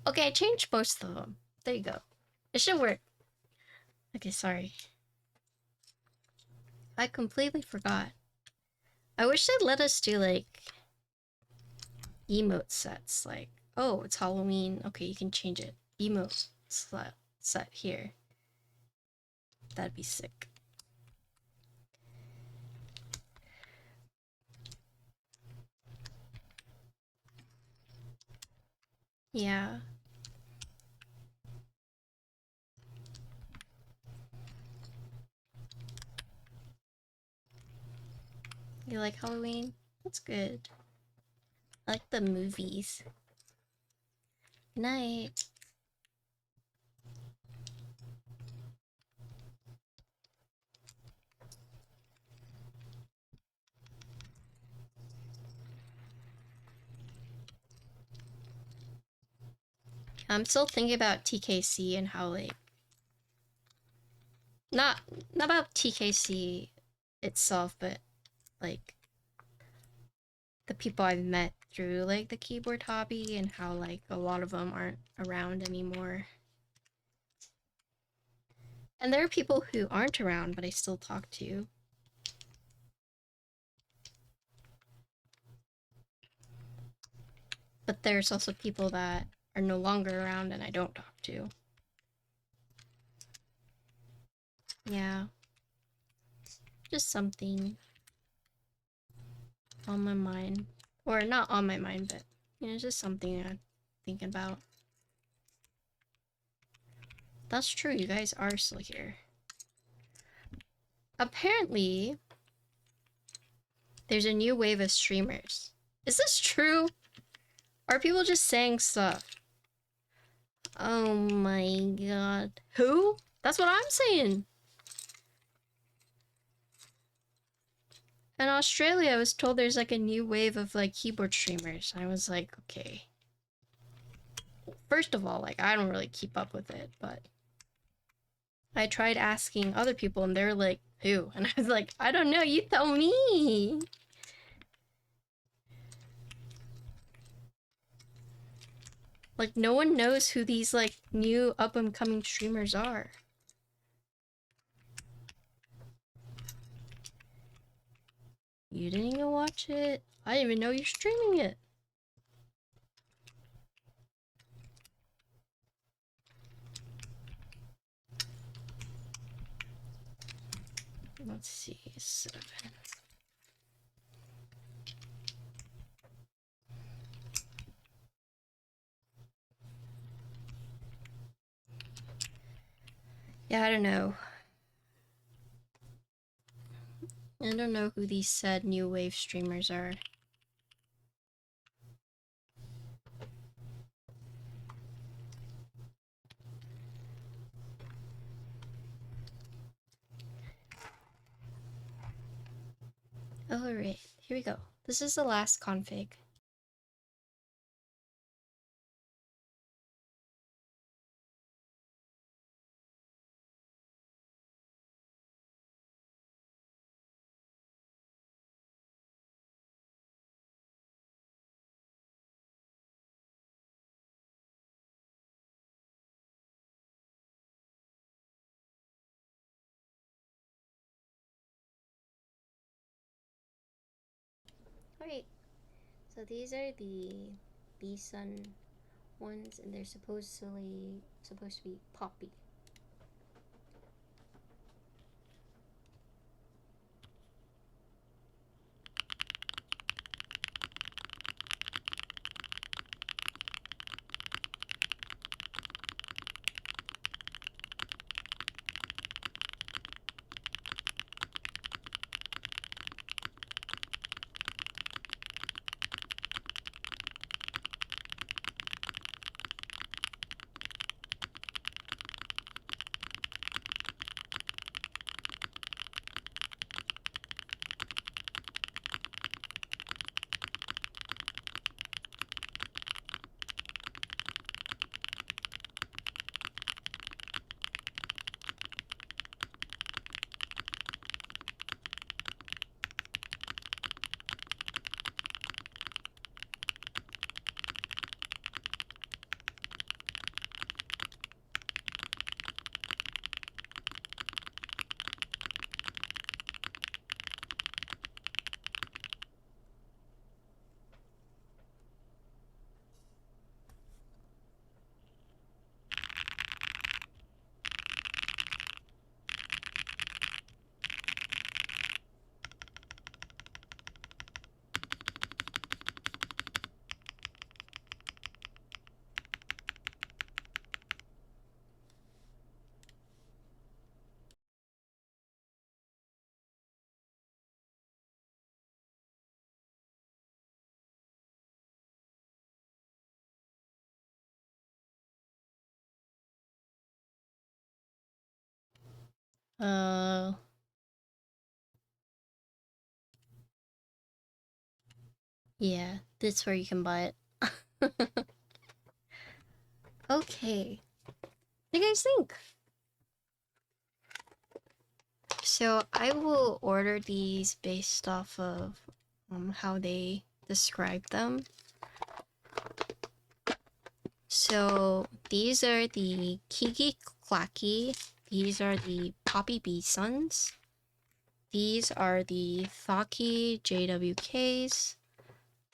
Okay, I changed most of them. There you go. It should work. Okay, sorry. I completely forgot. I wish they'd let us do like emote sets. Like, oh, it's Halloween. Okay, you can change it. Emote set here. That'd be sick. Yeah. You like Halloween? That's good. I like the movies. Good night. I'm still thinking about TKC and how like not about TKC itself, but like the people I've met through like the keyboard hobby and how like a lot of them aren't around anymore. And there are people who aren't around, but I still talk to. But there's also people that are no longer around and I don't talk to. Yeah. Just something on my mind. Or not on my mind, but you know, just something I'm thinking about. That's true, you guys are still here. apparently there's a new wave of streamers. Is this true? Are people just saying stuff? Oh my god. Who? That's what I'm saying. In Australia, I was told there's like a new wave of like keyboard streamers. I was like, okay. First of all, like I don't really keep up with it, but I tried asking other people and they're like, who? And I was like, I don't know, you tell me. Like no one knows who these like new up and coming streamers are. You didn't even watch it? I didn't even know you're streaming it. Let's see, 7. Yeah, I don't know. I don't know who these said new wave streamers are. Alright, here we go. This is the last config. Alright, so these are the BSUN ones, and they're supposed to be poppy. Yeah, that's where you can buy it. Okay. What do you guys think? So I will order these based off of how they describe them. So these are the Keygeek Clacky. These are the Poppy BSUNs. These are the Thocky JWKs.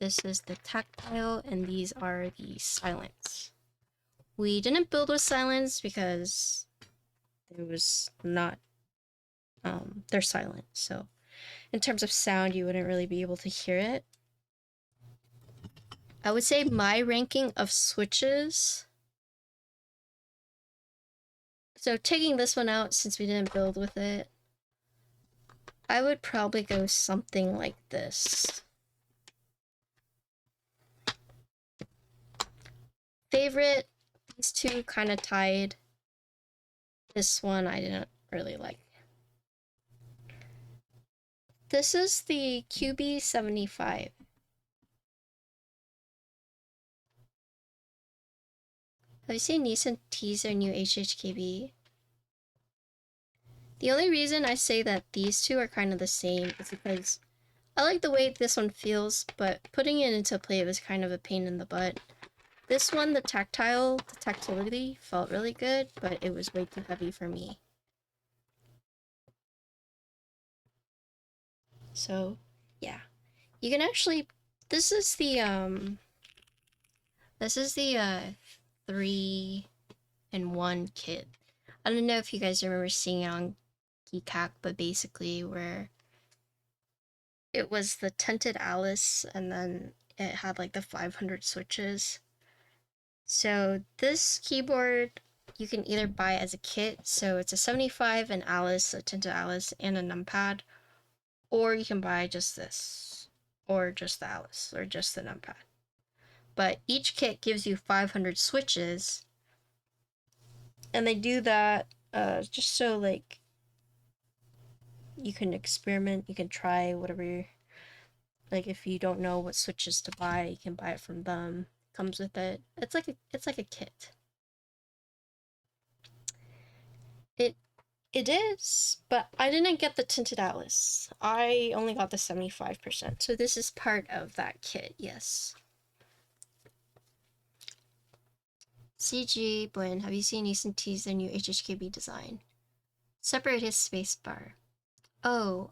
This is the Tactile, and these are the Silence. We didn't build with Silence because it was not, they're silent. So in terms of sound, you wouldn't really be able to hear it. I would say my ranking of switches. So taking this one out since we didn't build with it. I would probably go something like this. Favorite, these two kind of tied. This one I didn't really like. This is the Kyubi 75. Have you seen Nissan tease their new HHKB? The only reason I say that these two are kind of the same is because I like the way this one feels, but putting it into play was kind of a pain in the butt. This one, the tactility felt really good, but it was way too heavy for me. So, yeah. You can actually, this is the 3-in-1 kit. I don't know if you guys remember seeing it on Keycaps, but basically where it was the tinted Alice and then it had like the 500 switches. So this keyboard you can either buy as a kit, so it's a 75, an Alice, a tinted Alice, and a numpad, or you can buy just this, or just the Alice, or just the numpad. But each kit gives you 500 switches, and they do that just so like you can experiment, you can try whatever. Like if you don't know what switches to buy, you can buy it from them. Comes with it. It's like a kit. It is, but I didn't get the tinted Alice. I only got the 75%. So this is part of that kit, yes. CG Blin, have you seen Easton tease their new HHKB design? Separate his spacebar. Oh,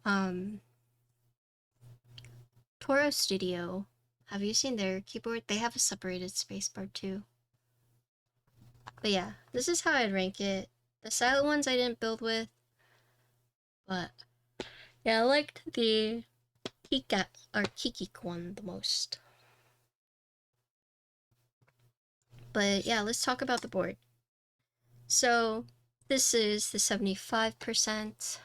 Toro Studio. Have you seen their keyboard? They have a separated spacebar too. But yeah, this is how I'd rank it. The silent ones I didn't build with, but yeah, I liked the Keygeek one the most. But yeah, let's talk about the board. So this is the 75%.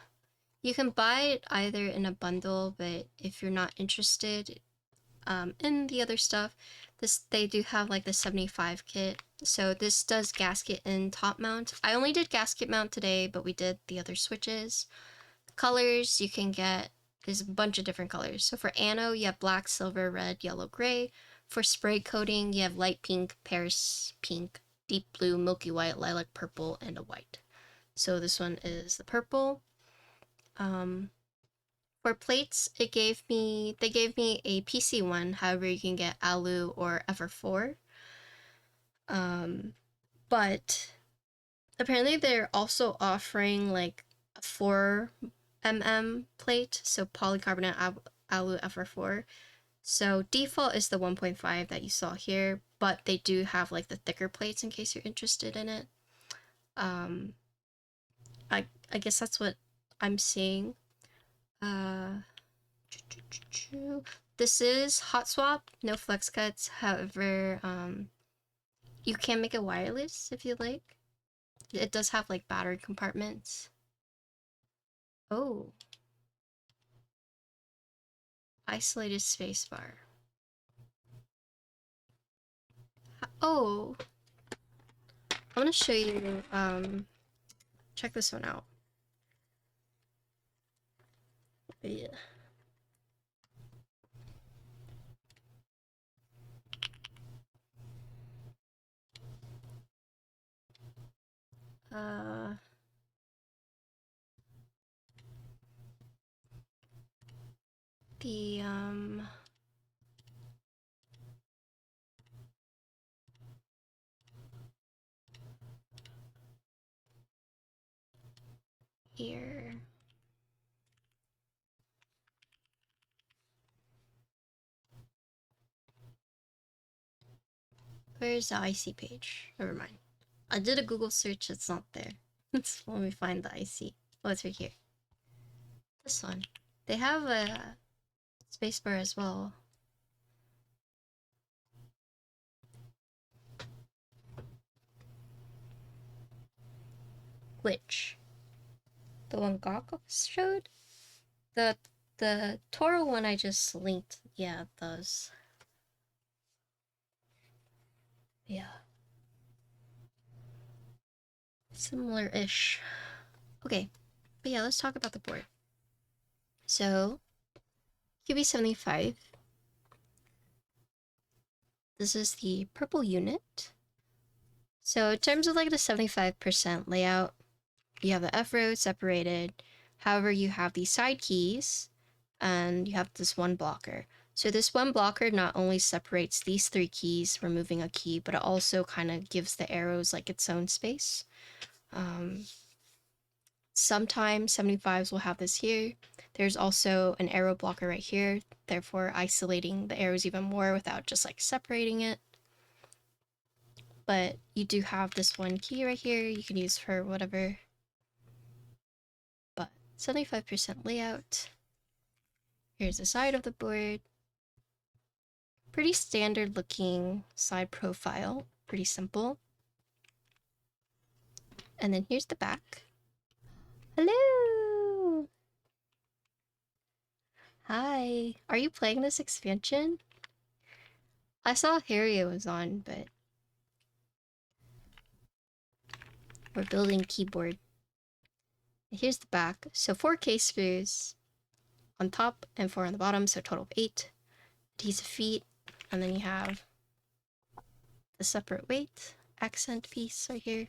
You can buy it either in a bundle, but if you're not interested in the other stuff, they do have like the 75 kit. So this does gasket and top mount. I only did gasket mount today, but we did the other switches. Colors you can get, there's a bunch of different colors. So for Anno, you have black, silver, red, yellow, gray. For spray coating, you have light pink, Paris pink, deep blue, milky white, lilac purple, and a white. So this one is the purple. For plates, they gave me a PC one. However, you can get Alu or FR4. But apparently they're also offering like a 4mm plate, so polycarbonate Alu FR4. So default is the 1.5 that you saw here, but they do have like the thicker plates in case you're interested in it. I guess that's what I'm seeing. This is hot swap, no flex cuts. However, you can make it wireless if you like. It does have like battery compartments. Oh, isolated spacebar. Oh, I want to show you. Check this one out. But yeah. The here. Where's the IC page? Never mind. I did a Google search, it's not there. Let me find the IC. Oh, it's right here. This one. They have a spacebar as well. Which? The one Gawk showed? The Toro one I just linked, yeah, it does. Yeah. Similar-ish. Okay, but yeah, let's talk about the board. So, QB75. This is the purple unit. So in terms of like the 75% layout, you have the F row separated. However, you have these side keys and you have this one blocker. So this one blocker not only separates these three keys, removing a key, but it also kind of gives the arrows like its own space. Sometimes 75s will have this here. There's also an arrow blocker right here, therefore isolating the arrows even more without just like separating it. But you do have this one key right here you can use for whatever. But 75% layout. Here's the side of the board. Pretty standard looking side profile, pretty simple. And then here's the back. Hello! Hi, are you playing this expansion? I saw Harriet was on, but we're building keyboard. Here's the back. So 4 case screws on top and 4 on the bottom, so a total of 8. Adhesive feet, and then you have the separate weight accent piece right here.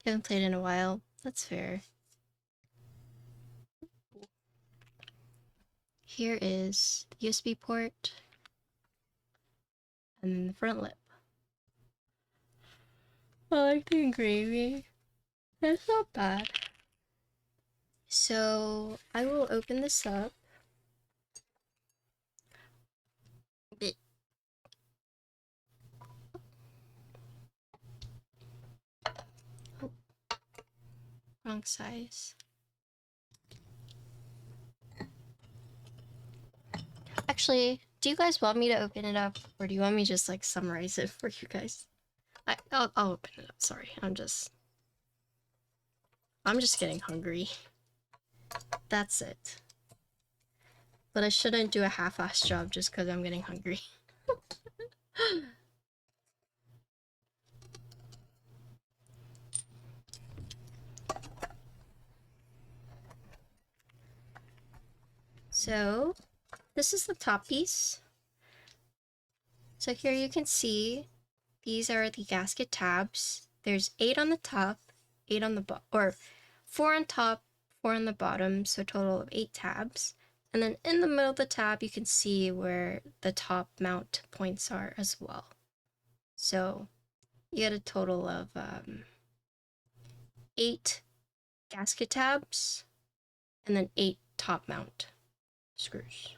You haven't played in a while. That's fair. Here is the USB port, and then the front lip. I like the engraving. It's not bad. So I will open this up. Oh, wrong size. Actually, do you guys want me to open it up, or do you want me to just like summarize it for you guys? I'll open it up. Sorry, I'm just getting hungry. That's it. But I shouldn't do a half-assed job just because I'm getting hungry. So, this is the top piece. So here you can see these are the gasket tabs. There's 8 on the top, 8 on the bottom, or 4 on top, 4 on the bottom, so a total of 8 tabs. And then in the middle of the tab, you can see where the top mount points are as well. So you get a total of 8 gasket tabs and then 8 top mount screws.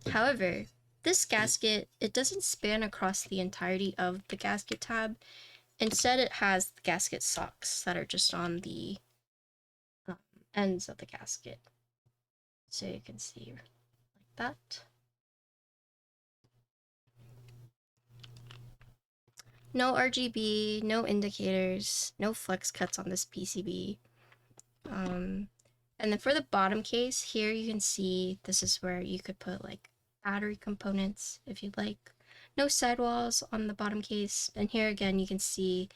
However, this gasket, it doesn't span across the entirety of the gasket tab. Instead, it has the gasket socks that are just on the ends of the gasket. So you can see like that. No RGB, no indicators, no flex cuts on this PCB. And then for the bottom case, here you can see this is where you could put like battery components if you'd like. No sidewalls on the bottom case. And here again, you can see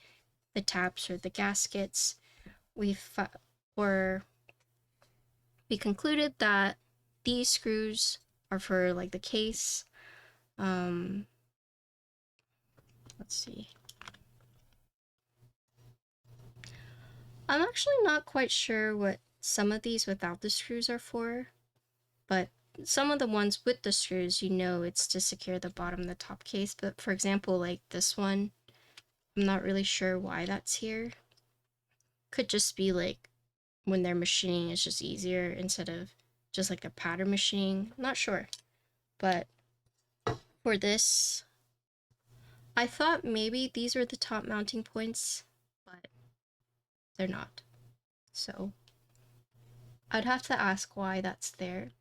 the tabs for the gaskets. We concluded that these screws are for like the case. Let's see. I'm actually not quite sure what some of these without the screws are for, but some of the ones with the screws, you know, it's to secure the bottom of the top case. But for example, like this one, I'm not really sure why that's here. Could just be like when they're machining, it's just easier instead of just like a pattern machining. Not sure. But for this, I thought maybe these were the top mounting points, but they're not. So I'd have to ask why that's there.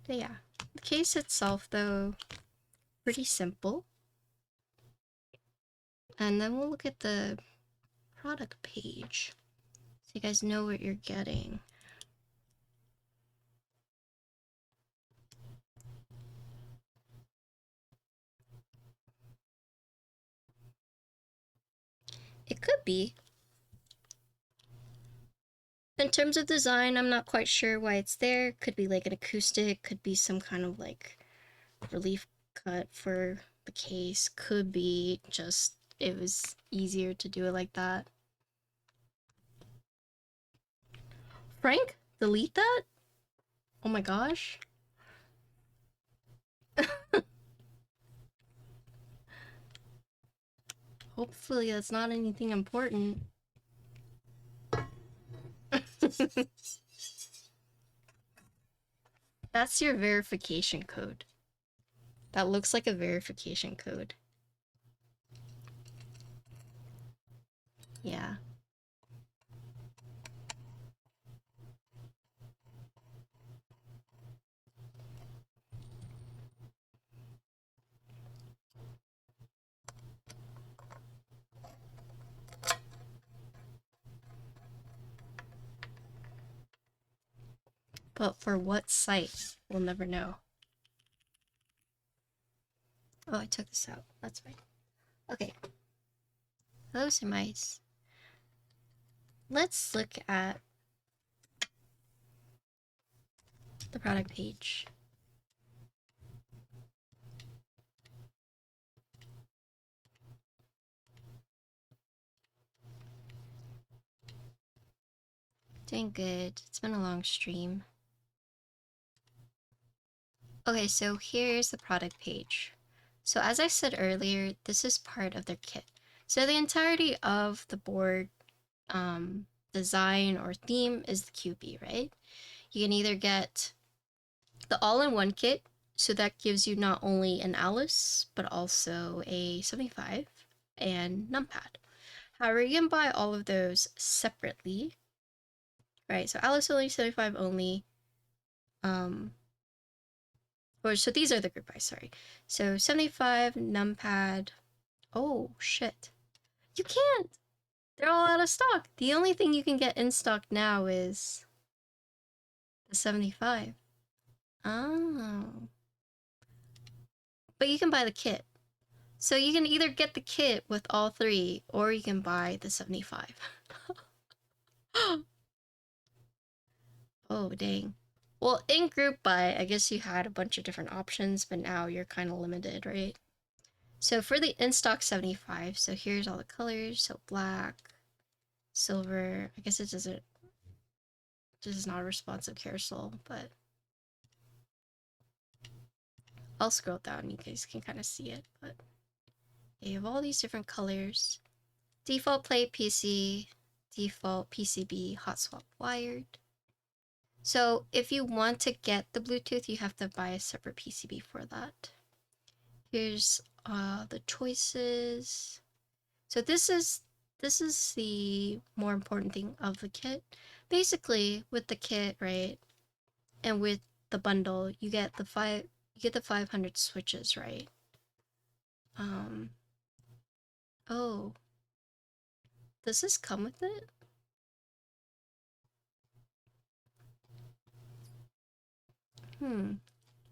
But yeah, the case itself though, pretty simple. And then we'll look at the product page so you guys know what you're getting. It could be. In terms of design, I'm not quite sure why it's there. Could be like an acoustic, could be some kind of like relief cut for the case, could be just it was easier to do it like that. Frank, delete that? Oh my gosh. Hopefully that's not anything important. That's your verification code. That looks like a verification code. Yeah. But for what site? We'll never know. Oh, I took this out. That's fine. Okay. Hello, Semites. Let's look at the product page. Doing good. It's been a long stream. Okay, so here's the product page. So as I said earlier, this is part of their kit. So the entirety of the board design or theme is the Kyubi, right? You can either get the all-in-one kit, so that gives you not only an Alice, but also a 75 and numpad. However, you can buy all of those separately, right? So Alice only, 75 only, or so these are the group buys, sorry. So 75, numpad, oh shit. You can't! They're all out of stock. The only thing you can get in stock now is the 75. Oh. But you can buy the kit. So you can either get the kit with all three, or you can buy the 75. Oh, dang. Well, in group buy, I guess you had a bunch of different options, but now you're kind of limited, right? So for the in-stock 75, so here's all the colors. So black, silver, I guess it doesn't, this is not a responsive carousel, but I'll scroll down, you guys can kind of see it, but you have all these different colors. Default plate PC, default PCB, hot swap wired. So if you want to get the Bluetooth, you have to buy a separate PCB for that. Here's the choices. So this is the more important thing of the kit. Basically, with the kit, right, and with the bundle, you get the 500 switches, right? Oh, does this come with it?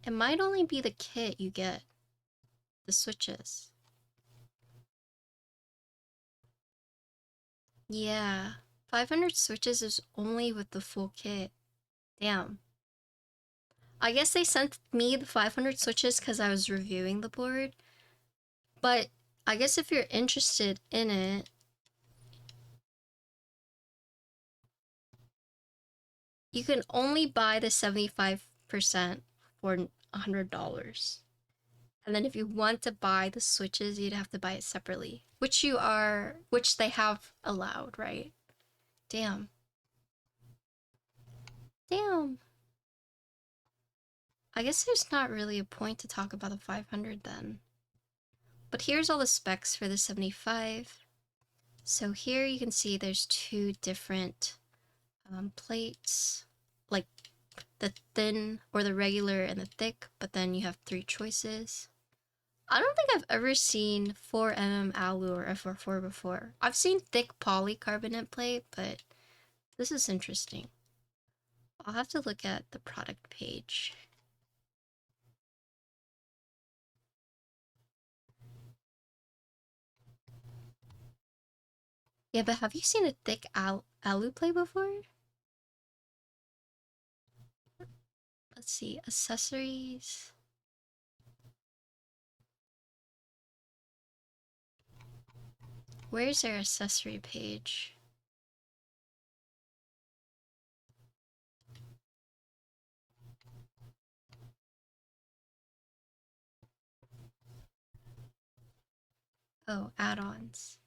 It might only be the kit you get the switches. Yeah, 500 switches is only with the full kit. Damn. I guess they sent me the 500 switches because I was reviewing the board. But I guess if you're interested in it, you can only buy the 75% for $100. And then if you want to buy the switches, you'd have to buy it separately, which they have allowed, right? Damn. Damn. I guess there's not really a point to talk about the 500 then. But here's all the specs for the 75. So here you can see there's two different plates, like the thin or the regular and the thick, but then you have three choices. I don't think I've ever seen 4mm alu or FR4 before. I've seen thick polycarbonate plate, but this is interesting. I'll have to look at the product page. Yeah, but have you seen a thick alu play before? Let's see, accessories. Where's their accessory page? Oh, add-ons.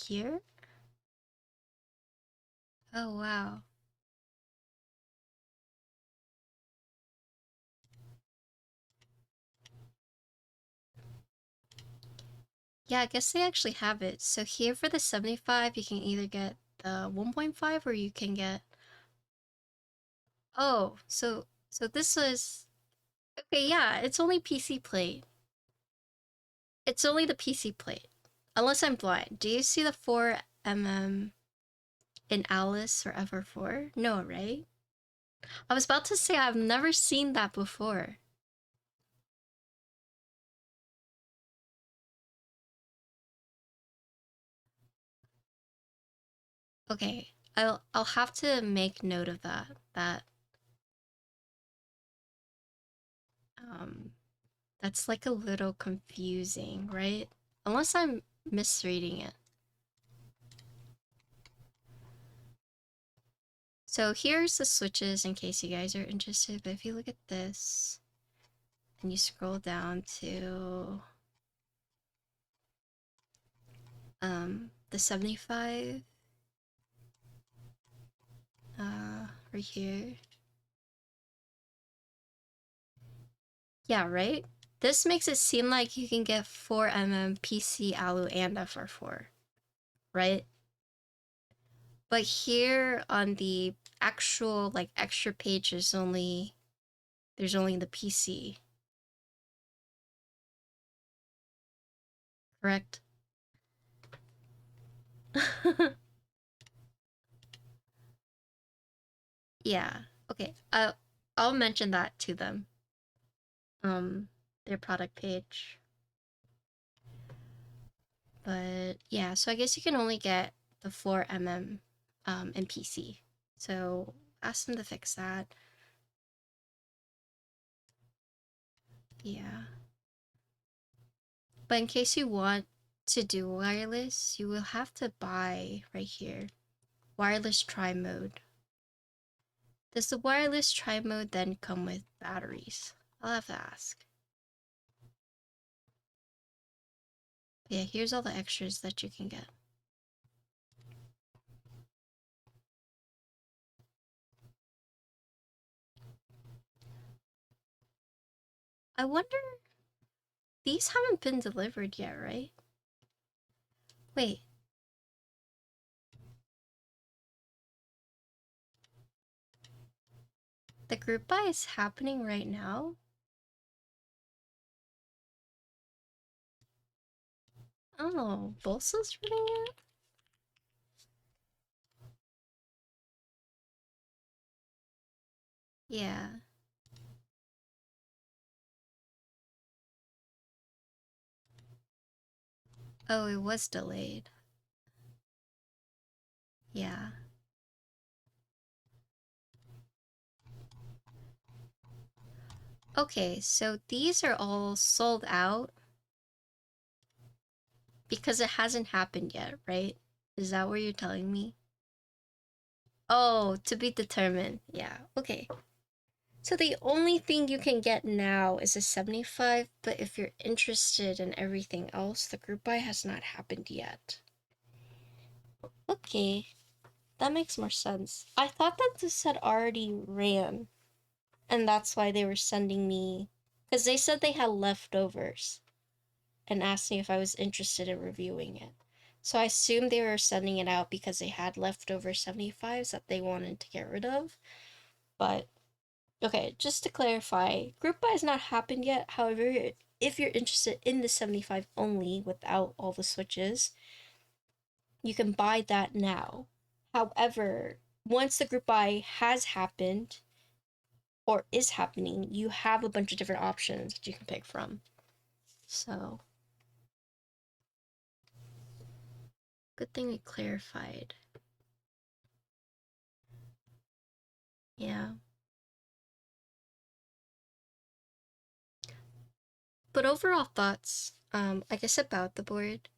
Here? Oh, wow. Yeah, I guess they actually have it. So here for the 75, you can either get the 1.5 or you can get... Oh, so this was... Okay, yeah, it's only PC plate. It's only the PC plate. Unless I'm blind. Do you see the 4mm in Alice or Ever4? No, right? I was about to say I've never seen that before. Okay, I'll have to make note of that um that's like a little confusing, right? Unless I'm misreading it. So here's the switches in case you guys are interested, but if you look at this and you scroll down to the 75 right here. Yeah, right? This makes it seem like you can get 4mm PC Alu and FR4, right? But here on the actual like extra page there's only the PC. Correct? Yeah. Okay. I'll mention that to them. Their product page. But yeah, so I guess you can only get the 4mm in PC. So ask them to fix that. Yeah. But in case you want to do wireless, you will have to buy right here. Wireless tri-mode. Does the wireless tri-mode then come with batteries? I'll have to ask. But yeah, here's all the extras that you can get. I wonder, these haven't been delivered yet, right? Wait. The group buy is happening right now? Oh, Bolsa's running it? Yeah. Oh, it was delayed. Yeah. Okay, so these are all sold out because it hasn't happened yet, right? Is that what you're telling me? Oh, to be determined. Yeah, okay. So the only thing you can get now is a 75, but if you're interested in everything else, the group buy has not happened yet. Okay, that makes more sense. I thought that this had already ran, and that's why they were sending me, because they said they had leftovers and asked me if I was interested in reviewing it. So I assumed they were sending it out because they had leftover 75s that they wanted to get rid of. But okay, just to clarify, group buy has not happened yet. However, if you're interested in the 75 only without all the switches, you can buy that now. However, once the group buy has happened or is happening, you have a bunch of different options that you can pick from. So, good thing we clarified. Yeah. But overall thoughts, I guess about the board.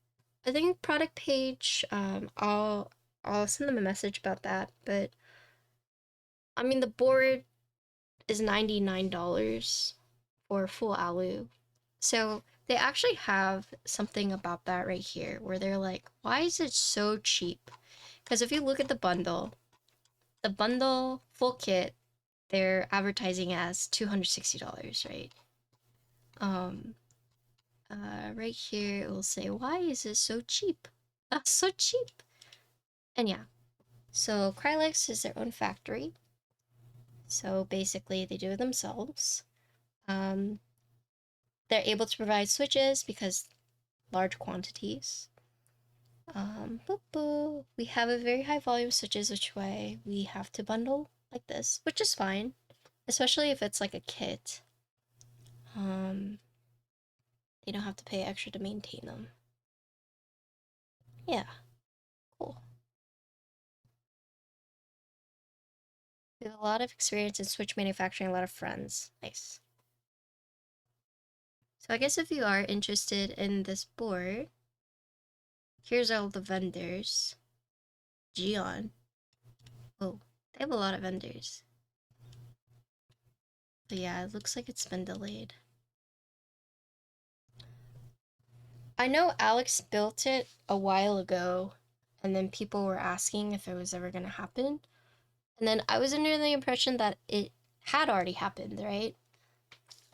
I think product page, I'll send them a message about that, but I mean the board is $99 for full alu. So they actually have something about that right here where they're like, why is it so cheap? Because if you look at the bundle full kit, they're advertising as $260, right? Right here it will say, why is it so cheap? So cheap. And yeah, so Krylix is their own factory. So basically they do it themselves. They're able to provide switches because large quantities. We have a very high volume switches, which way we have to bundle like this, which is fine, especially if it's like a kit. They don't have to pay extra to maintain them. Yeah, cool. We have a lot of experience in switch manufacturing, a lot of friends. Nice. So I guess if you are interested in this board, here's all the vendors. Gion. Oh, they have a lot of vendors. But yeah, it looks like it's been delayed. I know Alex built it a while ago, and then people were asking if it was ever gonna happen. And then I was under the impression that it had already happened, right?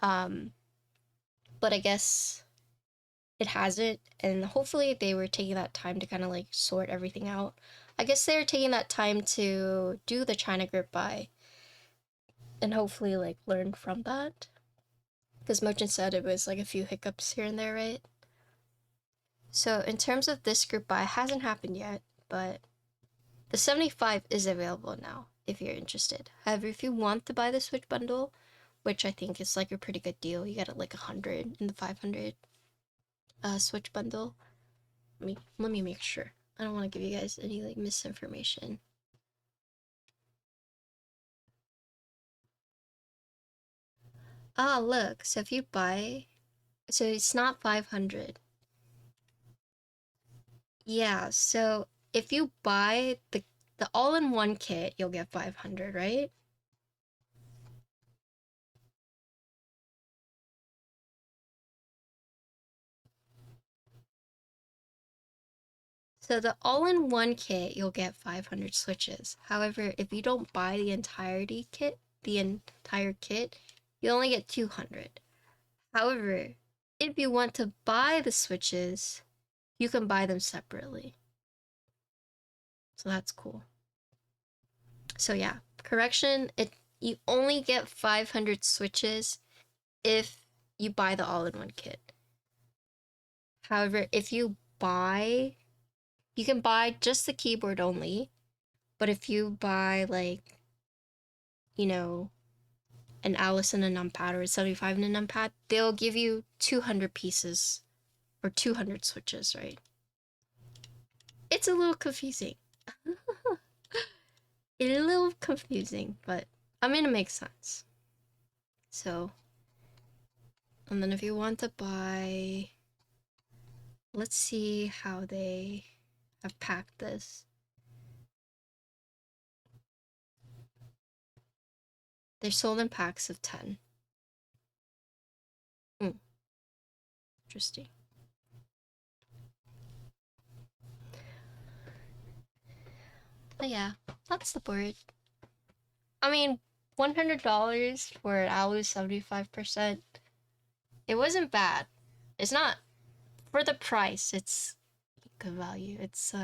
But I guess it hasn't, and hopefully they were taking that time to kind of like sort everything out. I guess they're taking that time to do the China group buy and hopefully like learn from that. Because Merchant said it was like a few hiccups here and there, right? So in terms of this group buy, it hasn't happened yet, but the 75 is available now if you're interested. However, if you want to buy the Switch bundle, which I think is like a pretty good deal, you get it like 100 in the 500 Switch bundle. Let me make sure. I don't want to give you guys any like misinformation. Ah, look. So if you buy, so it's not 500. Yeah. So if you buy the all-in-one kit, you'll get 500, right? So the all-in-one kit, you'll get 500 switches. However, if you don't buy the entire kit, you only get 200. However, if you want to buy the switches, you can buy them separately. So that's cool. So yeah, correction, you only get 500 switches if you buy the all-in-one kit. However, if you buy, you can buy just the keyboard only, but if you buy like, you know, an Alice and a numpad or a 75 and a numpad, they'll give you 200 pieces or 200 switches, right? It's a little confusing. It's a little confusing, but I mean, it makes sense. So, and then if you want to buy, let's see how they have packed this. They're sold in packs of 10. Interesting. But yeah, that's the board. I mean, $100 for an Alu 75%. It wasn't bad. It's not, for the price, it's good value. It's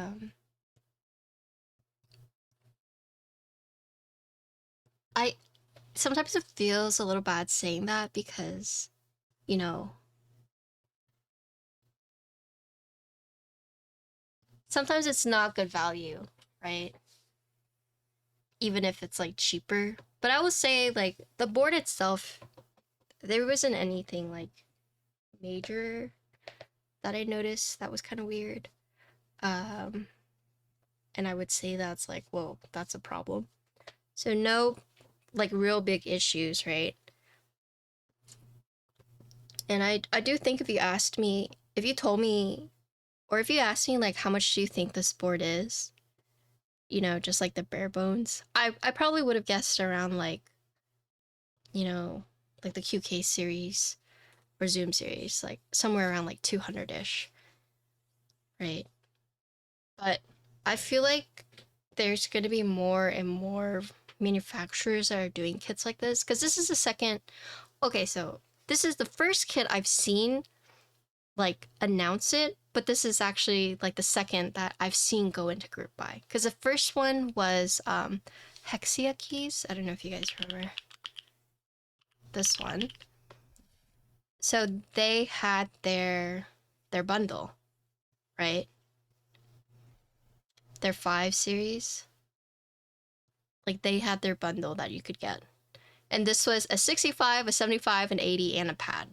I sometimes it feels a little bad saying that because, you know, sometimes it's not good value, right? Even if it's like cheaper. But I will say like the board itself, there wasn't anything like major that I noticed that was kind of weird. And I would say that's like, whoa, that's a problem. So no like real big issues, right? And I do think if you told me, or if you asked me like how much do you think this board is, you know, just like the bare bones, I probably would have guessed around like, you know, like the QK series or Zoom series, like somewhere around like 200-ish, right? But I feel like there's going to be more and more manufacturers that are doing kits like this, because this is the second. Okay, so this is the first kit I've seen like announce it, but this is actually like the second that I've seen go into group buy, because the first one was Hexia keys. I don't know if you guys remember this one. So they had their bundle, right? Their 5 series, like they had their bundle that you could get. And this was a 65, a 75, an 80, and a pad.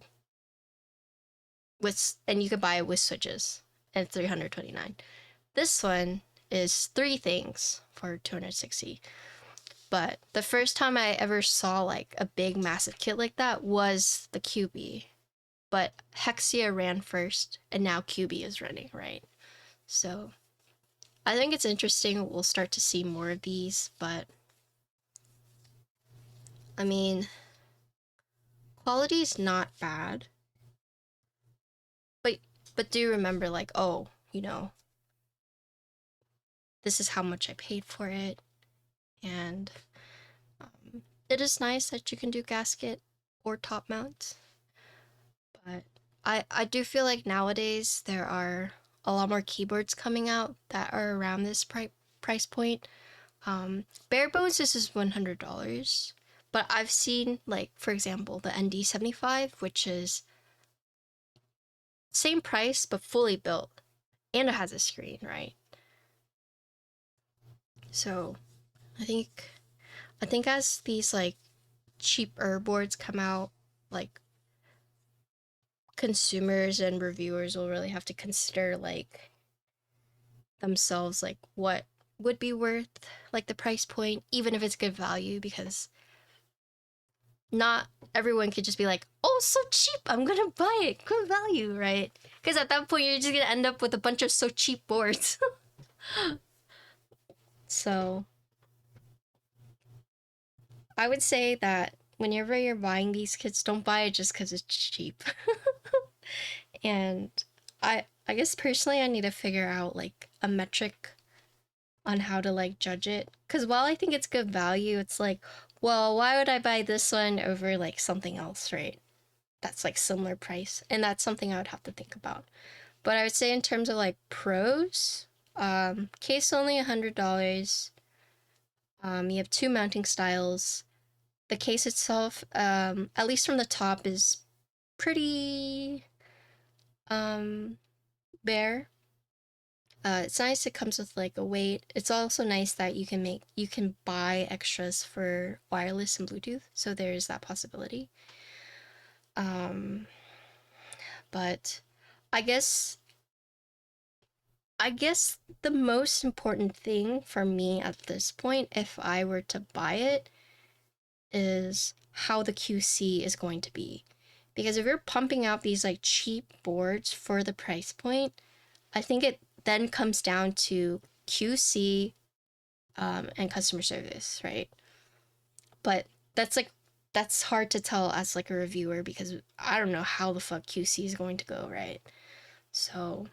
And you could buy it with switches at 329. This one is 3 things for 260. But the first time I ever saw like a big massive kit like that was the Kyubi. But Hexia ran first, and now Kyubi is running, right? So I think it's interesting. We'll start to see more of these, but I mean, quality's not bad. But do remember, like, oh, you know, this is how much I paid for it, and it is nice that you can do gasket or top mount. But I do feel like nowadays there are a lot more keyboards coming out that are around this price point. Bare bones, this is $100, but I've seen, like, for example, the ND75, which is same price but fully built, and it has a screen, right? So I think as these like cheaper boards come out, like consumers and reviewers will really have to consider like themselves, like what would be worth like the price point, even if it's good value, because not everyone could just be like, oh, so cheap, I'm gonna buy it, good value, right? Because at that point you're just gonna end up with a bunch of so cheap boards. So I would say that whenever you're buying these kits, don't buy it just because it's cheap. And I guess personally I need to figure out like a metric on how to like judge it, because while I think it's good value, it's like, well, why would I buy this one over like something else, right? That's like similar price, and that's something I would have to think about. But I would say in terms of like pros, case only $100. You have 2 mounting styles. The case itself, at least from the top, is pretty bare. It's nice. It comes with like a weight. It's also nice that you can buy extras for wireless and Bluetooth. So there's that possibility. But I guess the most important thing for me at this point, if I were to buy it, is how the QC is going to be. Because if you're pumping out these like cheap boards for the price point, I think it then comes down to QC and customer service, right? But that's hard to tell as like a reviewer, because I don't know how the fuck QC is going to go, right? So,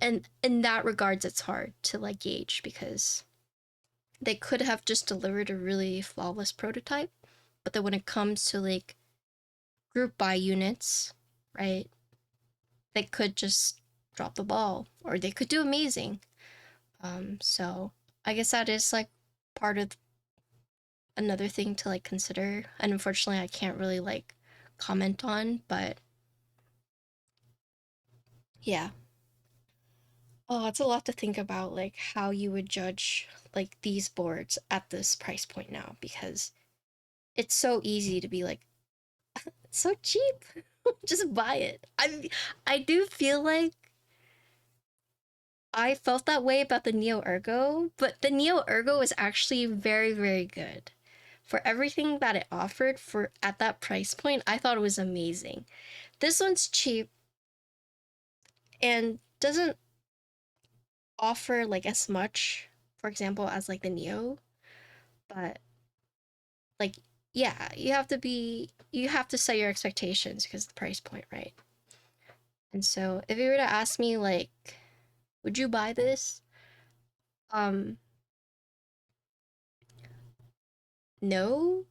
and in that regards, it's hard to like gauge, because they could have just delivered a really flawless prototype, but then when it comes to like group buy units, right, they could just drop the ball, or they could do amazing. So I guess that is like part of another thing to like consider, and unfortunately I can't really like comment on, but yeah. Oh, it's a lot to think about, like how you would judge like these boards at this price point now, because it's so easy to be like, it's so cheap, just buy it. I do feel like I felt that way about the Neo Ergo, but the Neo Ergo is actually very, very good. For everything that it offered for at that price point, I thought it was amazing. This one's cheap and doesn't offer like as much, for example, as like the Neo, but like yeah, you have to set your expectations because of the price point, right? And so if you were to ask me like, would you buy this? Um, no,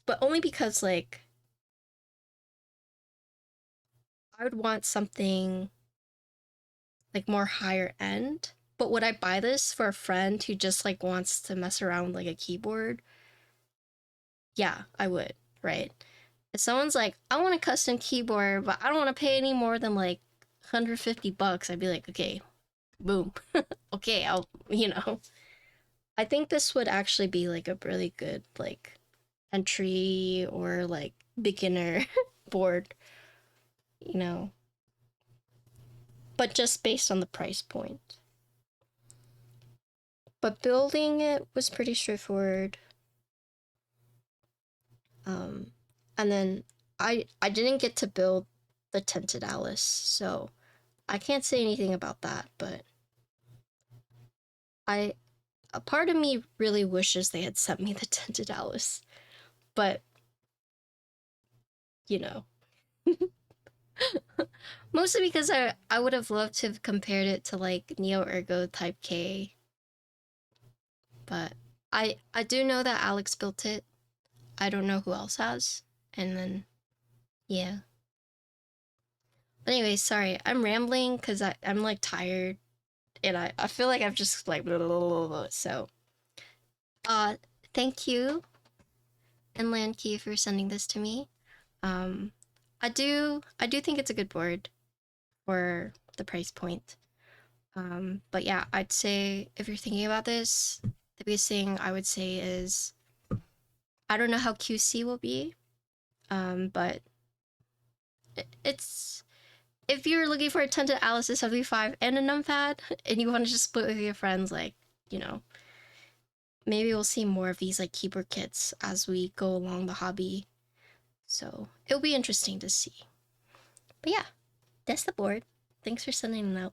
but only because like I would want something like more higher end. But would I buy this for a friend who just like wants to mess around with like a keyboard? Yeah, I would, right? If someone's like, I want a custom keyboard, but I don't want to pay any more than like $150, I'd be like, okay, boom. Okay, I'll. I think this would actually be like a really good like entry or like beginner board, you know, but just based on the price point. But building it was pretty straightforward. And then I didn't get to build the tinted Alice, so I can't say anything about that, but I a part of me really wishes they had sent me the tinted Alice, but you know, mostly because I would have loved to have compared it to like Neo Ergo Type K, but I do know that Alex built it. I don't know who else has, and then yeah. But anyway, sorry, I'm rambling because I'm like tired, and I feel like I've just like blah, blah, blah, blah, so uh thank you and Landkey for sending this to me. Um, I do think it's a good board for the price point. But yeah, I'd say if you're thinking about this, the biggest thing I would say is I don't know how QC will be, but it's if you're looking for a tinted Alice 75 and a numpad and you want to just split with your friends, like you know, maybe we'll see more of these like keyboard kits as we go along the hobby. So it'll be interesting to see. But yeah, that's the board. Thanks for sending it out.